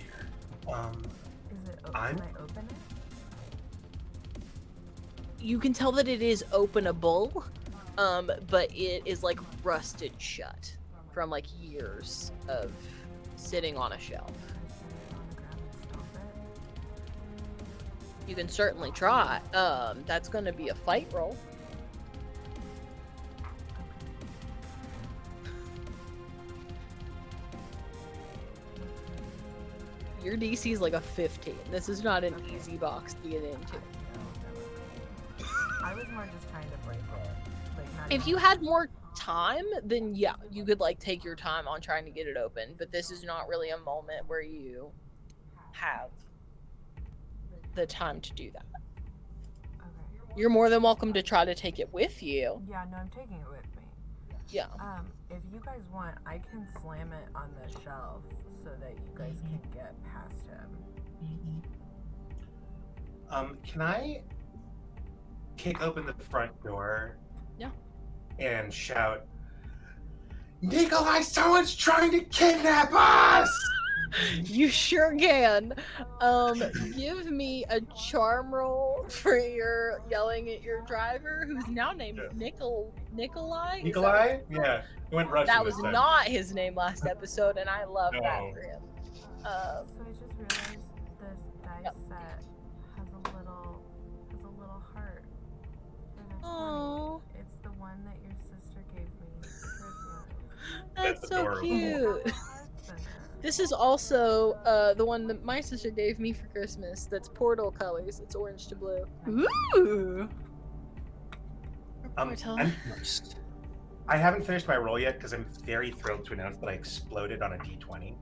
Is it? I'm- Can I open it? You can tell that it is openable, but it is like rusted shut from like years of sitting on a shelf. Can I set it on the ground and stomp it? You can certainly try. That's going to be a fight roll. Your DC is like a 15. This is not an easy box to get into. I was more just trying to break it. Like, not If even- you had more time, then yeah, you could like take your time on trying to get it open. But this is not really a moment where you have the time to do that. Okay. You're more than welcome to try to take it with you. Yeah, no, I'm taking it with me. Yeah. If you guys want, I can slam it on the shelf so that you guys can get past him. Can I kick open the front door? Yeah. And shout, "Nikolai, someone's trying to kidnap us!" You sure can. Give me a charm roll for your yelling at your driver, who's now named Nikolai. Is that Nikolai? Yeah. He went Russian That was this time. not his name last episode, and I love that No. for him. So I just realized this dice Yep. set has a little heart for the 20. Aw. It's the one that your sister gave me for Christmas. That's so adorable. cute. Hearts in it. This is also the one that my sister gave me for Christmas. That's Portal colors. It's orange to blue. Ooh. Portal. I haven't finished my roll yet because I'm very thrilled to announce that I exploded on a d20. Ooh.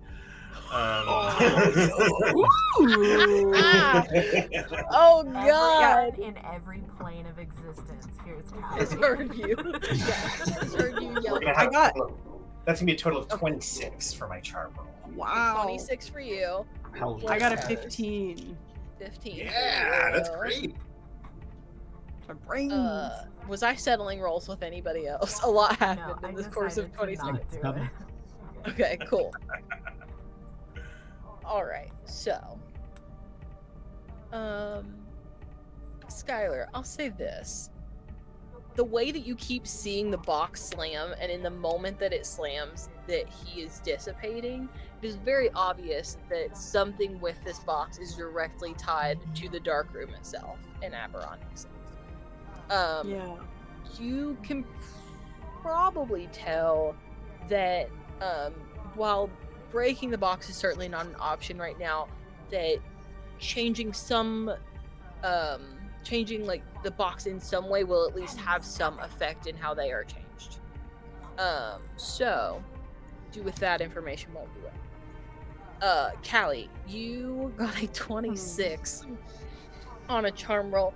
Oh God! Everyone in every plane of existence hears It's Callie. heard you. Yeah, it's heard you We're yell. gonna I have got- That's gonna be a total of 26 for my charm roll. Wow. 26 for you. I got a Yes. 15. 15. Yeah, that's for you. great. My brains. Was I settling rolls with anybody else? A lot happened No, I in this course of decided to 26. not do it. Okay, cool. Alright, so. Skylar, I'll say this. The way that you keep seeing the box slam, and in the moment that it slams, that he is dissipating, it is very obvious that something with this box is directly tied to the Darkroom itself and Aberon himself. Yeah. You can probably tell that while breaking the box is certainly not an option right now, that changing like the box in some way will at least have some effect in how they are changed. So do with that information what you will. Callie, you got a 26 on a charm roll.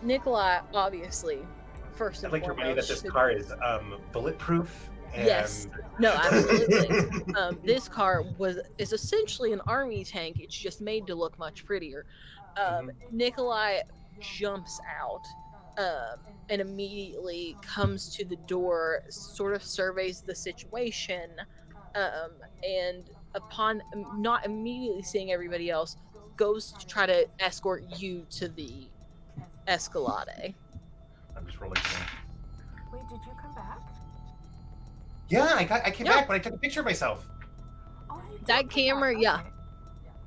Nikolai, obviously, first and I'd like to remind you that foremost, this should- car is bulletproof. And Yes. No, absolutely. This car is essentially an army tank. It's just made to look much prettier. Nikolai jumps out and immediately comes to the door, sort of surveys the situation, and upon not immediately seeing everybody else, goes to try to escort you to the Escalade. I'm just rolling. Wait, did you come back? Yeah, I came Yeah. back, but I took a picture of myself. Oh, you did That come camera, back. yeah. Okay.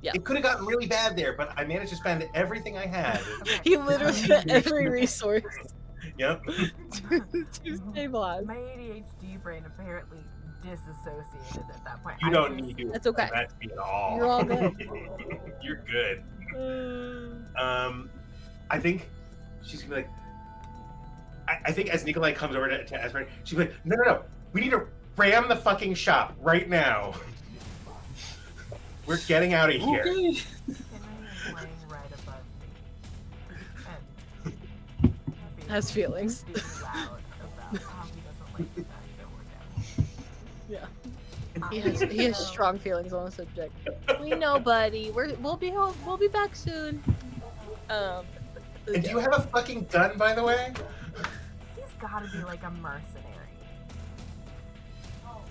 Yeah. It could have gotten really bad there, but I managed to spend everything I had. Okay. He literally spent every resource Yep. to stabilize. My ADHD brain apparently disassociated at that point. You I don't just- need to That's okay. that me at all. You're all good. You're good. I think she's gonna be like. I think as Nikolai comes over to Esper, she's like, no, we need to ram the fucking shop right now. We're getting out of here. Henry is laying right above me. And Has feelings. being loud about how he doesn't like the fact that we're down. Yeah. He has strong feelings on the subject. We know, buddy. We'll be back soon. And do you have a fucking gun, by the way? He's gotta be like a mercenary.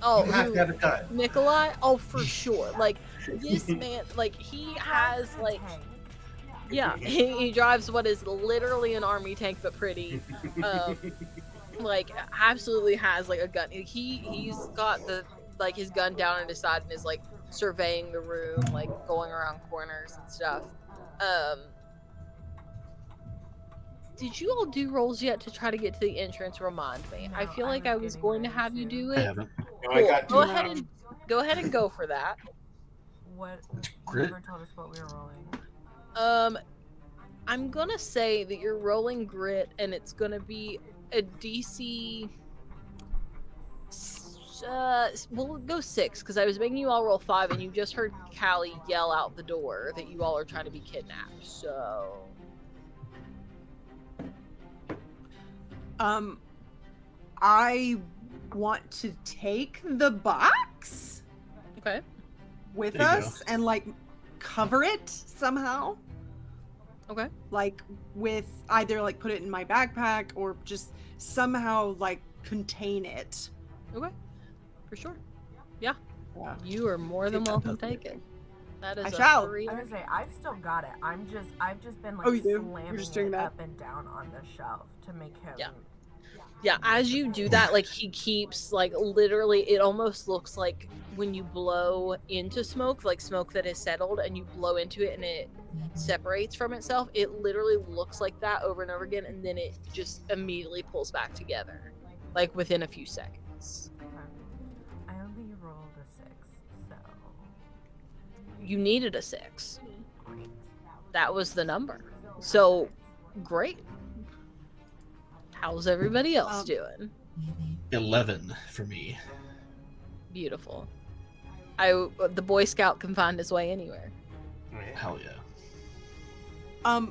Oh, You have who- to have a gun. Nikolai? Oh, for sure. Like this man, like he has Drives a like tank. yeah, he drives what is literally an army tank but pretty. Like absolutely has like a gun. He's got the like his gun down at his side and is like surveying the room, like going around corners and stuff. Did you all do rolls yet to try to get to the entrance? Remind me. I No, feel I like was I was getting going to ready have you to. do I it. haven't. No, I got Go two. ahead and go for that. What? Grit. Never told us what we were rolling. I'm gonna say that you're rolling grit, and it's gonna be a DC. We'll go 6 because I was making you all roll 5, and you just heard Callie yell out the door that you all are trying to be kidnapped. So I want to take the box okay. with There you us and like cover it somehow. Okay. Like with either like put it in my backpack or just somehow like contain it. Okay. For sure. Yeah. Yeah. You are more than That welcome doesn't- to take it. That I is a shall. 3. I was gonna say I've still got it. I've just been like Oh, you do? You're slamming just doing it that? up and down on the shelf to make him. Yeah, as you do that, like, he keeps, like, literally, it almost looks like when you blow into smoke, like smoke that has settled, and you blow into it and it separates from itself. It literally looks like that over and over again, and then it just immediately pulls back together, like, within a few seconds. I only rolled a 6, so You needed a 6. great. That was the number. So, great. How's everybody else doing? 11 for me. Beautiful. The Boy Scout can find his way anywhere. Hell yeah.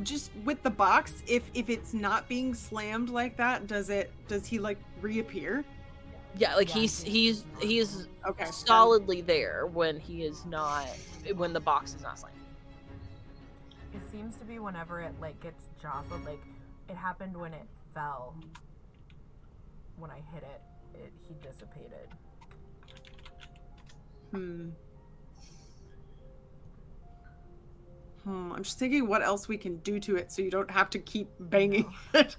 Just with the box, if it's not being slammed like that, does he like reappear? Yeah, like Yeah, he's Okay. solidly there when the box is not slammed. It seems to be whenever it like gets jostled. Like it happened when it fell. When I hit it, he dissipated. I'm just thinking what else we can do to it so you don't have to keep banging it.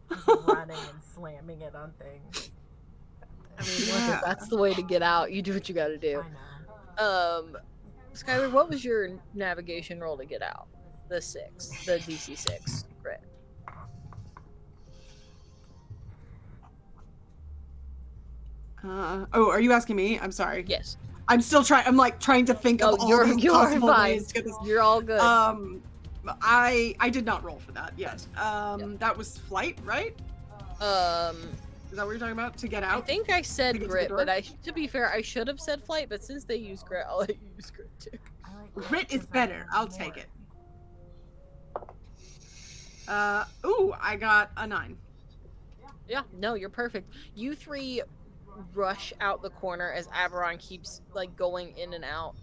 Just running and slamming it on things. I mean, look, Yeah. if that's the way to get out, you do what you got to do. I know. Skylar, what was your navigation roll to get out? The DC 6 crit. Are you asking me? I'm sorry. Yes. I'm still trying. I'm like trying to think of all the you're possible fine. ways to get this. You're all good. I did not roll for that yet. That was flight, right? Is that what you're talking about? To get out? I think I to said get to the grit, door? but to be fair, I should have said flight. But since they use grit, I'll let you use grit too. I like Grit is because I better. have I'll more. take it. I got a 9. Yeah, no, you're perfect. You three rush out the corner as Averon keeps like going in and out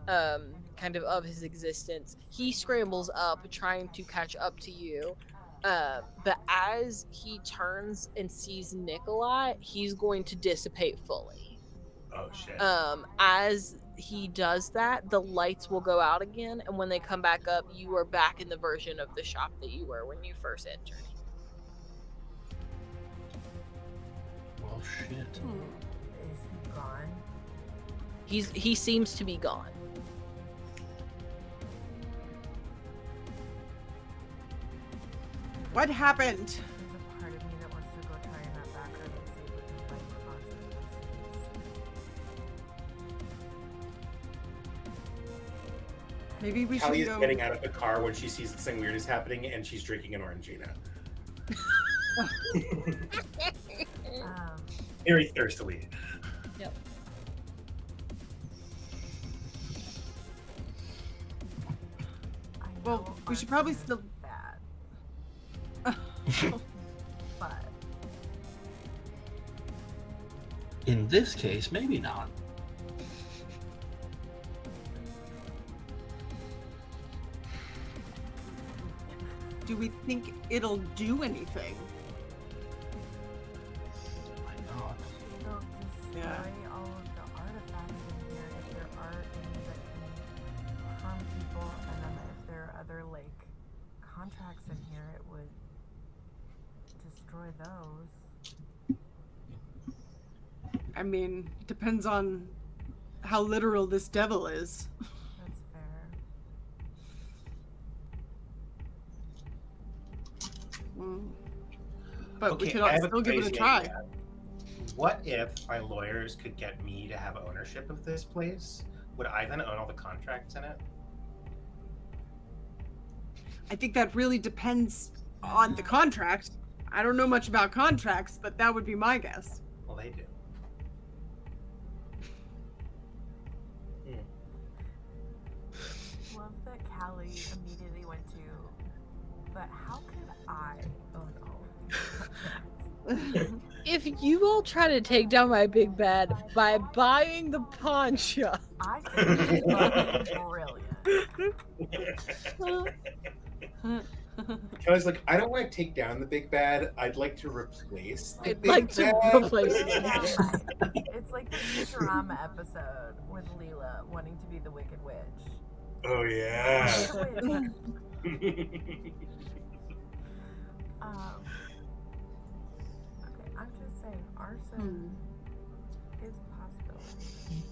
kind of his existence. He scrambles up trying to catch up to you. But as he turns and sees Nikolai, he's going to dissipate fully. Oh shit. As he does that, the lights will go out again, and when they come back up, you are back in the version of the shop that you were when you first entered. Well, shit. Is he gone? He seems to be gone. What happened? There's a part of me that wants to go try in that back room and see if we can find the box of Maybe we Callie should is go. getting out of the car when she sees something weird is happening, and she's drinking an Orangina. Very thirstily. Yep. I Well, know we should probably arson is still- bad. But In this case, maybe not. Do we think it'll do anything? Why not? they'll destroy Yeah. all of the artifacts in here if there are any that can harm people, and then if there are other like contracts in here, it would destroy those. I mean, depends on how literal this devil is. That's fair. But we Okay, could I have a still give it a crazy try. idea. What if my lawyers could get me to have ownership of this place? Would I then own all the contracts in it? I think that really depends on the contract. I don't know much about contracts, but that would be my guess. Well, they do. Love that Callie immediately went to, but how could I own all of these contracts? If you all try to take down my big bad by buying the pawn shop, I think it's fucking brilliant. I was like, I don't want to take down the big bad. I'd like to replace the I'd big like to bad. replace it. It's like the Futurama episode with Leela wanting to be the Wicked Witch. Oh yeah. Wicked Witch. Okay, I'm just saying, arson is a possibility.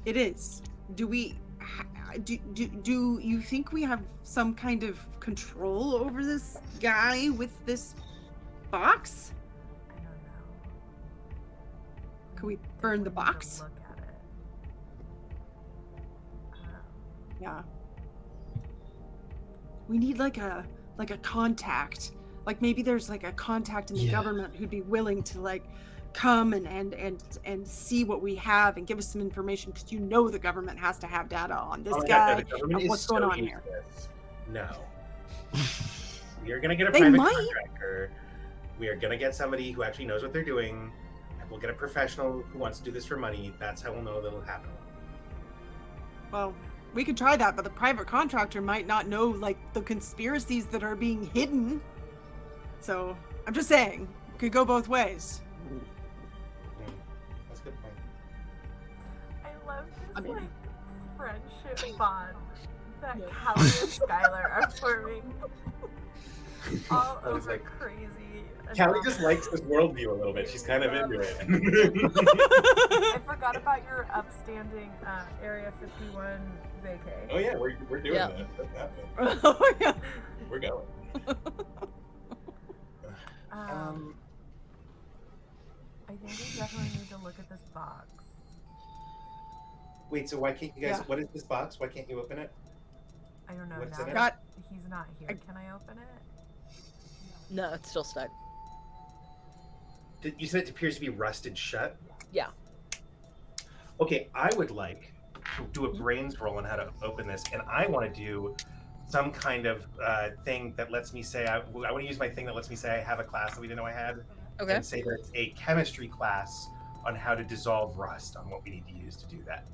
It is. Do we? Do you think we have some kind of control over this guy with this box? I don't know. Can we burn the Definitely need box? to look at it. Yeah. We need like a contact. Like maybe there's like a contact in the Yeah. government who'd be willing to like come and see what we have and give us some information, because you know the government has to have data on this Oh my God, guy no, the government and is what's going so on here. useless. No. We are gonna get a They private might. contractor. We are gonna get somebody who actually knows what they're doing. And we'll get a professional who wants to do this for money. That's how we'll know that'll happen. Well, we could try that, but the private contractor might not know like the conspiracies that are being hidden. So I'm just saying, it could go both ways. That's a good point. I love this I mean- like friendship bond that Yeah. Callie and Skylar are forming all I was over like, crazy. Callie just likes this worldview a little bit. She's kind of into it. I forgot about your upstanding Area 51 vacay. Oh yeah, we're doing Yeah. that. That's happening. Oh, yeah. We're going. I think we definitely need to look at this box. Wait, so why can't you guys? Yeah. What is this box? Why can't you open it? I don't know. What's Now in it? that he's not here, can I open it? No, it's still stuck. You said it appears to be rusted shut. Yeah. Okay, I would like to do a brains roll on how to open this, and I want to do some kind of thing that lets me say I want to use my thing that lets me say I have a class that we didn't know I had, Okay. and say that it's a chemistry class on how to dissolve rust on what we need to use to do that.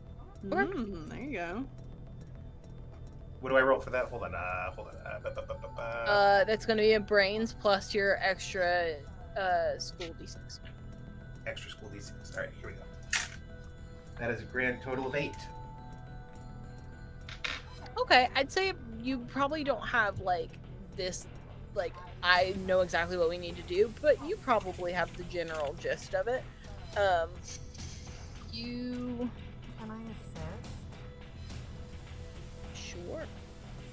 There you go. What do I roll for that? Hold on. That's going to be a brains plus your extra school D6. Extra school D6. All right, here we go. That is a grand total of 8. Okay, I'd say you probably don't have like this, like I know exactly what we need to do, but you probably have the general gist of it. You Can I assist? sure?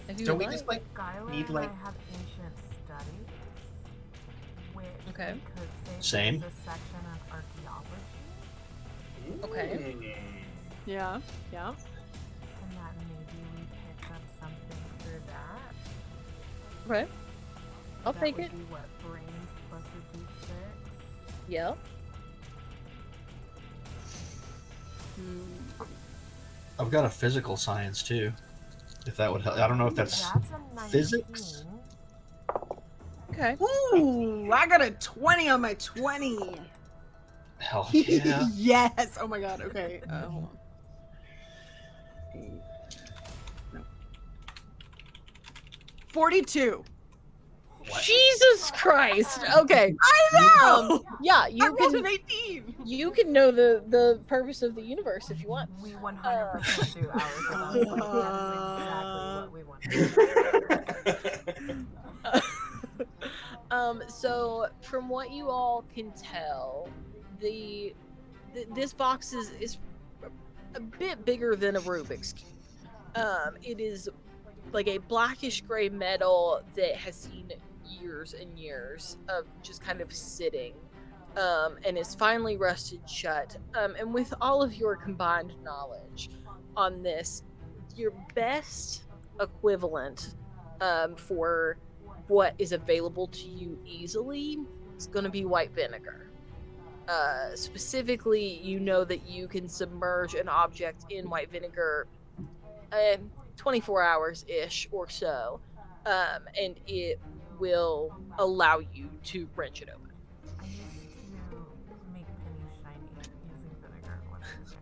If you Don't would we just like Skylar need and like I have ancient studies, which Okay. we could say Same. there's a section of archaeology, Okay. Yeah. Yeah. and that maybe we picked up something through that. Okay, I'll That take would it. Be what, brains plus a d6? Yeah. I've got a physical science too. If that would help. I don't know if that's a 19. physics? Okay. Ooh, I got a 20 on my 20. hell yeah. Yes. Oh my god. Okay. Hold on. No. 42. What? Jesus Christ. Okay. I know. Yeah, I you rolled an can 18. you can know the purpose of the universe if you want. We 100% do ours. That is exactly what we want. So from what you all can tell, this box is a bit bigger than a Rubik's cube. It is like a blackish gray metal that has seen years and years of just kind of sitting, and is finally rusted shut. And with all of your combined knowledge on this, your best equivalent for what is available to you easily is going to be white vinegar. Specifically, you know that you can submerge an object in white vinegar 24 hours-ish or so, and it will allow you to wrench it open. I used to make pennies shiny using vinegar when I was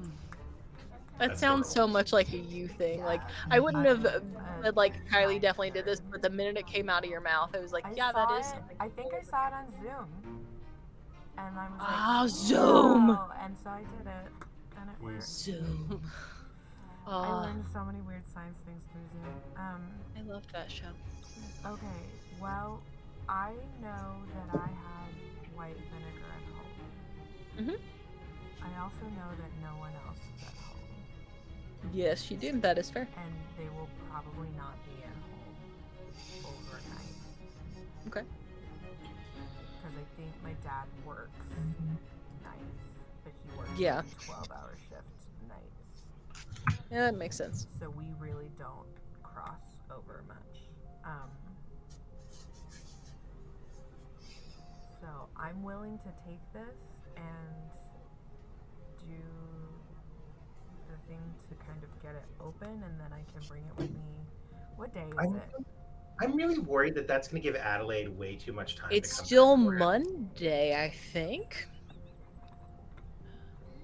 younger. That That's sounds so adorable. much like a you thing. Like, I Yeah, wouldn't have said, like, Kylie nice definitely did this, nerd. but the minute it came out of your mouth, it was like, I yeah, that saw is it. something. I think I saw it on Zoom, and I was like, Ah, Zoom! "Wow," and so I did it, and it worked. Zoom. I learned so many weird science things through Zoom. I loved that show. Okay, well, I know that I have white vinegar at home. Mhm. I also know that no one else is at home, Yes, you do. That is fair. and they will probably not be at home overnight. Okay. Because I think my dad works nights, but he works Yeah. 12-hour shift nights. Yeah, that makes sense. So we really don't cross over much. So I'm willing to take this and do the thing to kind of get it open, and then I can bring it with me. What day is it? I'm really worried that that's going to give Adelaide way too much time. It's to come still back for it. Monday, I think.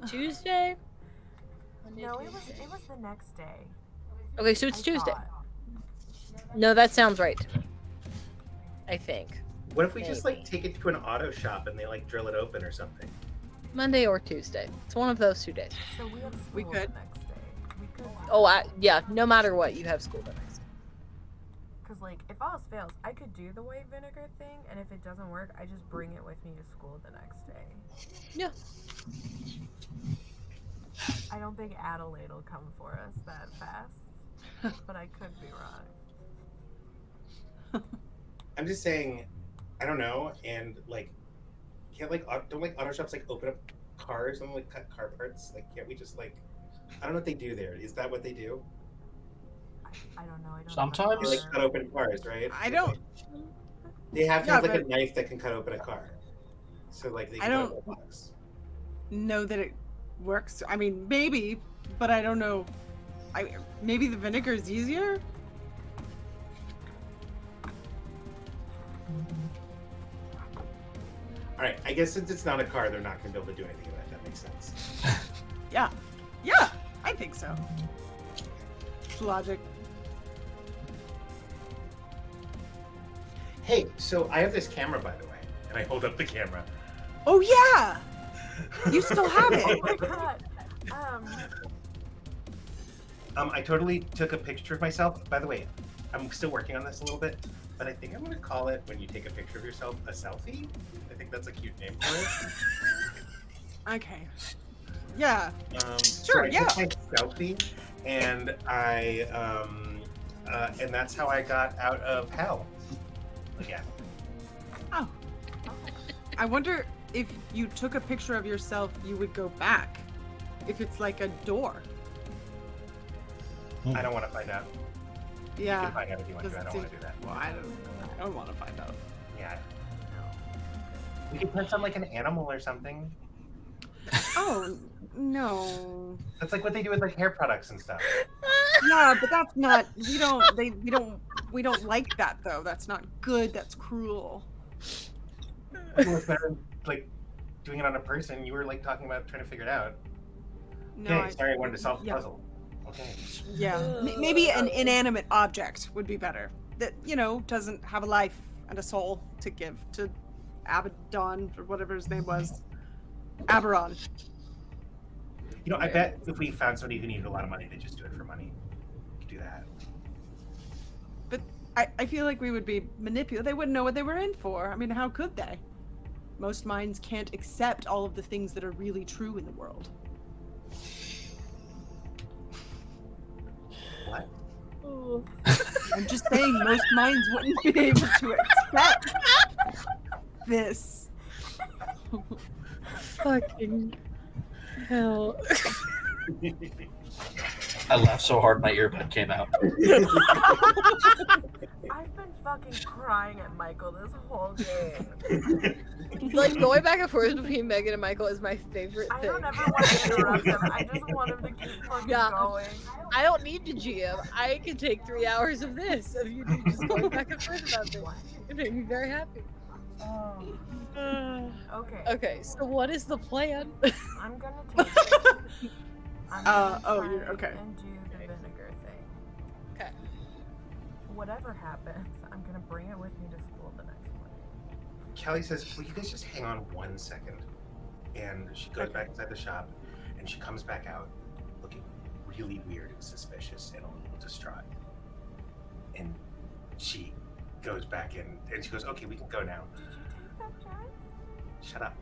Tuesday? Monday, No, Tuesday. it was the next day. Okay, so it's I Tuesday. thought. No, that sounds right. I think. What if we just like Maybe. take it to an auto shop and they like drill it open or something? Monday or Tuesday. It's one of those 2 days. So we have school We could. the next day. We could. Oh, yeah. No matter what, you have school the next day. Because, like, if all else fails, I could do the white vinegar thing, and if it doesn't work, I just bring it with me to school the next day. Yeah. I don't think Adelaide will come for us that fast, but I could be wrong. I'm just saying, I don't know, and like, can't like don't like auto shops like open up cars and like cut car parts? Like, can't we just like, I don't know what they do there. Is that what they do? I don't know. I don't Sometimes. They like cut open cars, right? I don't. They have to Yeah, have like but- a knife that can cut open a car. So like they can I cut don't- open a box. Know that it works. I mean, maybe, but I don't know. Maybe the vinegar is easier. All right, I guess since it's not a car, they're not going to be able to do anything with it. That makes sense. Yeah, I think so. It's logic. Hey, so I have this camera, by the way, and I hold up the camera. Oh yeah, you still have Oh it. my god. I totally took a picture of myself. By the way, I'm still working on this a little bit, but I think I'm going to call it, when you take a picture of yourself, a selfie. I think that's a cute name for it. Okay. Yeah. So Sure, I yeah. took my selfie, and and that's how I got out of hell. Yeah. Oh. I wonder if you took a picture of yourself, you would go back. If it's like a door. I don't want to find out. You Yeah. can find out if you want to. I Doesn't don't want to do that. Well, I don't want to find out. Yeah. We could put some like an animal or something. Oh no. That's like what they do with like hair products and stuff. Yeah, but that's not. We don't like that though. That's not good. That's cruel. It's better than like doing it on a person. You were like talking about trying to figure it out. No. Okay, sorry, I wanted to solve the yeah. puzzle. Okay. Yeah. Maybe an inanimate object would be better. That doesn't have a life and a soul to give to Abaddon or whatever his name was. Aberon. You know, I bet if we found somebody who needed a lot of money, they'd just do it for money. We could do that. But I feel like we would be manipulated. They wouldn't know what they were in for. I mean, how could they? Most minds can't accept all of the things that are really true in the world. What? I'm just saying most minds wouldn't be able to accept this. Fucking hell. I laughed so hard my earbud came out. I've been fucking crying at Michael this whole game. Like, going back and forth between Megan and Michael is my favorite I thing. don't ever want to interrupt him. I just want him to keep fucking Yeah. going. I don't need to GM. I can take 3 hours of this of you just going back and forth about this. It made me very happy. Oh. Okay. Okay, so what is the plan? I'm gonna take it. I'm gonna oh, try you're okay. and do the vinegar thing. Okay. Whatever happens, I'm gonna bring it with me to school the next morning. Callie says, "Will you guys just hang on 1 second?" And she goes back inside the shop, and she comes back out, looking really weird and suspicious and a little distraught. And she goes back in, and she goes, "Okay, we can go now." Did you take that, Jack? Shut up.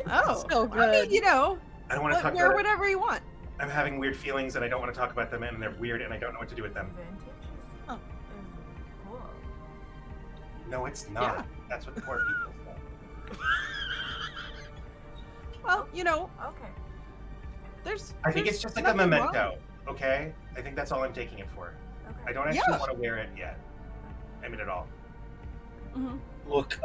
Oh, So I good. mean, you know, I don't want to talk wear about it. whatever you want. I'm having weird feelings, and I don't want to talk about them, and they're weird, and I don't know what to do with them. Vintage Oh. is cool. No, it's not. Yeah. That's what poor people say. Well, you know, Okay. I think it's just like a nothing wrong. memento, okay? I think that's all I'm taking it for. Okay. I don't actually Yeah. want to wear it yet. I mean, at all. Mhm. Look,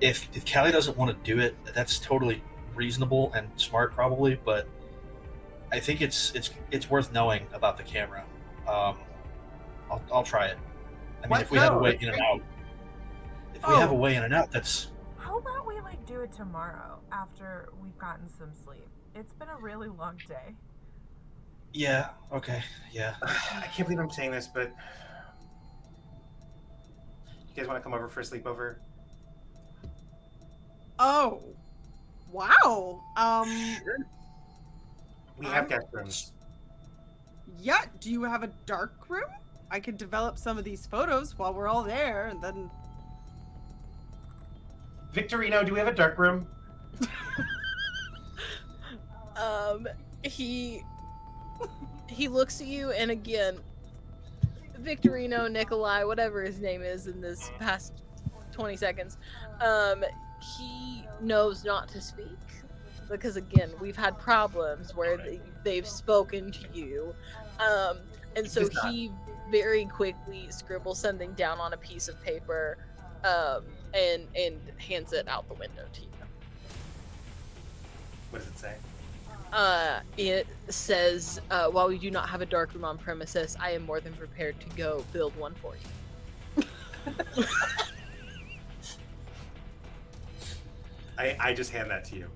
if Callie doesn't want to do it, that's totally reasonable and smart, probably. But I think it's worth knowing about the camera. I'll try it. I mean, What? if we have a No, way in and out, if we have a Oh. way in and out, that's How about we like do it tomorrow after we've gotten some sleep? It's been a really long day. yeah, okay, yeah. I can't believe I'm saying this, but you guys want to come over for a sleepover? Oh, wow. We have guest rooms. Yeah. Do you have a dark room? I could develop some of these photos while we're all there, and then. Victorino, do we have a dark room? He looks at you, and again, Victorino, Nikolai, whatever his name is in this past 20 seconds, he knows not to speak. Because again, we've had problems where they've spoken to you. And so Does not. he very quickly scribbles something down on a piece of paper, and hands it out the window to you. What does it say? It says, while we do not have a dark room on premises, I am more than prepared to go build one for you. I just hand that to you.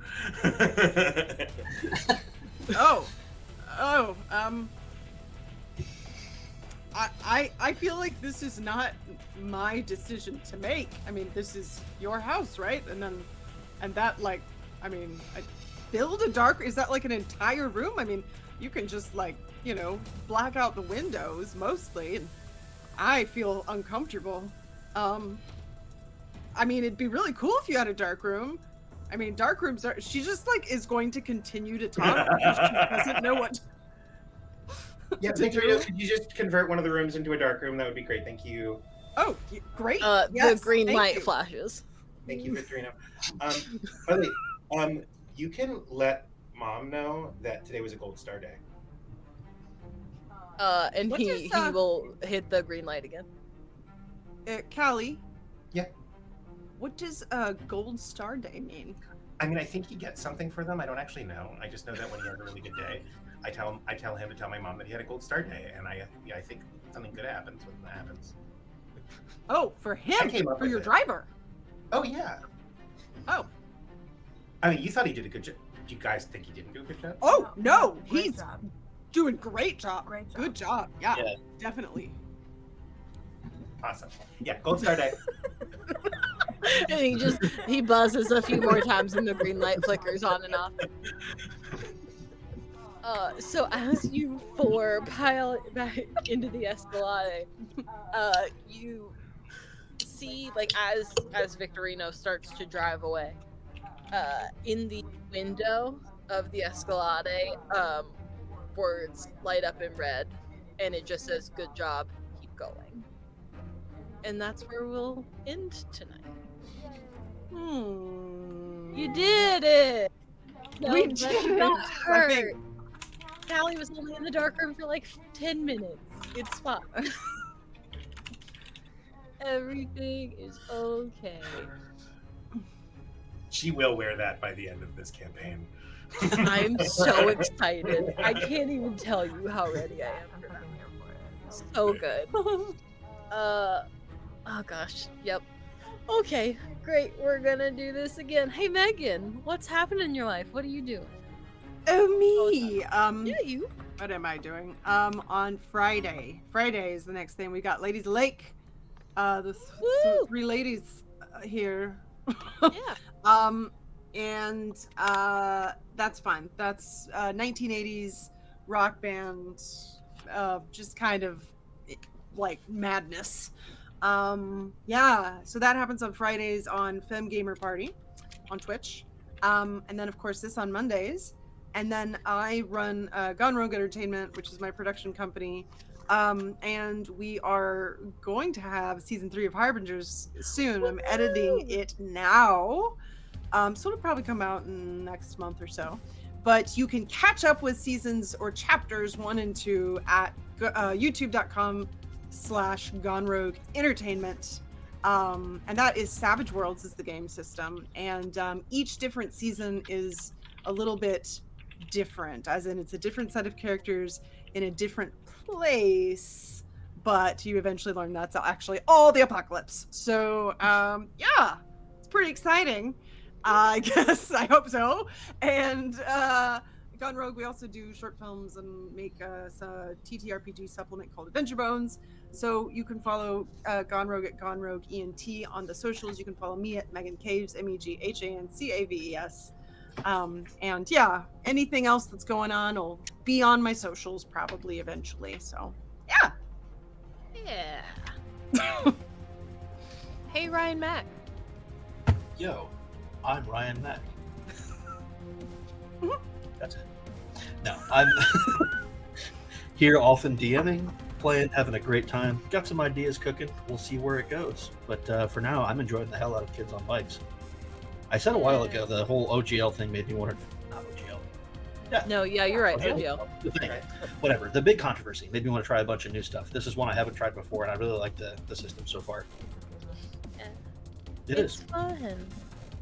I feel like this is not my decision to make. I mean, this is your house, right? And that, like, I mean, build a dark. Is that like an entire room? I mean, you can just, like, you know, black out the windows mostly, and I feel uncomfortable. I mean, it'd be really cool if you had a dark room. I mean, dark rooms are. She just, like, is going to continue to talk because she doesn't know what. Yeah, to Victorino, do. could you just convert one of the rooms into a dark room? That would be great. Thank you. Oh, great. The Yes, green thank light you. flashes. Thank you, Victorino. By the way, you can let Mom know that today was a Gold Star Day. And What he does, will hit the green light again. Callie? Yeah? What does Gold Star Day mean? I mean, I think he gets something for them. I don't actually know. I just know that when he had a really good day, I tell him to tell my mom that he had a Gold Star Day, and I think something good happens when that happens. Oh, for I him, came up for with your it. driver. Oh yeah. Oh, I mean, you thought he did a good job. Do you guys think he didn't do a good job? oh no, Great he's job. doing great job. Great job. Good job. Yeah, Yeah. definitely. Awesome. Yeah, Gold Star Day. And he buzzes a few more times and the green light flickers on and off. So as you four pile back into the Escalade, you see, like, as Victorino starts to drive away, in the window of the Escalade, words light up in red, and it just says, "Good job, keep going." And that's where we'll end tonight. You did it! No, We but did you got it, I hurt. think. Callie was only in the dark room for like 10 minutes. It's fine. Everything is okay. She will wear that by the end of this campaign. I'm so excited. I can't even tell you how ready I am I'm for that. fucking here for it. So good. Oh gosh, yep. Okay, great. We're gonna do this again. Hey, Megan, what's happening in your life? What are you doing? Oh, Oh, me. yeah, you. What am I doing? On Friday. Friday is the next thing. We got Ladies Lake. Woo! 3 ladies here. Yeah. And that's fun. That's 1980s rock band, just kind of like madness. Yeah, so that happens on Fridays on Femme Gamer Party on Twitch. And then of course this on Mondays. And then I run Gone Rogue Entertainment, which is my production company. And we are going to have season 3 of Harbingers soon. I'm editing Woo! it now. So it'll probably come out in next month or so. But you can catch up with seasons or chapters 1 and 2 at youtube.com/Gone Rogue Entertainment. And that is Savage Worlds is the game system. And each different season is a little bit different, as in it's a different set of characters in a different place, but you eventually learn that's actually all the apocalypse. So yeah, it's pretty exciting. I guess, I hope so. And Gone Rogue, we also do short films and make a TTRPG supplement called Adventure Bones. So you can follow Gone Rogue at Gone Rogue ENT on the socials. You can follow me at Megan Caves, MEGHANCAVES. And yeah, anything else that's going on will be on my socials probably eventually. So yeah. Yeah. Hey, Ryan Mack. Yo, I'm Ryan Mack. That's it. No, I'm here often DMing, playing, having a great time. Got some ideas cooking. We'll see where it goes. But for now, I'm enjoying the hell out of Kids on Bikes. I said a while ago the whole OGL thing made me want to. Not OGL. Yeah. No, yeah, you're right. OGL. OGL. The thing. Whatever. The big controversy made me want to try a bunch of new stuff. This is one I haven't tried before, and I really like the system so far. Yeah. It It's is. fun.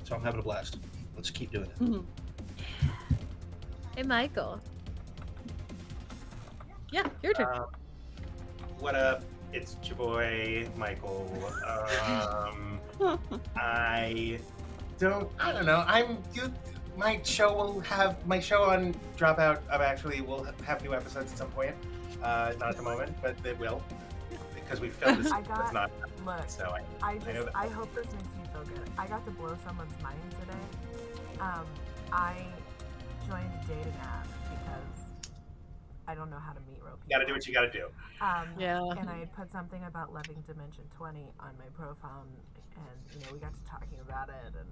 So I'm having a blast. Let's keep doing it. Mhm. Hey, Michael. Yeah, your turn. What up? It's your boy Michael. I don't know. My show on Dropout. Actually will have new episodes at some point. Not at the moment, but they will because we filmed this. It's not. Look, So I know that. hope this makes you feel good. I got to blow someone's mind today. I joined a dating app because I don't know how to meet real people. You gotta do what you gotta do. Yeah. And I had put something about loving Dimension 20 on my profile, and we got to talking about it, and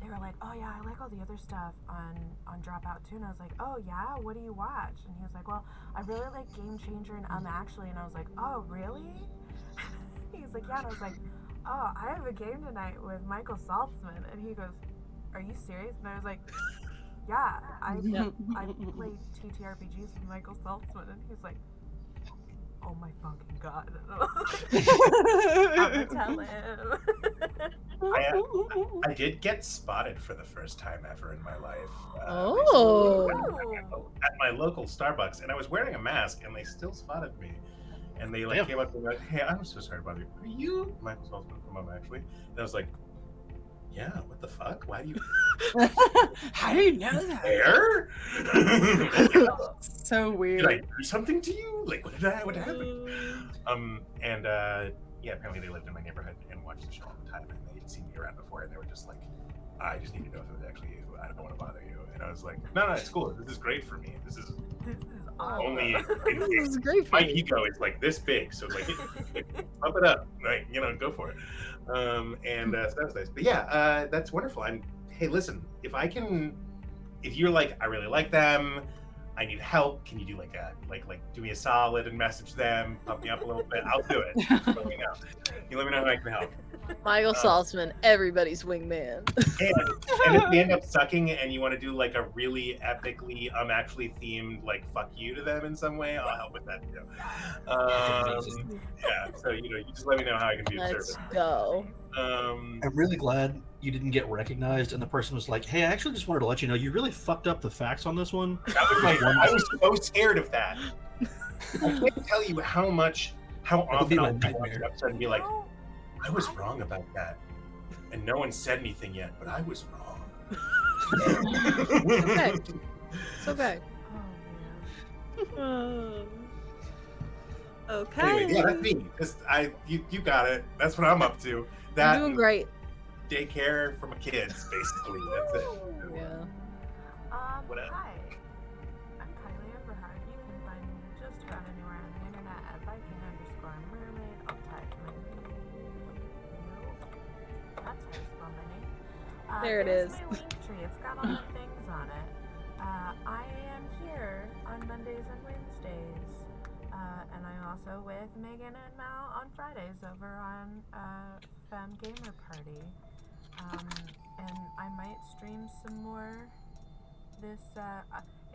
they were like, "Oh yeah, I like all the other stuff on Dropout too." And I was like, "Oh yeah, what do you watch?" And he was like, "Well, I really like Game Changer and Actually." And I was like, "Oh really?" He was like, "Yeah." And I was like, "Oh, I have a game tonight with Michael Saltzman." And he goes, "Are you serious?" And I was like, "Yeah, I play TTRPGs with Michael Saltzman." And he's like, "Oh my fucking god!" And I was like, "I'm gonna tell him." I did get spotted for the first time ever in my life. Oh. At my local Starbucks, and I was wearing a mask, and they still spotted me. And they Damn. came up to me like, "Hey, I'm so sorry about you. Are you Michael Saltzman from Actually?" And I was like, "Yeah, what the fuck? Why do you How do you know that? care? So Did weird. I do something to you? Like, what happened?" And yeah, apparently they lived in my neighborhood and watched the show all the time, and they'd seen me around before, and they were just like, "I just need to know if it was actually you. I don't want to bother you." And I was like, "No, it's cool. This is great for me. This is awesome. only This is great for my you. ego is like this big, so like pump it up, right? Go for it." So that was nice. But yeah, that's wonderful. Hey, listen, if you're like, I really like them, I need help. Can you do like do me a solid and message them, pump me up a little bit? I'll do it. Let me know. You let me know how I can help. Michael Saltzman, everybody's wingman. And if we end up sucking and you want to do like a really epically Actually themed like fuck you to them in some way, I'll help with that too. Yeah, so you just let me know how I can be of Let's service. go. I'm really glad you didn't get recognized, and the person was like, "Hey, I actually just wanted to let you know you really fucked up the facts on this one." That was I was so scared of that. I can't tell you how That would be often my I'll be nightmare. upset and be like, I was wrong about that. And no one said anything yet, but I was wrong. Okay. It's okay. Oh man. Okay. Anyway, yeah, that's me. You got it. That's what I'm up to. You're That doing and great. daycare for my kids, basically. That's it. Yeah. What else? Hi. I'm Kylie Everhard. You can find me just about anywhere on the internet at Viking_mermaid. I'll type my name. That's how you spell my name. There it there's is. my link tree. It's got all the things on it. I am here on Mondays and Wednesdays. And I'm also with Megan and Mal on Fridays over on Femme Gamer Party. And I might stream some more this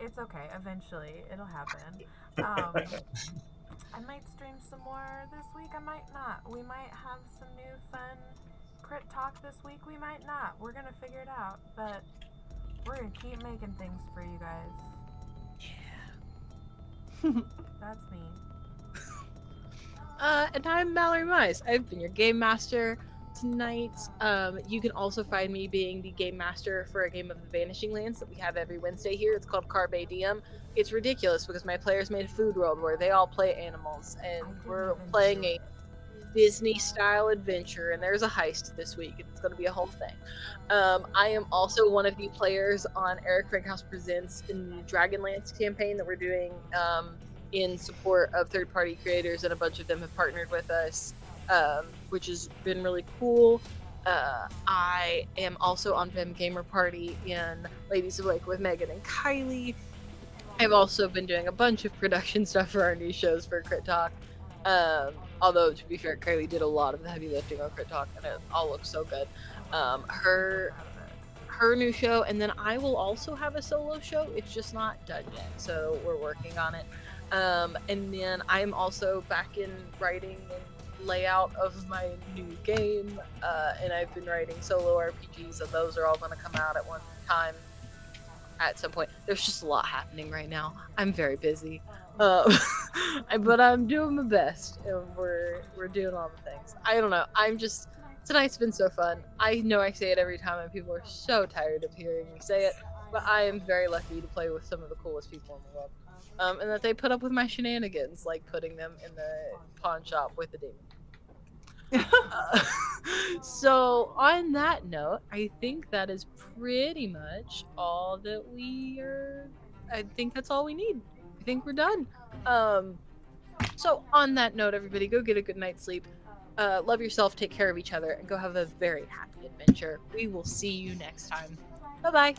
it's okay, eventually it'll happen. I might stream some more this week, I might not. We might have some new fun crit talk this week, we might not. We're gonna figure it out, but we're gonna keep making things for you guys. Yeah. That's me. And I'm Mallory Mize. I've been your game master tonight. You can also find me being the game master for a game of the Vanishing Lands that we have every Wednesday here. It's called Carpe Diem. It's ridiculous because my players made a food world where they all play animals, and we're playing a Disney-style adventure, and there's a heist this week, and it's going to be a whole thing. I am also one of the players on Eric Frankhouse Presents in the Dragonlance campaign that we're doing in support of third-party creators, and a bunch of them have partnered with us, which has been really cool. I am also on Femme Gamer Party in Ladies of Lake with Megan and Kylie. I've also been doing a bunch of production stuff for our new shows for Crit Talk. Although, to be fair, Kylie did a lot of the heavy lifting on Crit Talk, and it all looks so good. Her new show, and then I will also have a solo show. It's just not done yet, so we're working on it. And then I'm also back in writing and layout of my new game, and I've been writing solo RPGs, and those are all going to come out at one time at some point. There's just a lot happening right now. I'm very busy, but I'm doing my best, and we're doing all the things. I don't know. Tonight's been so fun. I know I say it every time, and people are so tired of hearing me say it, but I am very lucky to play with some of the coolest people in the world. And that they put up with my shenanigans, like putting them in the pawn shop with the demon. So on that note, I think that is pretty much all that I think that's all we need. I think we're done. So on that note, everybody, go get a good night's sleep. Love yourself, take care of each other, and go have a very happy adventure. We will see you next time. Bye-bye.